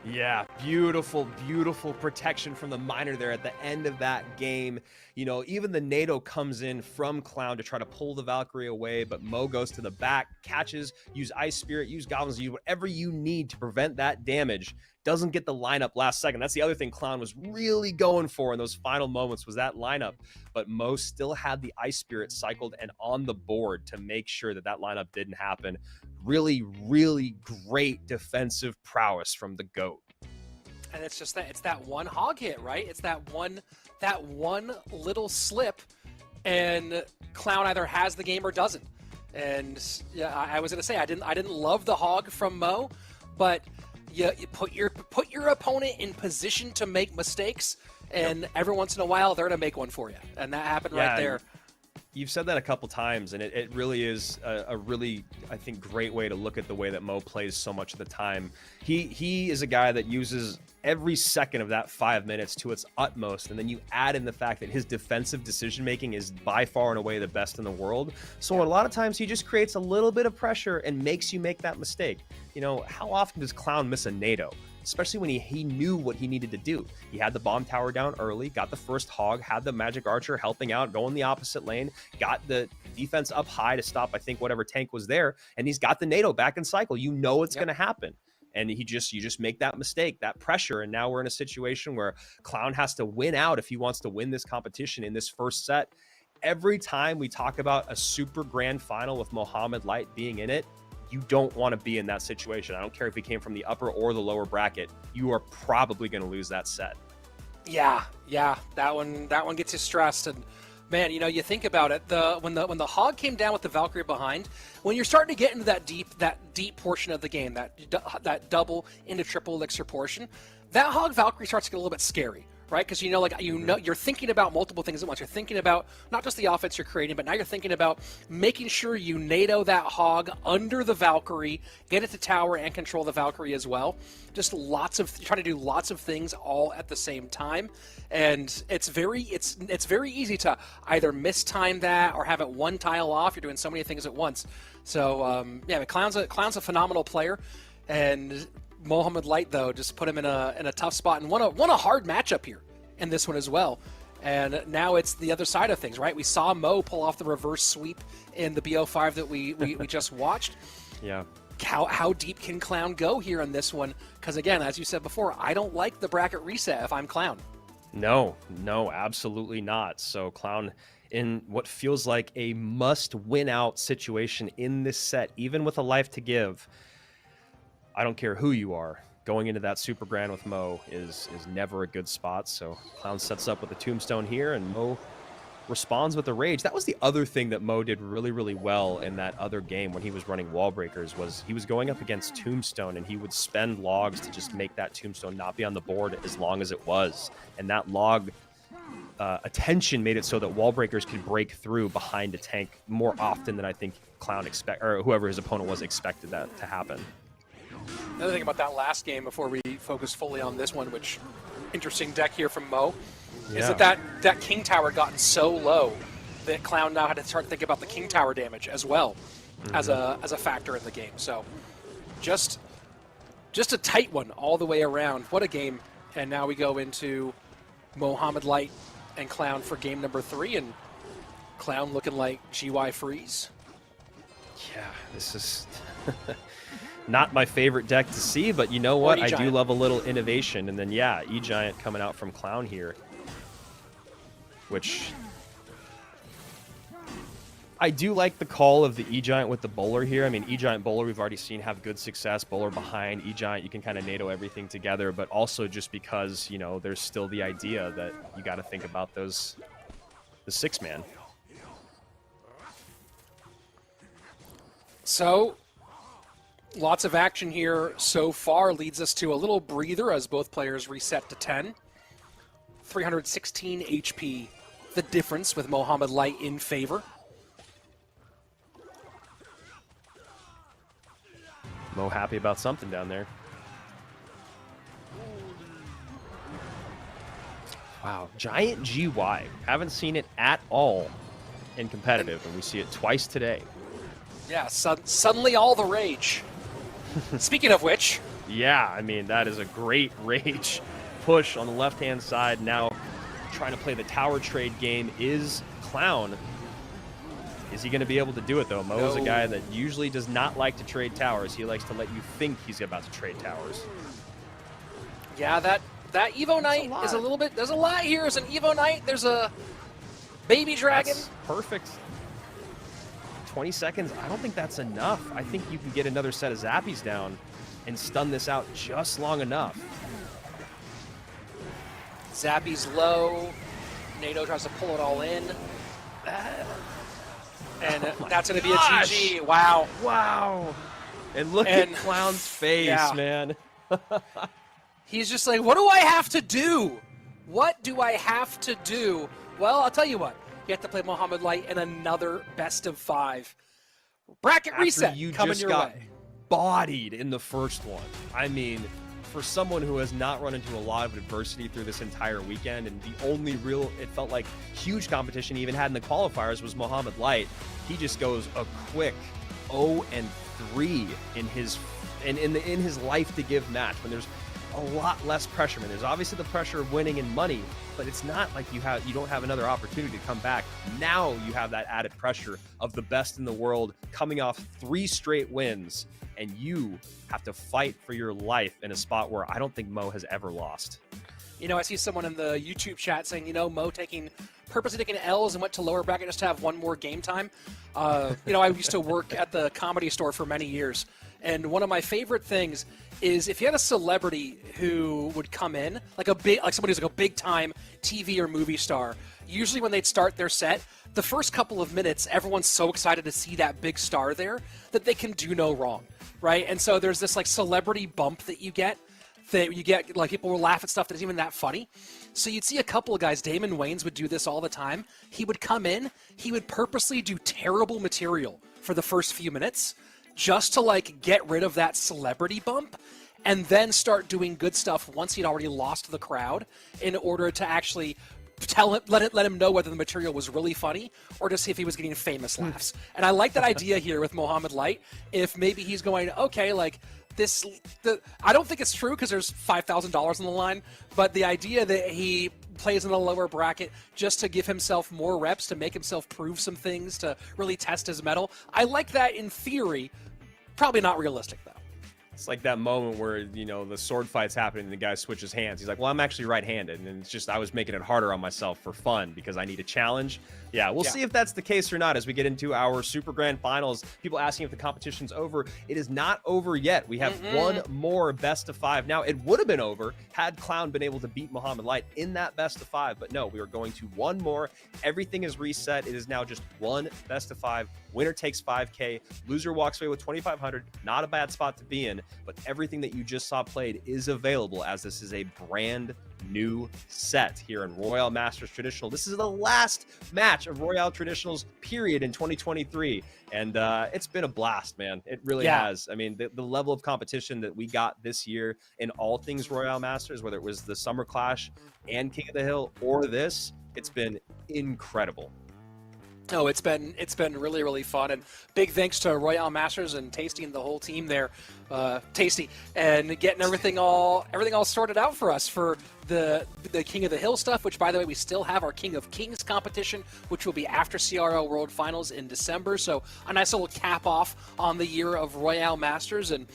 Yeah, beautiful, beautiful protection from the miner there at the end of that game. You know, even the NATO comes in from Clown to try to pull the Valkyrie away, but Mo goes to the back, catches, use Ice Spirit, use Goblins, use whatever you need to prevent that damage. Doesn't get the lineup last second. That's the other thing Clown was really going for in those final moments was that lineup. But Mo still had the Ice Spirit cycled and on the board to make sure that that lineup didn't happen. Really, really great defensive prowess from the GOAT. And it's just that, it's that one hog hit, right? It's that one little slip, and Clown either has the game or doesn't. And yeah, I was gonna say I didn't love the hog from Mo, but you put your opponent in position to make mistakes, and every once in a while they're gonna make one for you, and that happened right there. You've said that a couple times, and it really is a really, I think, great way to look at the way that Mo plays so much of the time. He is a guy that uses every second of that 5 minutes to its utmost, and then you add in the fact that his defensive decision-making is by far and away the best in the world. So a lot of times he just creates a little bit of pressure and makes you make that mistake. You know, how often does Clown miss a NATO? Especially when he knew what he needed to do. He had the bomb tower down early, got the first hog, had the Magic Archer helping out, going the opposite lane, got the defense up high to stop, I think, whatever tank was there, and he's got the NATO back in cycle. You know it's going to happen. And you just make that mistake, that pressure, and now we're in a situation where Clown has to win out if he wants to win this competition in this first set. Every time we talk about a super grand final with Mohamed Light being in it, you don't want to be in that situation. I don't care if he came from the upper or the lower bracket. You are probably going to lose that set. Yeah, that one gets you stressed. And man, you know, you think about it. When the hog came down with the Valkyrie behind, when you're starting to get into that deep portion of the game, that double into triple elixir portion, that hog Valkyrie starts to get a little bit scary, right? Because you're thinking about multiple things at once. You're thinking about not just the offense you're creating, but now you're thinking about making sure you NATO that hog under the Valkyrie, get it to tower, and control the Valkyrie as well. Just trying to do lots of things all at the same time, and it's very easy to either mistime that or have it one tile off. You're doing so many things at once. So but Clown's a phenomenal player, and Mohamed Light though just put him in a tough spot and won a hard matchup here in this one as well. And now it's the other side of things, right? We saw Mo pull off the reverse sweep in the BO5 that we just watched. Yeah. How deep can Clown go here on this one? Because again, as you said before, I don't like the bracket reset if I'm Clown. No, absolutely not. So Clown in what feels like a must-win out situation in this set, even with a life to give. I don't care who you are. Going into that Super Grand with Mo is never a good spot. So Clown sets up with a tombstone here, and Mo responds with a rage. That was the other thing that Mo did really, really well in that other game when he was running wall breakers, was he was going up against tombstone, and he would spend logs to just make that tombstone not be on the board as long as it was. And that log attention made it so that wall breakers could break through behind a tank more often than I think Clown or whoever his opponent was expected that to happen. Another thing about that last game before we focus fully on this one, which interesting deck here from Mo, is that King Tower gotten so low that Clown now had to start to think about the King Tower damage as well as a factor in the game. So just a tight one all the way around. What a game. And now we go into Mohamed Light and Clown for game number 3, and Clown looking like GY Freeze. Yeah, this is not my favorite deck to see, but you know what? I do love a little innovation. And then, yeah, E-Giant coming out from Clown here, which I do like the call of the E-Giant with the bowler here. I mean, E-Giant bowler we've already seen have good success. Bowler behind E-Giant, you can kind of NATO everything together, but also just because, you know, there's still the idea that you got to think about the 6-man. So lots of action here so far, leads us to a little breather as both players reset to 10. 316 HP, the difference with Mohamed Light in favor. Mo happy about something down there. Wow, Giant GY. Haven't seen it at all in competitive, and we see it twice today. Yeah, suddenly all the rage. Speaking of which. Yeah, I mean, that is a great rage push on the left-hand side. Now trying to play the tower trade game is Clown. Is he going to be able to do it, though? Mo is a guy that usually does not like to trade towers. He likes to let you think he's about to trade towers. Yeah, that Evo Knight is a little bit... There's a lot here. There's an Evo Knight. There's a baby dragon. That's perfect. 20 seconds, I don't think that's enough. I think you can get another set of zappies down and stun this out just long enough. Zappies low. NATO tries to pull it all in. And that's going to be a GG. Wow. Wow. And look at Clown's face, man. He's just like, what do I have to do? What do I have to do? Well, I'll tell you what. You have to play Mohamed Light in another best of 5. Bracket reset coming your way. Bodied in the first one. I mean, for someone who has not run into a lot of adversity through this entire weekend, and the only real, it felt like, huge competition he even had in the qualifiers was Mohamed Light, he just goes a quick 0-3 in his life to give match when there's a lot less pressure. I mean, there's obviously the pressure of winning and money, but it's not like you don't have another opportunity to come back. Now you have that added pressure of the best in the world coming off 3 straight wins, and you have to fight for your life in a spot where I don't think Mo has ever lost. You know, I see someone in the YouTube chat saying, you know, Mo purposely taking L's and went to lower bracket just to have one more game time. You know, I used to work at the Comedy Store for many years, and one of my favorite things is if you had a celebrity who would come in, like somebody who's like a big time TV or movie star, usually when they'd start their set, the first couple of minutes, everyone's so excited to see that big star there that they can do no wrong, right? And so there's this like celebrity bump that you get that you get, like, people will laugh at stuff that's even that funny. So you'd see a couple of guys, Damon Wayans would do this all the time. He would come in, he would purposely do terrible material for the first few minutes just to, like, get rid of that celebrity bump, and then start doing good stuff once he'd already lost the crowd in order to actually let him know whether the material was really funny or to see if he was getting famous laughs. And I like that idea here with Mohamed Light. If maybe he's going, okay, like I don't think it's true because there's $5,000 on the line, but the idea that he plays in a lower bracket just to give himself more reps, to make himself prove some things, to really test his mettle. I like that in theory. Probably not realistic though. It's like that moment where, you know, the sword fight's happening and the guy switches hands. He's like, well, I'm actually right-handed. And it's just, I was making it harder on myself for fun because I need a challenge. Yeah, we'll see if that's the case or not as we get into our Super Grand Finals. People asking if the competition's over. It is not over yet. We have one more best of 5. Now, it would have been over had Clown been able to beat Mohamed Light in that best of 5. But no, we are going to one more. Everything is reset. It is now just one best of 5. Winner takes 5K. Loser walks away with 2,500. Not a bad spot to be in, but everything that you just saw played is available as this is a brand new set here in Royale Masters Traditional. This is the last match of Royale Traditionals period in 2023. And it's been a blast, man. It really has. I mean, the level of competition that we got this year in all things Royale Masters, whether it was the Summer Clash and King of the Hill or this, it's been incredible. Oh, it's been really, really fun, and big thanks to Royale Masters and Tasty and the whole team there, Tasty, and getting everything all sorted out for us for the King of the Hill stuff. Which, by the way, we still have our King of Kings competition, which will be after CRO World Finals in December. So a nice little cap off on the year of Royale Masters. And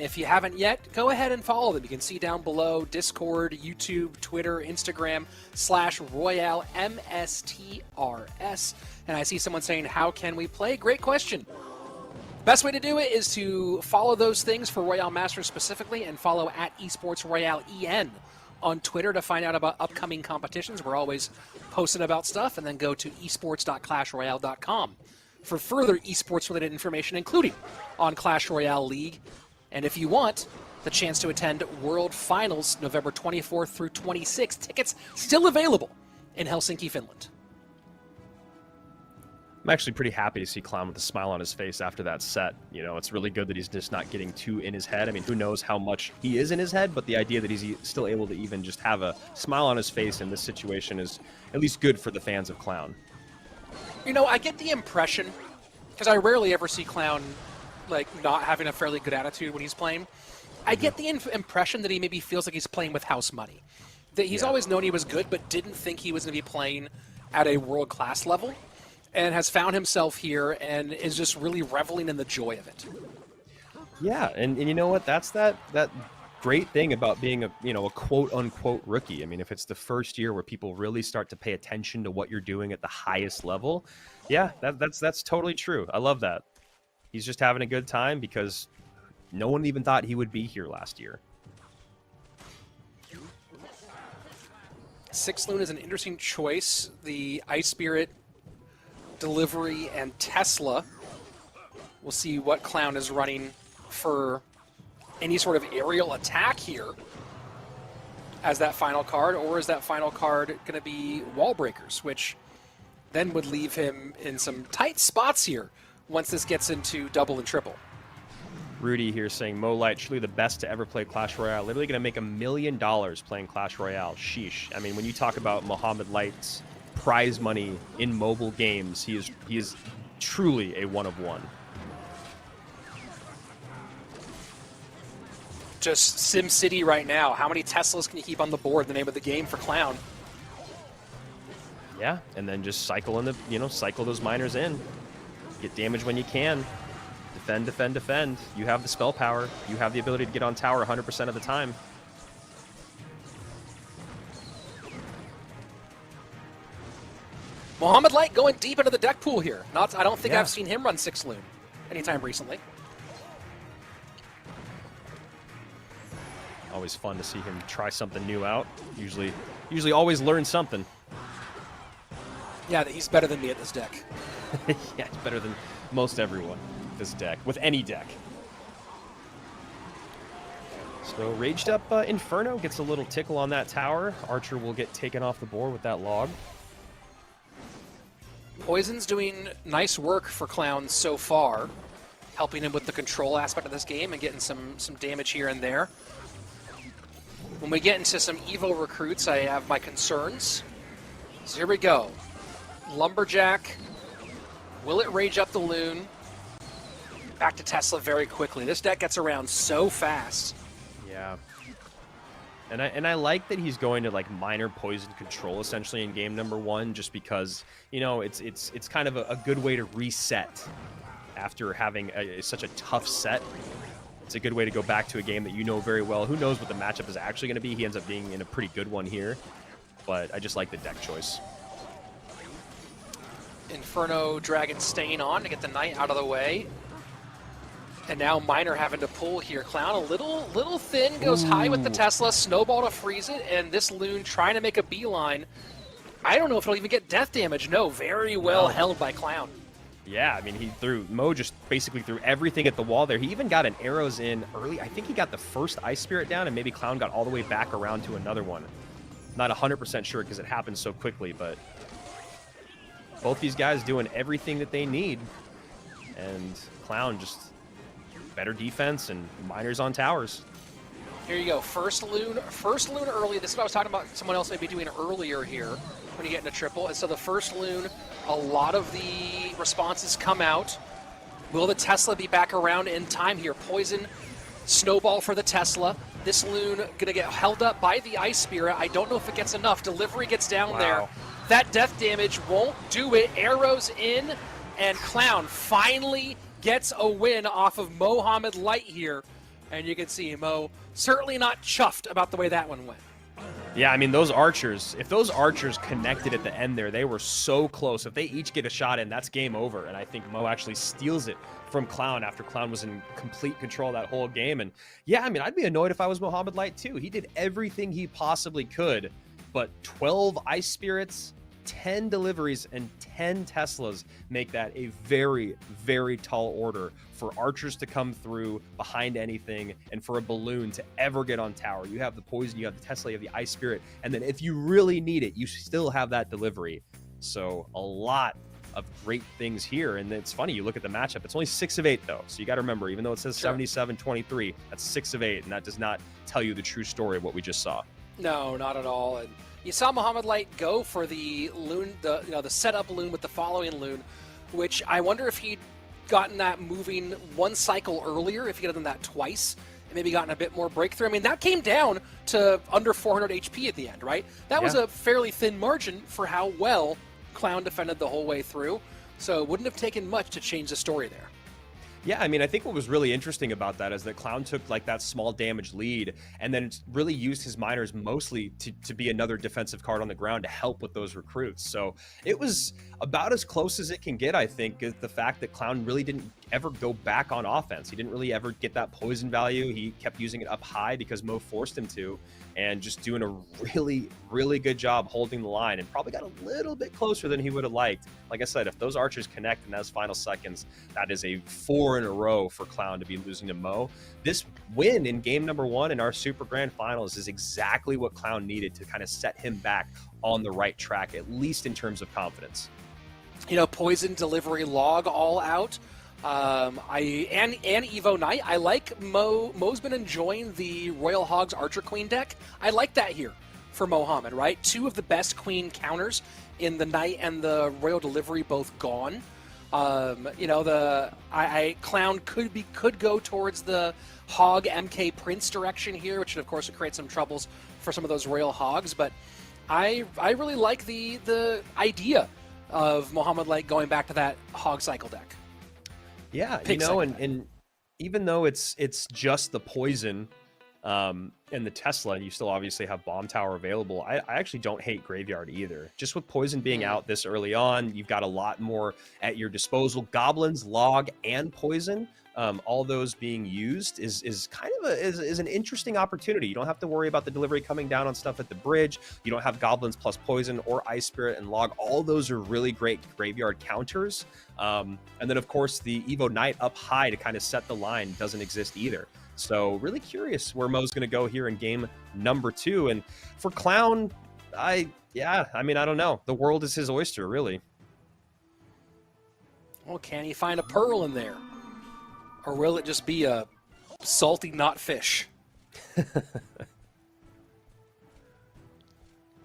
if you haven't yet, go ahead and follow them. You can see down below Discord, YouTube, Twitter, Instagram /RoyaleMSTRS. And I see someone saying, how can we play? Great question. Best way to do it is to follow those things for Royale Masters specifically, and follow at Esports Royale EN on Twitter to find out about upcoming competitions. We're always posting about stuff. And then go to esports.clashroyale.com for further esports-related information, including on Clash Royale League. And if you want the chance to attend World Finals November 24th through 26th, tickets still available in Helsinki, Finland. I'm actually pretty happy to see Clown with a smile on his face after that set. You know, it's really good that he's just not getting too in his head. I mean, who knows how much he is in his head, but the idea that he's still able to even just have a smile on his face in this situation is at least good for the fans of Clown. You know, I get the impression, because I rarely ever see Clown, like, not having a fairly good attitude when he's playing. I get the impression that he maybe feels like he's playing with house money. That he's always known he was good, but didn't think he was going to be playing at a world-class level, and has found himself here and is just really reveling in the joy of it. Yeah, and you know what? That's that great thing about being a quote-unquote rookie. I mean, if it's the first year where people really start to pay attention to what you're doing at the highest level, yeah, that's totally true. I love that. He's just having a good time because no one even thought he would be here last year. Sixloon is an interesting choice. The Ice Spirit, Delivery, and Tesla. We'll see what Clown is running for any sort of aerial attack here as that final card, or is that final card going to be Wall Breakers, which then would leave him in some tight spots here once this gets into double and triple. Rudy here saying, Mo Light, truly the best to ever play Clash Royale. Literally going to make $1 million playing Clash Royale. Sheesh. I mean, when you talk about Mohamed Light's prize money in mobile games, he is truly a one of one. Just Sim City right now. How many Teslas can you keep on the board? The name of the game for Clown. Yeah, and then just cycle those miners in. Get damage when you can. Defend, defend, defend. You have the spell power. You have the ability to get on tower 100% of the time. Mohamed Light going deep into the deck pool here. I don't think I've seen him run Sixloon anytime recently. Always fun to see him try something new out. Usually always learn something. Yeah, he's better than me at this deck. Yeah, he's better than most everyone with this deck, with any deck. So raged up Inferno gets a little tickle on that tower. Archer will get taken off the board with that log. Poison's doing nice work for Clown so far, helping him with the control aspect of this game and getting some damage here and there. When we get into some Evo recruits, I have my concerns. So here we go. Lumberjack. Will it rage up the Loon? Back to Tesla very quickly. This deck gets around so fast. Yeah. And I like that he's going to like minor poison control essentially in game number 1, just because, you know, it's kind of a good way to reset after having such a tough set. It's a good way to go back to a game that you know very well. Who knows what the matchup is actually going to be? He ends up being in a pretty good one here, but I just like the deck choice. Inferno Dragon staying on to get the Knight out of the way. And now Miner having to pull here. Clown a little thin, goes high with the Tesla, Snowball to freeze it, and this Loon trying to make a beeline. I don't know if it'll even get death damage. No, very well held by Clown. Yeah, I mean, Mo just basically threw everything at the wall there. He even got an arrows in early. I think he got the first Ice Spirit down, and maybe Clown got all the way back around to another one. Not 100% sure because it happened so quickly, but both these guys doing everything that they need. And Clown just better defense and Miners on towers. Here you go, first Loon early. This is what I was talking about someone else may be doing earlier here when you get into triple. And so the first Loon, a lot of the responses come out. Will the Tesla be back around in time here? Poison, Snowball for the Tesla. This Loon gonna get held up by the Ice Spirit. I don't know if it gets enough. Delivery gets down there. That death damage won't do it. Arrows in, and Clown finally gets a win off of Mohamed Light here. And you can see Mo certainly not chuffed about the way that one went. Yeah, I mean, those archers, if those archers connected at the end there, they were so close. If they each get a shot in, that's game over. And I think Mo actually steals it from Clown after Clown was in complete control that whole game. And yeah, I mean, I'd be annoyed if I was Mohamed Light too. He did everything he possibly could, but 12 Ice Spirits, 10 deliveries, and 10 Teslas make that a very, very tall order for archers to come through behind anything and for a balloon to ever get on tower. You have the poison, you have the Tesla, you have the Ice Spirit, and then if you really need it, you still have that delivery. So a lot of great things here. And it's funny, you look at the matchup, it's only 6 of 8 though. So you got to remember, even though it says 77-23, that's 6 of 8, and that does not tell you the true story of what we just saw. No, not at all. And you saw Mohamed Light go for the Loon, the setup Loon with the following Loon, which I wonder if he'd gotten that moving one cycle earlier, if he had done that twice, and maybe gotten a bit more breakthrough. I mean, that came down to under 400 HP at the end, right? That was a fairly thin margin for how well Clown defended the whole way through, so it wouldn't have taken much to change the story there. Yeah, I mean, I think what was really interesting about that is that Clown took like that small damage lead and then really used his miners mostly to be another defensive card on the ground to help with those recruits. So it was about as close as it can get, I think, is the fact that Clown really didn't ever go back on offense. He didn't really ever get that poison value. He kept using it up high because Mo forced him to, and just doing a really, really good job holding the line, and probably got a little bit closer than he would have liked. Like I said, if those archers connect in those final seconds, that is a 4 in a row for Clown to be losing to Mo. This win in game number 1 in our Super Grand Finals is exactly what Clown needed to kind of set him back on the right track, at least in terms of confidence. You know, poison delivery log all out. And Evo Knight. I like Mo's been enjoying the Royal Hogs Archer Queen deck. I like that here for Mohamed, right? 2 of the best Queen counters in the Knight and the Royal Delivery both gone. You know, Clown could go towards the Hog MK Prince direction here, which of course would create some troubles for some of those Royal Hogs. But I really like the idea of Mohamed Light going back to that Hog cycle deck. Yeah, you know, and even though it's just the poison, and And the Tesla, you still obviously have Bomb Tower available. I actually don't hate Graveyard either. Just with Poison being out this early on, you've got a lot more at your disposal. Goblins, Log, and Poison, all those being used is kind of is an interesting opportunity. You don't have to worry about the delivery coming down on stuff at the bridge. You don't have Goblins plus Poison or Ice Spirit and Log. All those are really great Graveyard counters. And then, of course, the Evo Knight up high to kind of set the line doesn't exist either. So really curious where Mo's going to go here in game number 2. And for Clown, I mean, I don't know. The world is his oyster, really. Well, can he find a pearl in there? Or will it just be a salty not fish?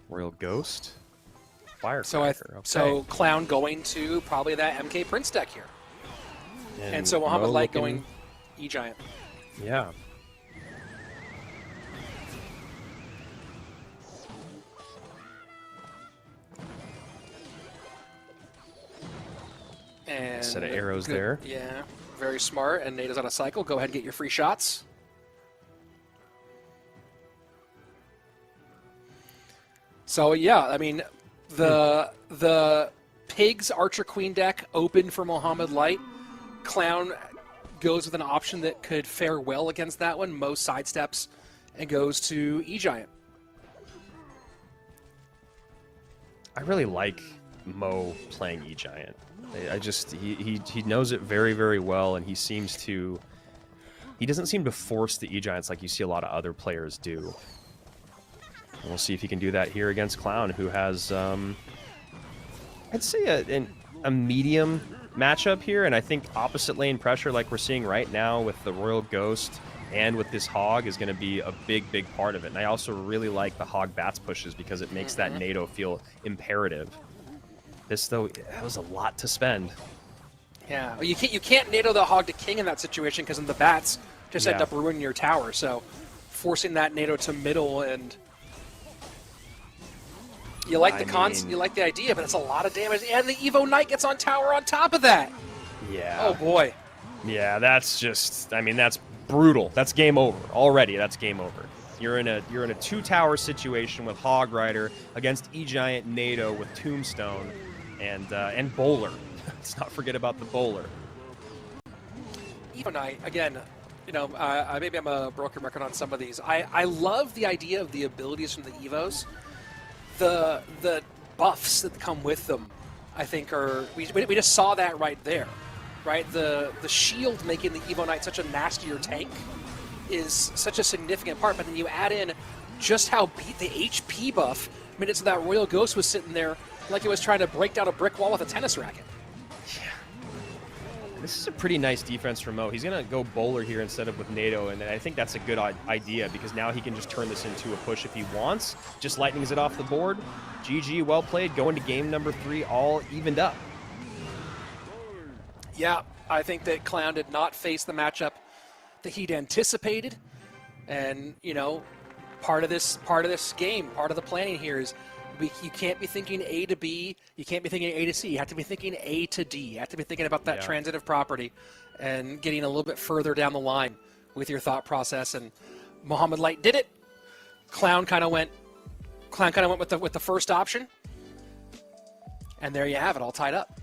Royal Ghost? Firecracker. So Clown going to probably that MK Prince deck here. And so Mohamed Light going E-Giant. Yeah. And set of arrows there. Yeah, very smart. And Nato's on a cycle. Go ahead and get your free shots. So yeah, I mean, the Pigs Archer Queen deck open for Mohamed Light. Clown goes with an option that could fare well against that one. Mo sidesteps and goes to E-Giant. I really like Mo playing E-Giant. He knows it very, very well, and he doesn't seem to force the E-Giants like you see a lot of other players do. And we'll see if he can do that here against Clown, who has, I'd say a medium matchup here, and I think opposite lane pressure like we're seeing right now with the Royal Ghost and with this Hog is going to be a big part of it. And I also really like the Hog Bats pushes because it makes that NATO feel imperative. This, though, that was a lot to spend. Yeah, well, you can't NATO the Hog to King in that situation because then the Bats just end up ruining your tower. So forcing that NATO to middle, and you like you like the idea, but it's a lot of damage, and the Evo Knight gets on tower on top of that. Yeah. Oh boy. Yeah, that's just, I mean, that's brutal. That's game over already. That's game over. You're in a 2-tower situation with Hog Rider against E-Giant NATO with Tombstone and Bowler. Let's not forget about the Bowler. Evo Knight, again, you know, maybe I'm a broken record on some of these. I love the idea of the abilities from the Evos. The buffs that come with them, I think, are we just saw that right there, right? The shield making the Evo Knight such a nastier tank is such a significant part, but then you add in just how beat the HP buff made it so that Royal Ghost was sitting there like it was trying to break down a brick wall with a tennis racket. This is a pretty nice defense from Mo. He's going to go Bowler here instead of with NATO, and I think that's a good idea because now he can just turn this into a push if he wants. Just lightnings it off the board. GG, well played. Going to game number 3, all evened up. Yeah, I think that Clown did not face the matchup that he'd anticipated. And, you know, part of this game, part of the planning here is you can't be thinking A to B, you can't be thinking A to C, you have to be thinking A to D. You have to be thinking about that transitive property and getting a little bit further down the line with your thought process. And Mohamed Light did it. Clown kind of went with the first option. And there you have it, all tied up.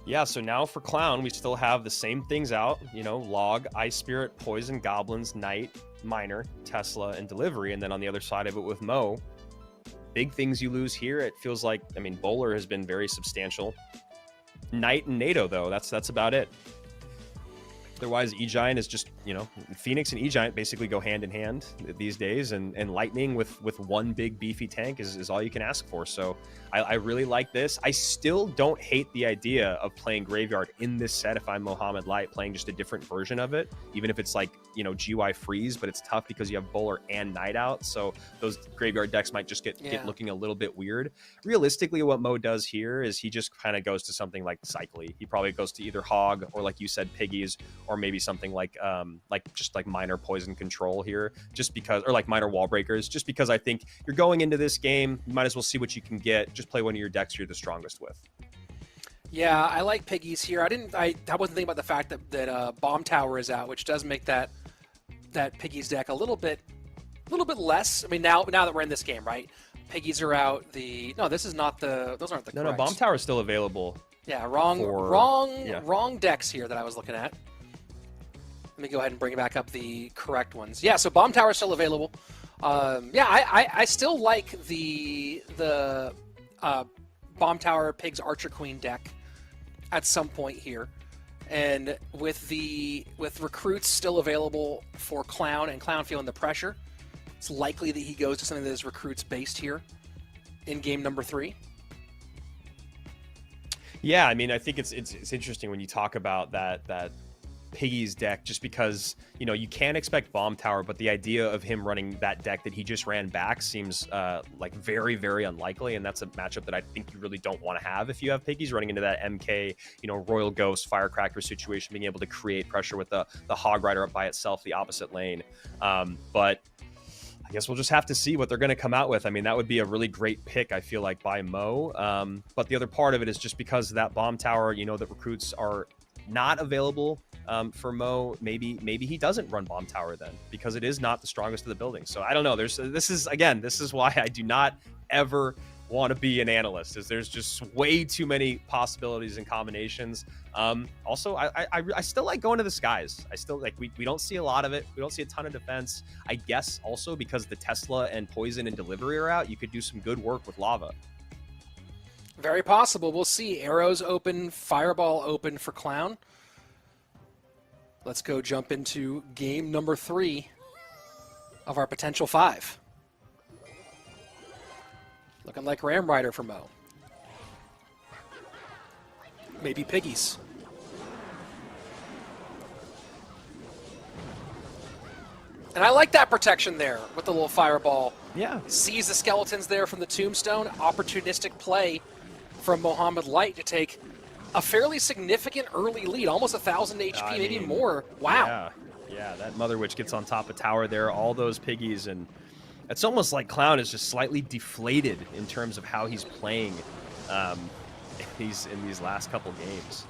Yeah, so now for Clown, we still have the same things out, you know, Log, Ice Spirit, Poison, Goblins, Knight, Miner, Tesla, and Delivery. And then on the other side of it with Mo, big things you lose here. It feels like, I mean, Bowler has been very substantial. Knight and NATO, though, that's about it. Otherwise, E-Giant is just, you know, Phoenix and E-Giant basically go hand in hand these days, and Lightning with one big beefy tank is all you can ask for. So I really like this. I still don't hate the idea of playing Graveyard in this set if I'm Mohamed Light, playing just a different version of it, even if it's like, you know, GY Freeze, but it's tough because you have Bowler and Knight out, so those Graveyard decks might just get looking a little bit weird. Realistically, what Mo does here is he just kind of goes to something like Cycly. He probably goes to either Hog or, like you said, Piggies, or maybe something like minor Poison Control here, just because, or like minor Wall Breakers, just because I think you're going into this game, you might as well see what you can get. Just play one of your decks you're the strongest with. Yeah, I like Piggies here. I wasn't thinking about the fact that Bomb Tower is out, which does make that that Piggy's deck a little bit less. I mean, now that we're in this game, right? Piggies are out. This is not the. Those aren't the. No, correct. Bomb Tower is still available. Yeah, wrong decks here that I was looking at. Let me go ahead and bring back up the correct ones. Yeah, so Bomb Tower is still available. I still like the Bomb Tower Pigs Archer Queen deck at some point here. And with recruits still available for Clown and Clown feeling the pressure, it's likely that he goes to something that is recruits based here in game number 3. Yeah, I mean, I think it's interesting when you talk about that Piggy's deck, just because, you can't expect Bomb Tower, but the idea of him running that deck that he just ran back seems like very, very unlikely, and that's a matchup that I think you really don't want to have if you have Piggies running into that MK, Royal Ghost, Firecracker situation, being able to create pressure with the Hog Rider up by itself, the opposite lane. But I guess we'll just have to see what they're going to come out with. I mean, that would be a really great pick, I feel like, by Mo. But the other part of it is just because of that Bomb Tower, that recruits are not available for Mo. Maybe he doesn't run Bomb Tower then, because it is not the strongest of the building. So I don't know. This is why I do not ever want to be an analyst, is there's just way too many possibilities and combinations. Also, I still like going to the skies. I still like, we don't see a lot of it. We don't see a ton of defense. I guess also because the Tesla and Poison and Delivery are out, you could do some good work with Lava. Very possible. We'll see. Arrows open, Fireball open for Clown. Let's go jump into game number 3 of our potential 5. Looking like Ram Rider for Mo. Maybe Piggies. And I like that protection there with the little Fireball. Yeah. Sees the skeletons there from the Tombstone. Opportunistic play from Mohamed Light to take a fairly significant early lead, almost 1,000 HP, maybe more. Wow. Yeah, that Mother Witch gets on top of tower there, all those Piggies, and it's almost like Clown is just slightly deflated in terms of how he's playing in these last couple games.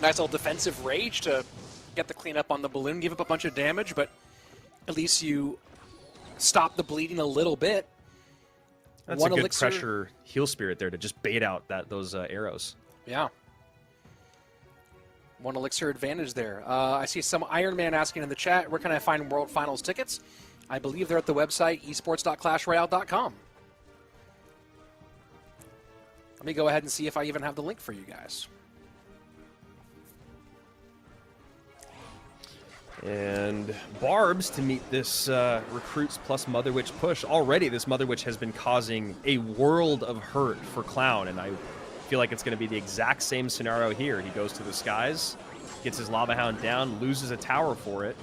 Nice little defensive rage to get the cleanup on the balloon, give up a bunch of damage, but at least you stop the bleeding a little bit. That's a good pressure heal spirit there to just bait out those arrows. Yeah. 1 elixir advantage there. I see some Iron Man asking in the chat, where can I find World Finals tickets? I believe they're at the website esports.clashroyale.com. Let me go ahead and see if I even have the link for you guys. And Barbs to meet this Recruits plus Mother Witch push. Already this Mother Witch has been causing a world of hurt for Clown, and I feel like it's going to be the exact same scenario here. He goes to the skies, gets his Lava Hound down, loses a tower for it,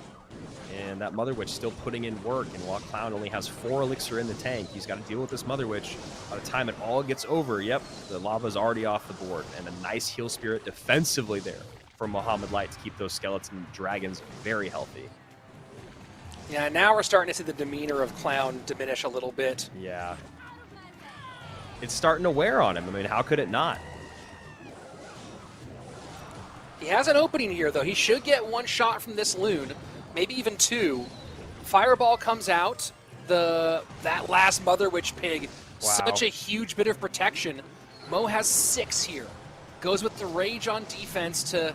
and that Mother Witch still putting in work. And while Clown only has 4 elixir in the tank, he's got to deal with this Mother Witch. By the time it all gets over, yep, the lava's already off the board, and a nice heal spirit defensively there from Mohamed Light to keep those skeleton dragons very healthy. Yeah, now we're starting to see the demeanor of Clown diminish a little bit. Yeah. It's starting to wear on him. I mean, how could it not? He has an opening here, though. He should get 1 shot from this loon, maybe even 2. Fireball comes out. That last Mother Witch Pig, such a huge bit of protection. Mo has 6 here. Goes with the rage on defense to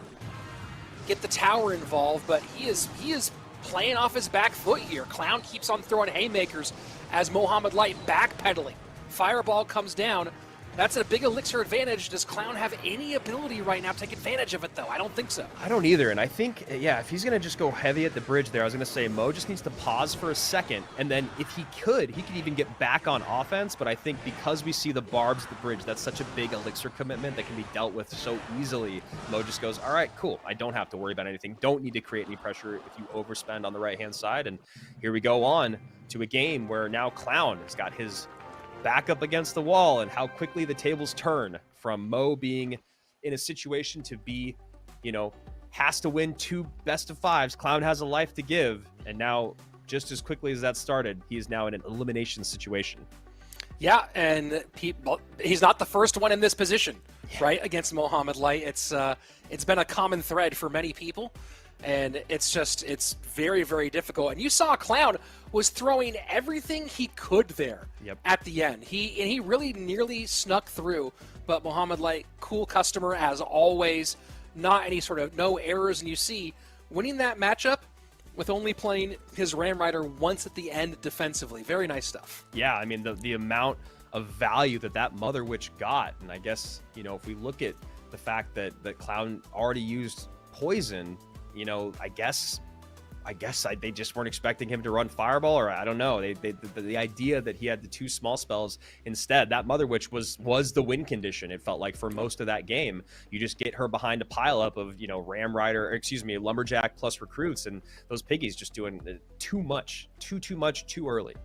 get the tower involved, but he is playing off his back foot here. Clown keeps on throwing haymakers as Mohamed Light backpedaling. Fireball comes down. That's a big elixir advantage. Does Clown have any ability right now to take advantage of it, though? I don't think so. I don't either, and I think, yeah, if he's going to just go heavy at the bridge there, I was going to say Mo just needs to pause for a second, and then if he could even get back on offense, but I think because we see the Barbs at the bridge, that's such a big elixir commitment that can be dealt with so easily. Mo just goes, all right, cool, I don't have to worry about anything. Don't need to create any pressure if you overspend on the right-hand side, and here we go on to a game where now Clown has got his back up against the wall, and how quickly the tables turn from Mo being in a situation to be, has to win 2 best of 5s. Clown has a life to give, and now just as quickly as that started, he is now in an elimination situation. Yeah, and he's not the first one in this position, right, against Mohamed Light. It's been a common thread for many people. And it's very, very difficult. And you saw Clown was throwing everything he could there at the end. He really nearly snuck through, but Mohamed Light, cool customer as always, not any sort of no errors. And you see, winning that matchup with only playing his Ram Rider once at the end defensively. Very nice stuff. Yeah, I mean, the amount of value that Mother Witch got. And I guess, you know, if we look at the fact that Clown already used poison, you know, I guess they just weren't expecting him to run Fireball, or I don't know. The idea that he had the 2 small spells instead, that Mother Witch was the win condition. It felt like for most of that game, you just get her behind a pileup of, you know, Ram Rider, or excuse me, Lumberjack plus recruits, and those piggies just doing too much, too early.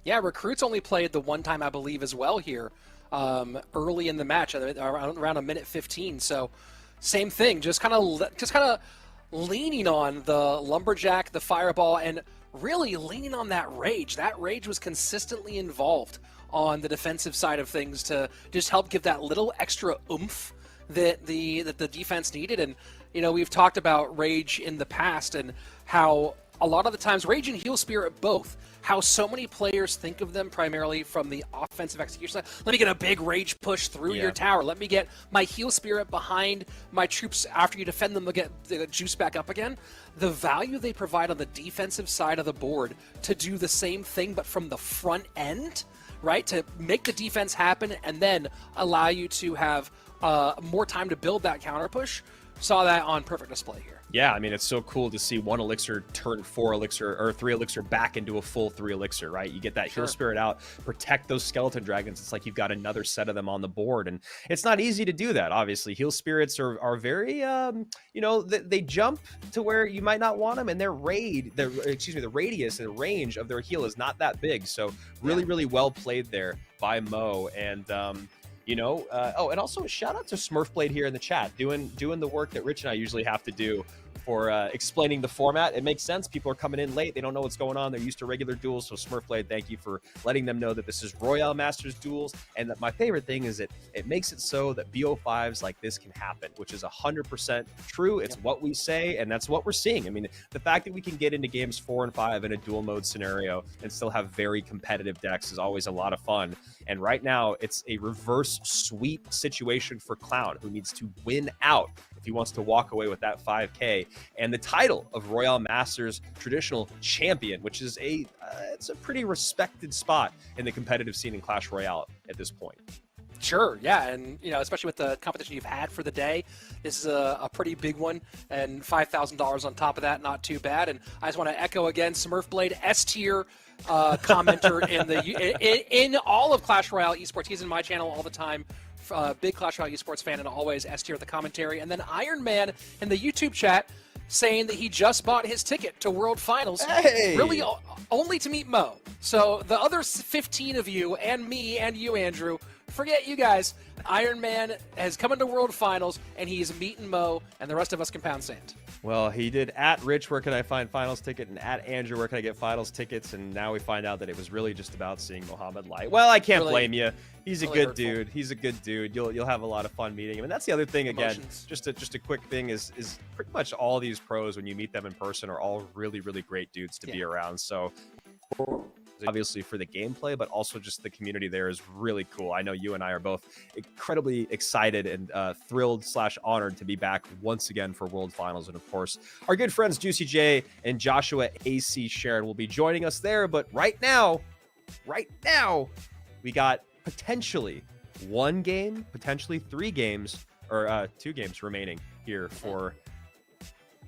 Yeah, recruits only played the one time, I believe, as well here, early in the match, around a minute 15. So, same thing, just kind of leaning on the Lumberjack, the Fireball, and really leaning on that Rage. That Rage was consistently involved on the defensive side of things to just help give that little extra oomph that the defense needed. And, you know, we've talked about Rage in the past and how a lot of the times Rage and Heal Spirit both, how so many players think of them primarily from the offensive execution side. Let me get a big Rage push through your tower. Let me get my Heal Spirit behind my troops after you defend them to get the juice back up again. The value they provide on the defensive side of the board to do the same thing but from the front end, right? To make the defense happen and then allow you to have more time to build that counter push. Saw that on perfect display here. Yeah, I mean, it's so cool to see 1 elixir turn 4 elixir or 3 elixir back into a full 3 elixir, right? You get that Heal Spirit out, protect those skeleton dragons. It's like you've got another set of them on the board, and it's not easy to do that. Obviously, Heal Spirits are very, you know, they jump to where you might not want them, and the radius and range of their heal is not that big. So really well played there by Mo, and you know, and also a shout out to Smurfblade here in the chat, doing the work that Rich and I usually have to do for explaining the format. It makes sense. People are coming in late. They don't know what's going on. They're used to regular duels. So Smurfblade, thank you for letting them know that this is Royale Masters duels. And that my favorite thing is it makes it so that BO5s like this can happen, which is 100% true. It's what we say, and that's what we're seeing. I mean, the fact that we can get into games 4 and 5 in a dual mode scenario and still have very competitive decks is always a lot of fun. And right now, it's a reverse sweep situation for Clown, who needs to win out if he wants to walk away with that 5K and the title of Royale Masters traditional champion, which is it's a pretty respected spot in the competitive scene in Clash Royale at this point. Sure, yeah, and you know, especially with the competition you've had for the day, this is a pretty big one, and $5,000 on top of that, not too bad. And I just want to echo again, Smurfblade, S tier commenter in all of Clash Royale esports. He's in my channel all the time. Big Clash Royale esports fan, and always S tier the commentary. And then Iron Man in the YouTube chat saying that he just bought his ticket to World Finals, really only to meet Mo. So the other 15 of you and me and you, Andrew, forget you guys. Iron Man has come into World Finals, and he's meeting Mo, and the rest of us can pound sand. Well, he did at Rich, where can I find finals ticket, and at Andrew, where can I get finals tickets, and now we find out that it was really just about seeing Mohamed Light. Well, I can't blame you. He's a good dude. He's a good dude. You'll have a lot of fun meeting him. And that's the other thing, again, just a quick thing is pretty much all these pros, when you meet them in person, are all really great dudes to be around. So obviously for the gameplay, but also just the community there is really cool. I know you and I are both incredibly excited and thrilled / honored to be back once again for World Finals. And of course, our good friends Juicy J and Joshua AC Sharon will be joining us there. But right now, we got potentially 1 game, potentially 3 games, or 2 games remaining here for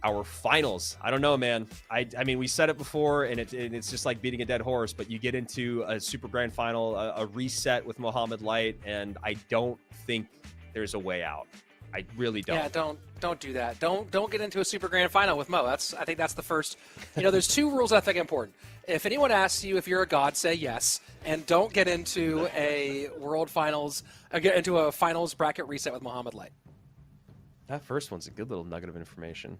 our finals. I don't know, man. I mean, we said it before, and it's just like beating a dead horse, but you get into a super grand final, a reset with Mohamed Light, and I don't think there's a way out. I really don't. Yeah, don't do that. Don't get into a super grand final with Mo. I think that's the first. You know, there's 2 rules I think are important. If anyone asks you if you're a god, say yes, and don't get into a World Finals, get into a finals bracket reset with Mohamed Light. That first one's a good little nugget of information.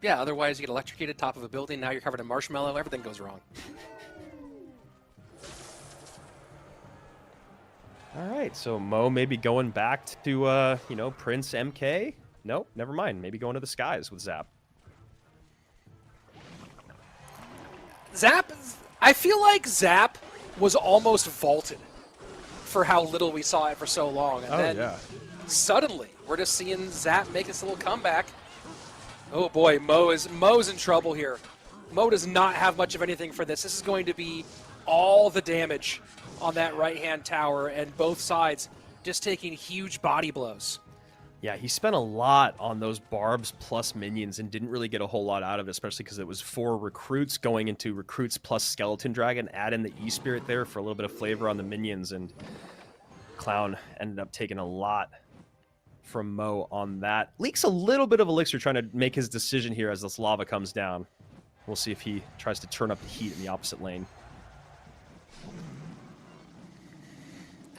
Yeah, otherwise you get electrocuted top of a building. Now you're covered in marshmallow. Everything goes wrong. All right, so Mo maybe going back to, you know, Prince MK. Nope, never mind. Maybe going to the skies with Zap. Zap, I feel like Zap was almost vaulted for how little we saw it for so long. And then suddenly, we're just seeing Zap make this little comeback. Oh boy, Mo's in trouble here. Mo does not have much of anything for this. This is going to be all the damage on that right-hand tower, and both sides just taking huge body blows. Yeah, he spent a lot on those barbs plus minions and didn't really get a whole lot out of it, especially because it was 4 recruits going into recruits plus skeleton dragon. Add in the E-Spirit there for a little bit of flavor on the minions, and Clown ended up taking a lot from Mo on that. Leaks a little bit of elixir trying to make his decision here as this lava comes down. We'll see if he tries to turn up the heat in the opposite lane.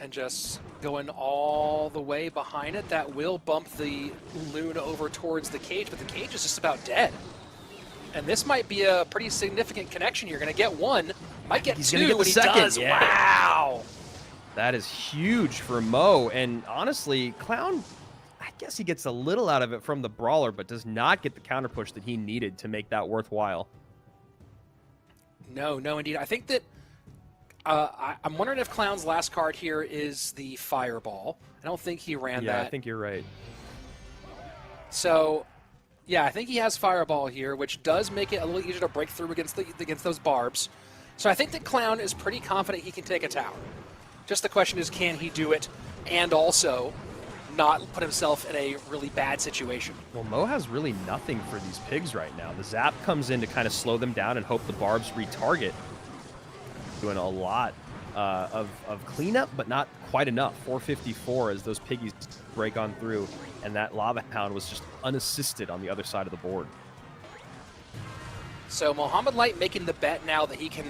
And just going all the way behind it, that will bump the Loon over towards the cage, but the cage is just about dead. And this might be a pretty significant connection. You're going to get one, might get He's two, gonna get the and he second. does. Yeah. Wow! That is huge for Mo, and honestly, Clown, I guess he gets a little out of it from the brawler, but does not get the counter push that he needed to make that worthwhile. No, indeed. I think that I'm wondering if Clown's last card here is the Fireball. I don't think he ran that. Yeah, I think you're right. So, yeah, I think he has Fireball here, which does make it a little easier to break through against those barbs. So I think that Clown is pretty confident he can take a tower. Just the question is, can he do it and also not put himself in a really bad situation? Well, Mo has really nothing for these pigs right now. The Zap comes in to kind of slow them down and hope the barbs retarget. Doing a lot of cleanup, but not quite enough. 454 as those piggies break on through, and that Lava Hound was just unassisted on the other side of the board. So Mohamed Light making the bet now that he can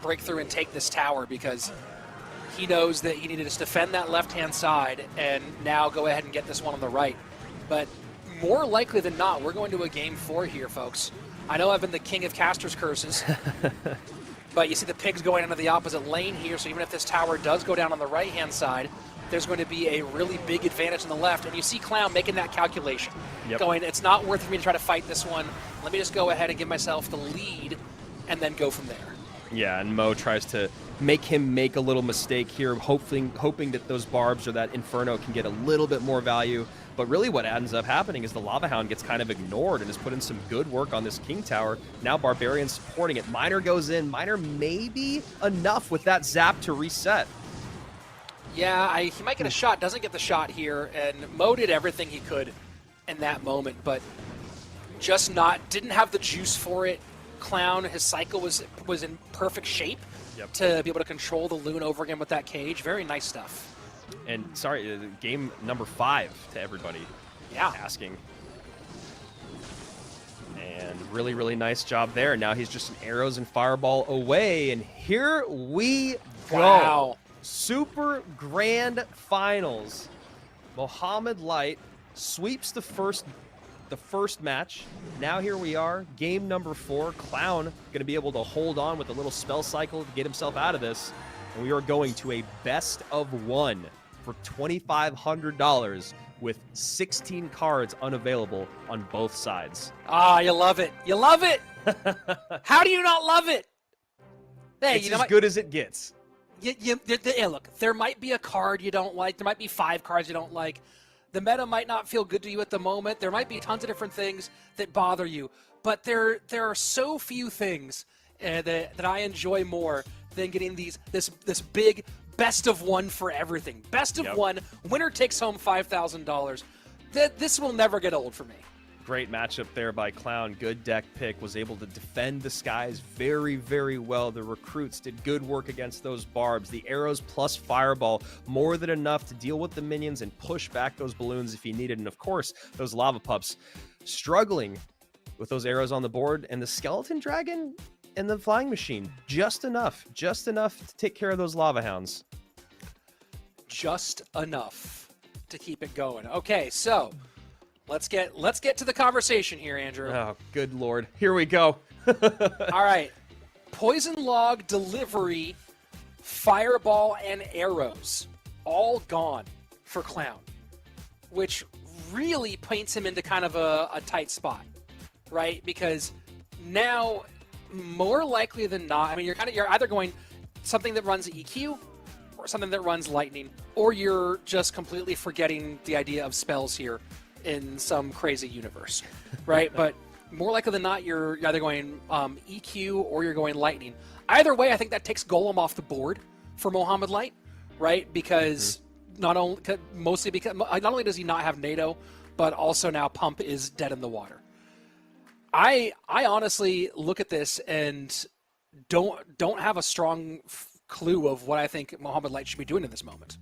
break through and take this tower, because he knows that he needed to just defend that left-hand side and now go ahead and get this one on the right. But more likely than not, we're going to a game 4 here, folks. I know I've been the king of caster's curses, but you see the pigs going into the opposite lane here, so even if this tower does go down on the right-hand side, there's going to be a really big advantage on the left. And you see Clown making that calculation, going, it's not worth for me to try to fight this one. Let me just go ahead and give myself the lead and then go from there. Yeah, and Mo tries to make him make a little mistake here, hoping that those barbs or that Inferno can get a little bit more value. But really what ends up happening is the Lava Hound gets kind of ignored and has put in some good work on this King Tower. Now Barbarian supporting it. Miner goes in. Miner maybe enough with that Zap to reset. Yeah, he might get a shot, doesn't get the shot here, and Mo did everything he could in that moment, but just didn't have the juice for it. Clown, his cycle was in perfect shape to be able to control the Loon over again with that cage. Very nice stuff. And sorry, game number 5 to everybody asking. And really, really nice job there. Now he's just an arrows and fireball away, and here we go. Wow. Super Grand Finals. Mohamed Light sweeps the first match. Now here we are, game number 4. Clown going to be able to hold on with a little spell cycle to get himself out of this. And we are going to a best of 1 for $2,500 with 16 cards unavailable on both sides. Ah, you love it. You love it. How do you not love it? Hey, it's as good as it gets. Yeah, look, there might be a card you don't like. There might be 5 cards you don't like. The meta might not feel good to you at the moment. There might be tons of different things that bother you. But there are so few things that I enjoy more than getting this big best of 1 for everything. Best of 1, winner takes home $5,000. This will never get old for me. Great matchup there by Clown. Good deck pick. Was able to defend the skies very, very well. The recruits did good work against those barbs. The arrows plus fireball, more than enough to deal with the minions and push back those balloons if he needed. And of course, those lava pups struggling with those arrows on the board. And the skeleton dragon and the flying machine, just enough to take care of those lava hounds. Just enough to keep it going. Okay, so let's get to the conversation here, Andrew. Oh, good Lord. Here we go. All right. Poison log, delivery, fireball, and arrows all gone for Clown, which really paints him into kind of a tight spot, right? Because now, more likely than not, I mean, you're either going something that runs EQ or something that runs lightning, or you're just completely forgetting the idea of spells here in some crazy universe, right? But more likely than not, you're either going EQ or you're going lightning. Either way, I think that takes Golem off the board for Mohamed Light, right? Because not only does he not have NATO, but also now Pump is dead in the water. I honestly look at this and don't have a strong clue of what I think Mohamed Light should be doing in this moment.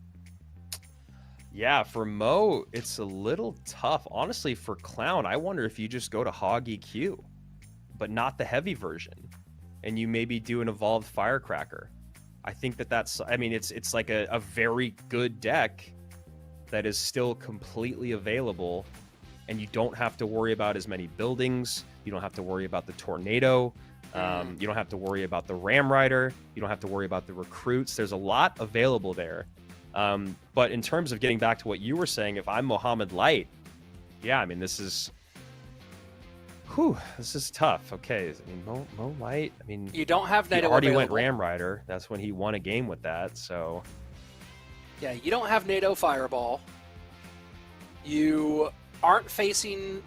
Yeah, for Mo, it's a little tough. Honestly, for Clown, I wonder if you just go to Hog EQ, but not the heavy version, and you maybe do an Evolved Firecracker. I think that's, I mean, it's like a very good deck that is still completely available, and you don't have to worry about as many buildings. You don't have to worry about the Tornado. You don't have to worry about the Ram Rider. You don't have to worry about the recruits. There's a lot available there. But in terms of getting back to what you were saying, if I'm Mohamed Light, yeah, I mean, this is tough. Okay, I mean, Mo Light, I mean, you don't have NATO he already available. went Ram Rider. That's when he won a game with that, so. Yeah, you don't have NATO Fireball. You aren't facing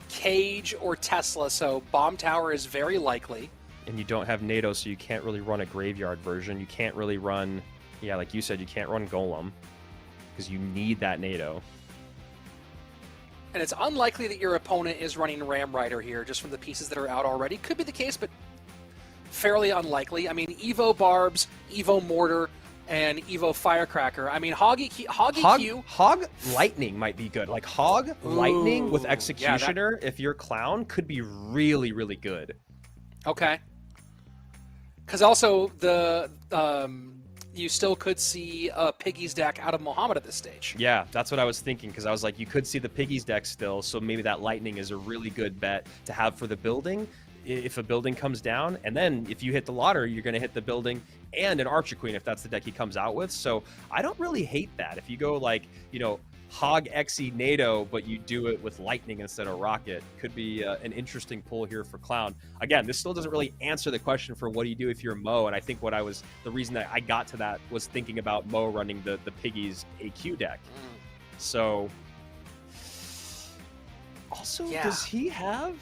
Cage or Tesla, so Bomb Tower is very likely. And you don't have NATO, so you can't really run a Graveyard version. You can't really run, yeah, like you said, you can't run Golem because you need that NATO. And it's unlikely that your opponent is running Ram Rider here, just from the pieces that are out already. Could be the case, but fairly unlikely. I mean, Evo Barbs, Evo Mortar, and Evo Firecracker. I mean, Hog EQ. Hog Lightning might be good. Like Hog Lightning with Executioner, if you're Clown, could be really, really good. Okay. Because also you still could see a Piggy's deck out of Mohamed at this stage. Yeah, that's what I was thinking, because I was like, you could see the Piggy's deck still, so maybe that Lightning is a really good bet to have for the building if a building comes down, and then if you hit the lottery, you're going to hit the building and an Archer Queen if that's the deck he comes out with. So I don't really hate that. If you go like, you know, Hog Xe NATO, but you do it with Lightning instead of Rocket, could be an interesting pull here for Clown. Again, this still doesn't really answer the question for what do you do if you're Mo, and I think the reason that I got to that was thinking about Mo running the Piggies AQ deck. So also, does he have...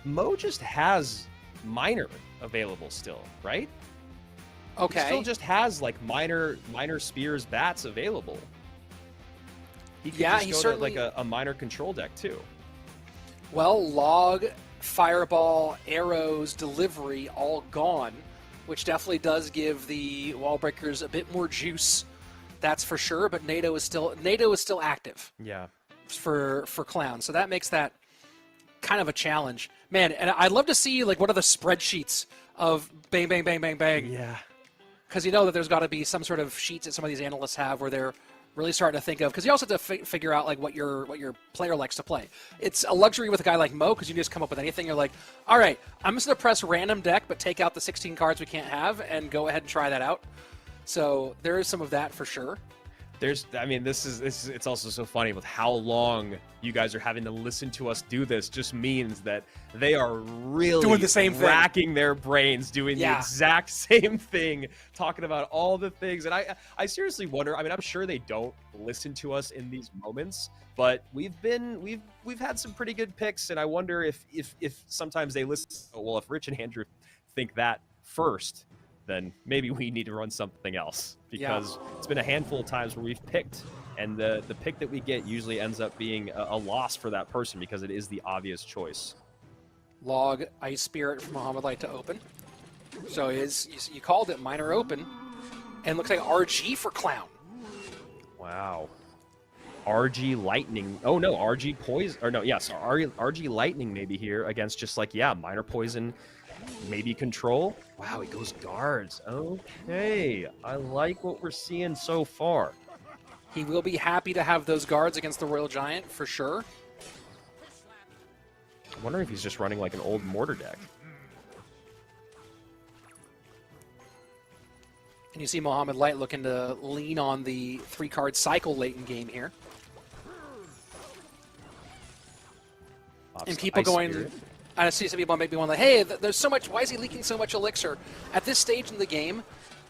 Mo just has Miner available still, right? Okay. He still just has like minor spears, bats available. He could just go certainly to like a minor control deck too. Well, Log, Fireball, Arrows, Delivery all gone, which definitely does give the Wall Breakers a bit more juice. That's for sure. But NATO is still active. Yeah. For Clown, so that makes that kind of a challenge, man. And I'd love to see like one of the spreadsheets of bang, bang, bang, bang, bang. Yeah. Because you know that there's got to be some sort of sheets that some of these analysts have where they're really starting to think of. Because you also have to figure out like what your player likes to play. It's a luxury with a guy like Mo because you can just come up with anything. You're like, all right, I'm just gonna press random deck, but take out the 16 cards we can't have and go ahead and try that out. So there is some of that for sure. I mean, it's also so funny with how long you guys are having to listen to us do this. Just means that they are really doing the same thing, racking their brains, doing the exact same thing, talking about all the things. And I seriously wonder. I mean, I'm sure they don't listen to us in these moments, but we've had some pretty good picks, and I wonder if sometimes they listen. Well, if Rich and Andrew think that first, then maybe we need to run something else, because it's been a handful of times where we've picked, and the pick that we get usually ends up being a loss for that person because it is the obvious choice. Log Ice Spirit for Mohamed Light to open. So you called it minor open, and looks like RG for Clown. Wow. RG Lightning. Oh no, RG Poison. Or no, yes, RG Lightning maybe here against just like, minor poison. Maybe control. Wow, he goes guards. Okay, I like what we're seeing so far. He will be happy to have those guards against the Royal Giant for sure. I'm wondering if he's just running like an old mortar deck. And you see Mohamed Light looking to lean on the 3-card cycle late in game here. And people going, I see some people maybe like, hey, there's so much, why is he leaking so much elixir? At this stage in the game,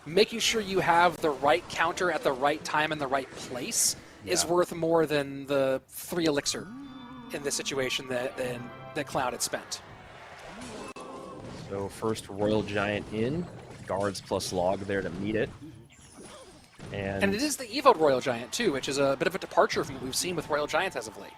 making sure you have the right counter at the right time in the right place is worth more than the 3 elixir in this situation that Cloud had spent. So first Royal Giant in, guards plus log there to meet it. And it is the Evo Royal Giant too, which is a bit of a departure from what we've seen with Royal Giants as of late.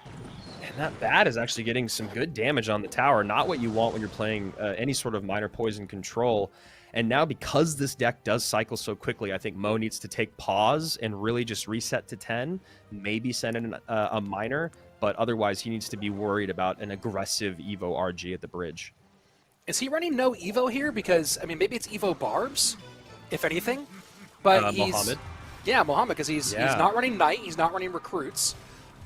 And that bat is actually getting some good damage on the tower. Not what you want when you're playing any sort of minor poison control. And now because this deck does cycle so quickly, I think Mo needs to take pause and really just reset to 10, maybe send in a minor, but otherwise he needs to be worried about an aggressive Evo RG at the bridge. Is he running no Evo here? Because, I mean, maybe it's Evo Barbs, if anything. But he's... Mohammed? Yeah, Mohammed, because he's not running Knight, he's not running Recruits.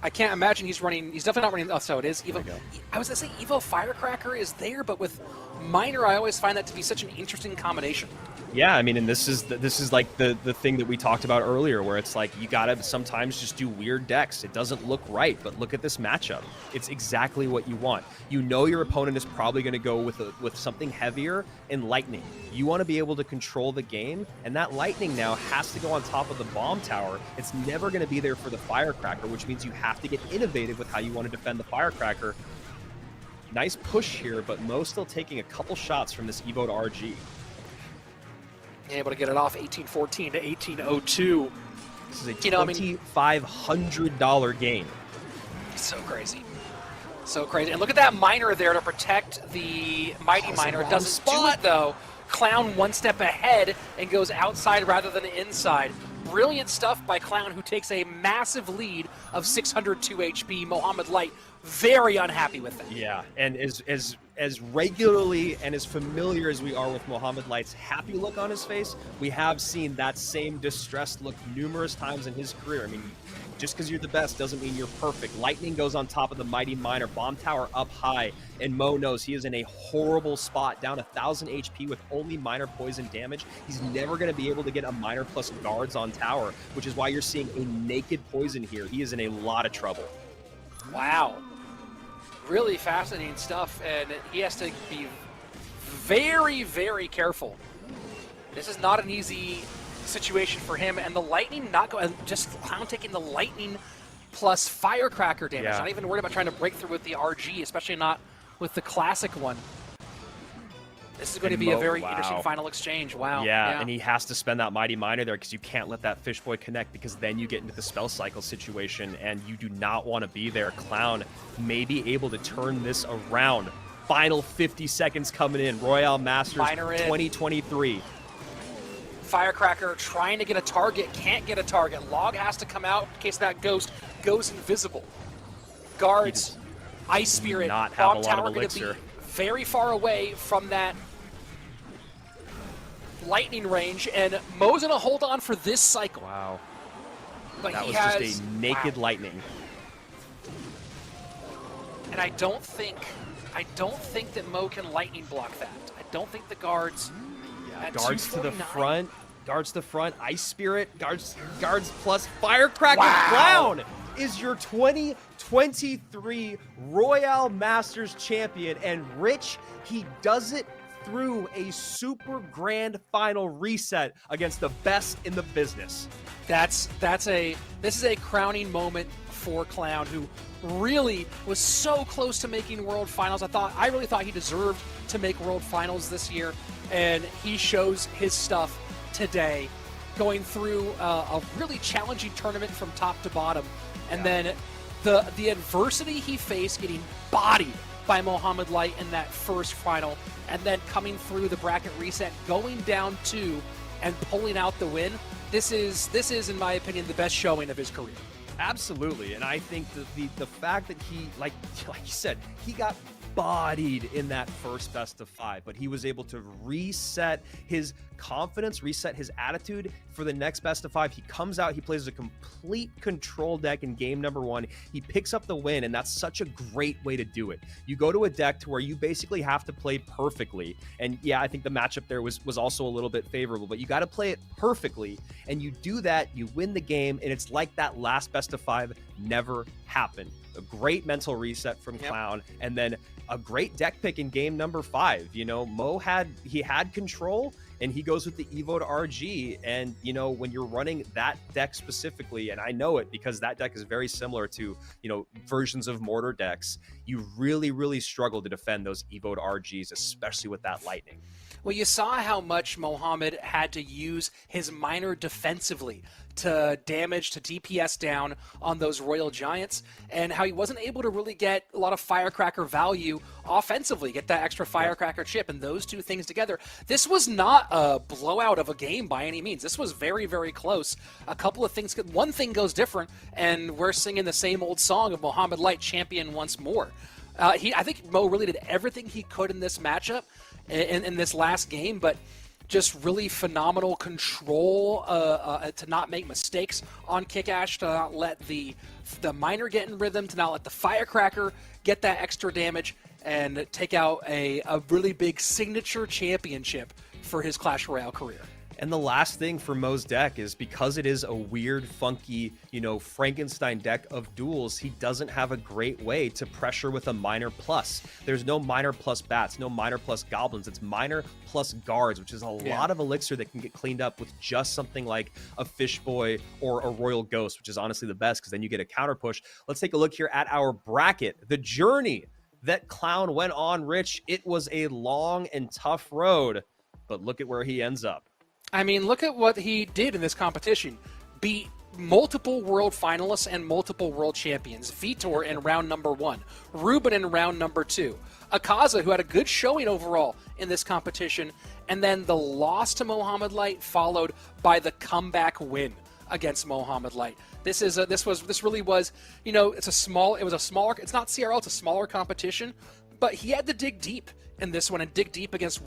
I can't imagine he's definitely not running, oh, so it is Evo. I was going to say Evo Firecracker is there, but with Minor, I always find that to be such an interesting combination. Yeah, I mean, and this is like the thing that we talked about earlier, where it's like you gotta sometimes just do weird decks. It doesn't look right, but look at this matchup. It's exactly what you want. You know your opponent is probably going to go with something heavier and lightning. You want to be able to control the game, and that lightning now has to go on top of the bomb tower. It's never going to be there for the firecracker, which means you have to get innovative with how you want to defend the firecracker. Nice push here, but Mo still taking a couple shots from this Evo to RG. Able to get it off 1814 to 1802. This is a $2,500 gain. So crazy. So crazy. And look at that Miner there to protect the Mighty Miner. It doesn't do it, though. Clown one step ahead and goes outside rather than inside. Brilliant stuff by Clown, who takes a massive lead of 602 HP. Mohammed Light very unhappy with that. Yeah, and as regularly and as familiar as we are with Mohammed Light's happy look on his face, we have seen that same distressed look numerous times in his career. I mean, just because you're the best doesn't mean you're perfect. Lightning goes on top of the Mighty Miner, bomb tower up high, and Mo knows he is in a horrible spot, down 1,000 HP with only minor poison damage. He's never going to be able to get a minor plus guards on tower, which is why you're seeing a naked poison here. He is in a lot of trouble. Wow. Really fascinating stuff, and he has to be very, very careful. This is not an easy situation for him, and the lightning not going, just Clown taking the lightning plus firecracker damage. Yeah. Not even worried about trying to break through with the RG, especially not with the classic one. This is going to be a very interesting final exchange. Wow. Yeah, and he has to spend that Mighty Miner there because you can't let that Fish Boy connect, because then you get into the spell cycle situation and you do not want to be there. Clown may be able to turn this around. Final 50 seconds coming in. Royale Masters 2023. Firecracker trying to get a target, can't get a target. Log has to come out in case that ghost goes invisible. Guards, Ice Spirit, not have Bomb a lot Tower of going to elixir. be very far away from that lightning range, and Mo's going to hold on for this cycle. Wow. But that he was just a naked lightning. And I don't think that Mo can lightning block that. I don't think the guards. Yeah, guards to the front. Guards to the front. Ice Spirit. Guards plus Firecracker. Clown is your 2023 Royale Masters champion, and Rich, he does it through a super grand final reset against the best in the business. This is a crowning moment for Clown, who really was so close to making World Finals. I really thought he deserved to make World Finals this year, and he shows his stuff today, going through a really challenging tournament from top to bottom, and then the adversity he faced, getting bodied by Mohammed Light in that first final, and then coming through the bracket reset, going down 2 and pulling out the win. This is, in my opinion, the best showing of his career. Absolutely, and I think that the fact that he, like you said, he got bodied in that first best of 5, but he was able to reset his confidence, reset his attitude, for the next best of 5, he comes out, he plays a complete control deck in game number 1. He picks up the win, and that's such a great way to do it. You go to a deck to where you basically have to play perfectly. And yeah, I think the matchup there was also a little bit favorable, but you got to play it perfectly. And you do that, you win the game, and it's like that last best of 5 never happened. A great mental reset from Clown, and then a great deck pick in game number 5. You know, Mo had control, and he goes with the Evo to RG. And, you know, when you're running that deck specifically, and I know it because that deck is very similar to, you know, versions of Mortar decks, you really, really struggle to defend those Evo to RGs, especially with that Lightning. Well, you saw how much Mohamed had to use his Miner defensively to damage, to DPS down on those Royal Giants, and how he wasn't able to really get a lot of Firecracker value offensively, get that extra Firecracker chip, and those two things together. This was not a blowout of a game by any means. This was very, very close. A couple of things, one thing goes different, and we're singing the same old song of Mohamed Light champion once more. I think Mo really did everything he could in this matchup, in this last game, but just really phenomenal control to not make mistakes on Kickash, to not let the Miner get in rhythm, to not let the Firecracker get that extra damage, and take out a really big signature championship for his Clash Royale career. And the last thing for Mo's deck is, because it is a weird, funky, you know, Frankenstein deck of duels, he doesn't have a great way to pressure with a Miner plus. There's no Miner plus bats, no Miner plus goblins. It's Miner plus guards, which is a lot of elixir that can get cleaned up with just something like a Fish Boy or a Royal Ghost, which is honestly the best because then you get a counter push. Let's take a look here at our bracket. The journey that Clown went on, Rich, it was a long and tough road, but look at where he ends up. I mean, look at what he did in this competition. Beat multiple world finalists and multiple world champions. Vitor in round number 1. Ruben in round number 2. Akaza, who had a good showing overall in this competition. And then the loss to Mohamed Light followed by the comeback win against Mohamed Light. This really was, you know, it's not CRL, it's a smaller competition, but he had to dig deep in this one and dig deep against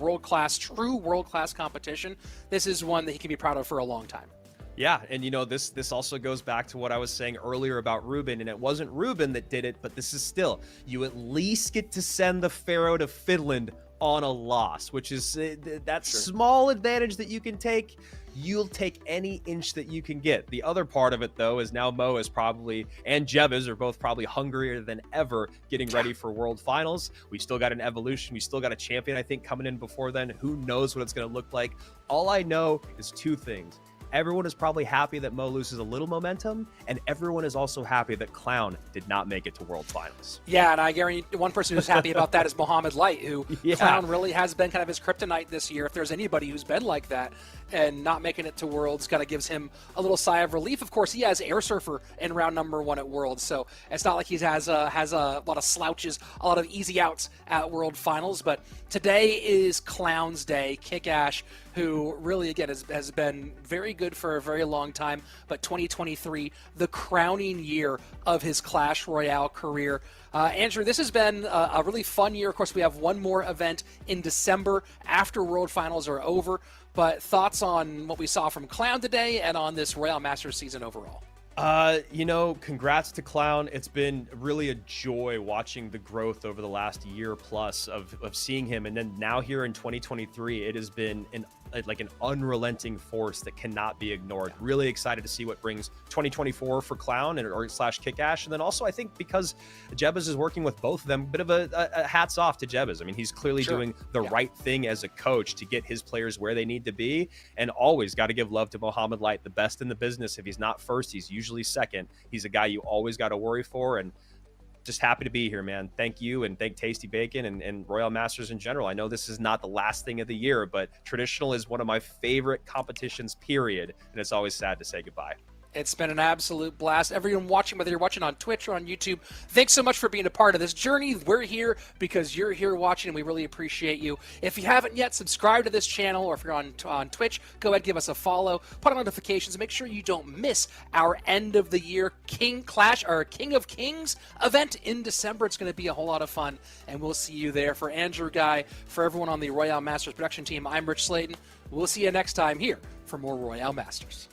true world-class competition. This is one that he can be proud of for a long time. Yeah, and you know, this also goes back to what I was saying earlier about Ruben, and it wasn't Ruben that did it, but this is still, you at least get to send the Pharaoh to Finland on a loss, which is that small advantage that you can take. You'll take any inch that you can get. The other part of it, though, is now Mo is probably, and Jebez are both probably hungrier than ever getting ready for World Finals. We still got an evolution. We still got a champion, I think, coming in before then. Who knows what it's going to look like? All I know is 2 things. Everyone is probably happy that Mo loses a little momentum, and everyone is also happy that Clown did not make it to World Finals. Yeah, and I guarantee one person who's happy about that is Mohamed Light, who Clown really has been kind of his kryptonite this year. If there's anybody who's been like that, and not making it to Worlds kind of gives him a little sigh of relief. Of course, he has Air Surfer in round number 1 at Worlds, so it's not like he has a lot of slouches, a lot of easy outs at World Finals. But today is Clown's day. Kickash, who really, again, has been very good for a very long time, but 2023, the crowning year of his Clash Royale career. Andrew, this has been a really fun year. Of course, we have one more event in December after World Finals are over, but thoughts on what we saw from Clown today and on this Royale Masters season overall? You know, congrats to Clown. It's been really a joy watching the growth over the last year plus of seeing him. And then now here in 2023, it has been an unrelenting force that cannot be ignored. Really excited to see what brings 2024 for Clown or slash Kickash. And then also, I think because Jebez is working with both of them, a bit of a hats off to Jebez. I mean, he's clearly doing the right thing as a coach to get his players where they need to be. And always got to give love to Mohamed Light, the best in the business. If he's not first, he's usually second. He's a guy you always got to worry for. And just happy to be here, man. Thank you, and thank Tasty Bacon and Royale Masters in general. I know this is not the last thing of the year, but traditional is one of my favorite competitions, period, and it's always sad to say goodbye. It's been an absolute blast. Everyone watching, whether you're watching on Twitch or on YouTube, thanks so much for being a part of this journey. We're here because you're here watching, and we really appreciate you. If you haven't yet, subscribe to this channel, or if you're on Twitch, go ahead, give us a follow, put on notifications, make sure you don't miss our end of the year King of Kings event in December. It's going to be a whole lot of fun, and we'll see you there. For Andrew Guy, for everyone on the Royale Masters production team, I'm Rich Slayton. We'll see you next time here for more Royale Masters.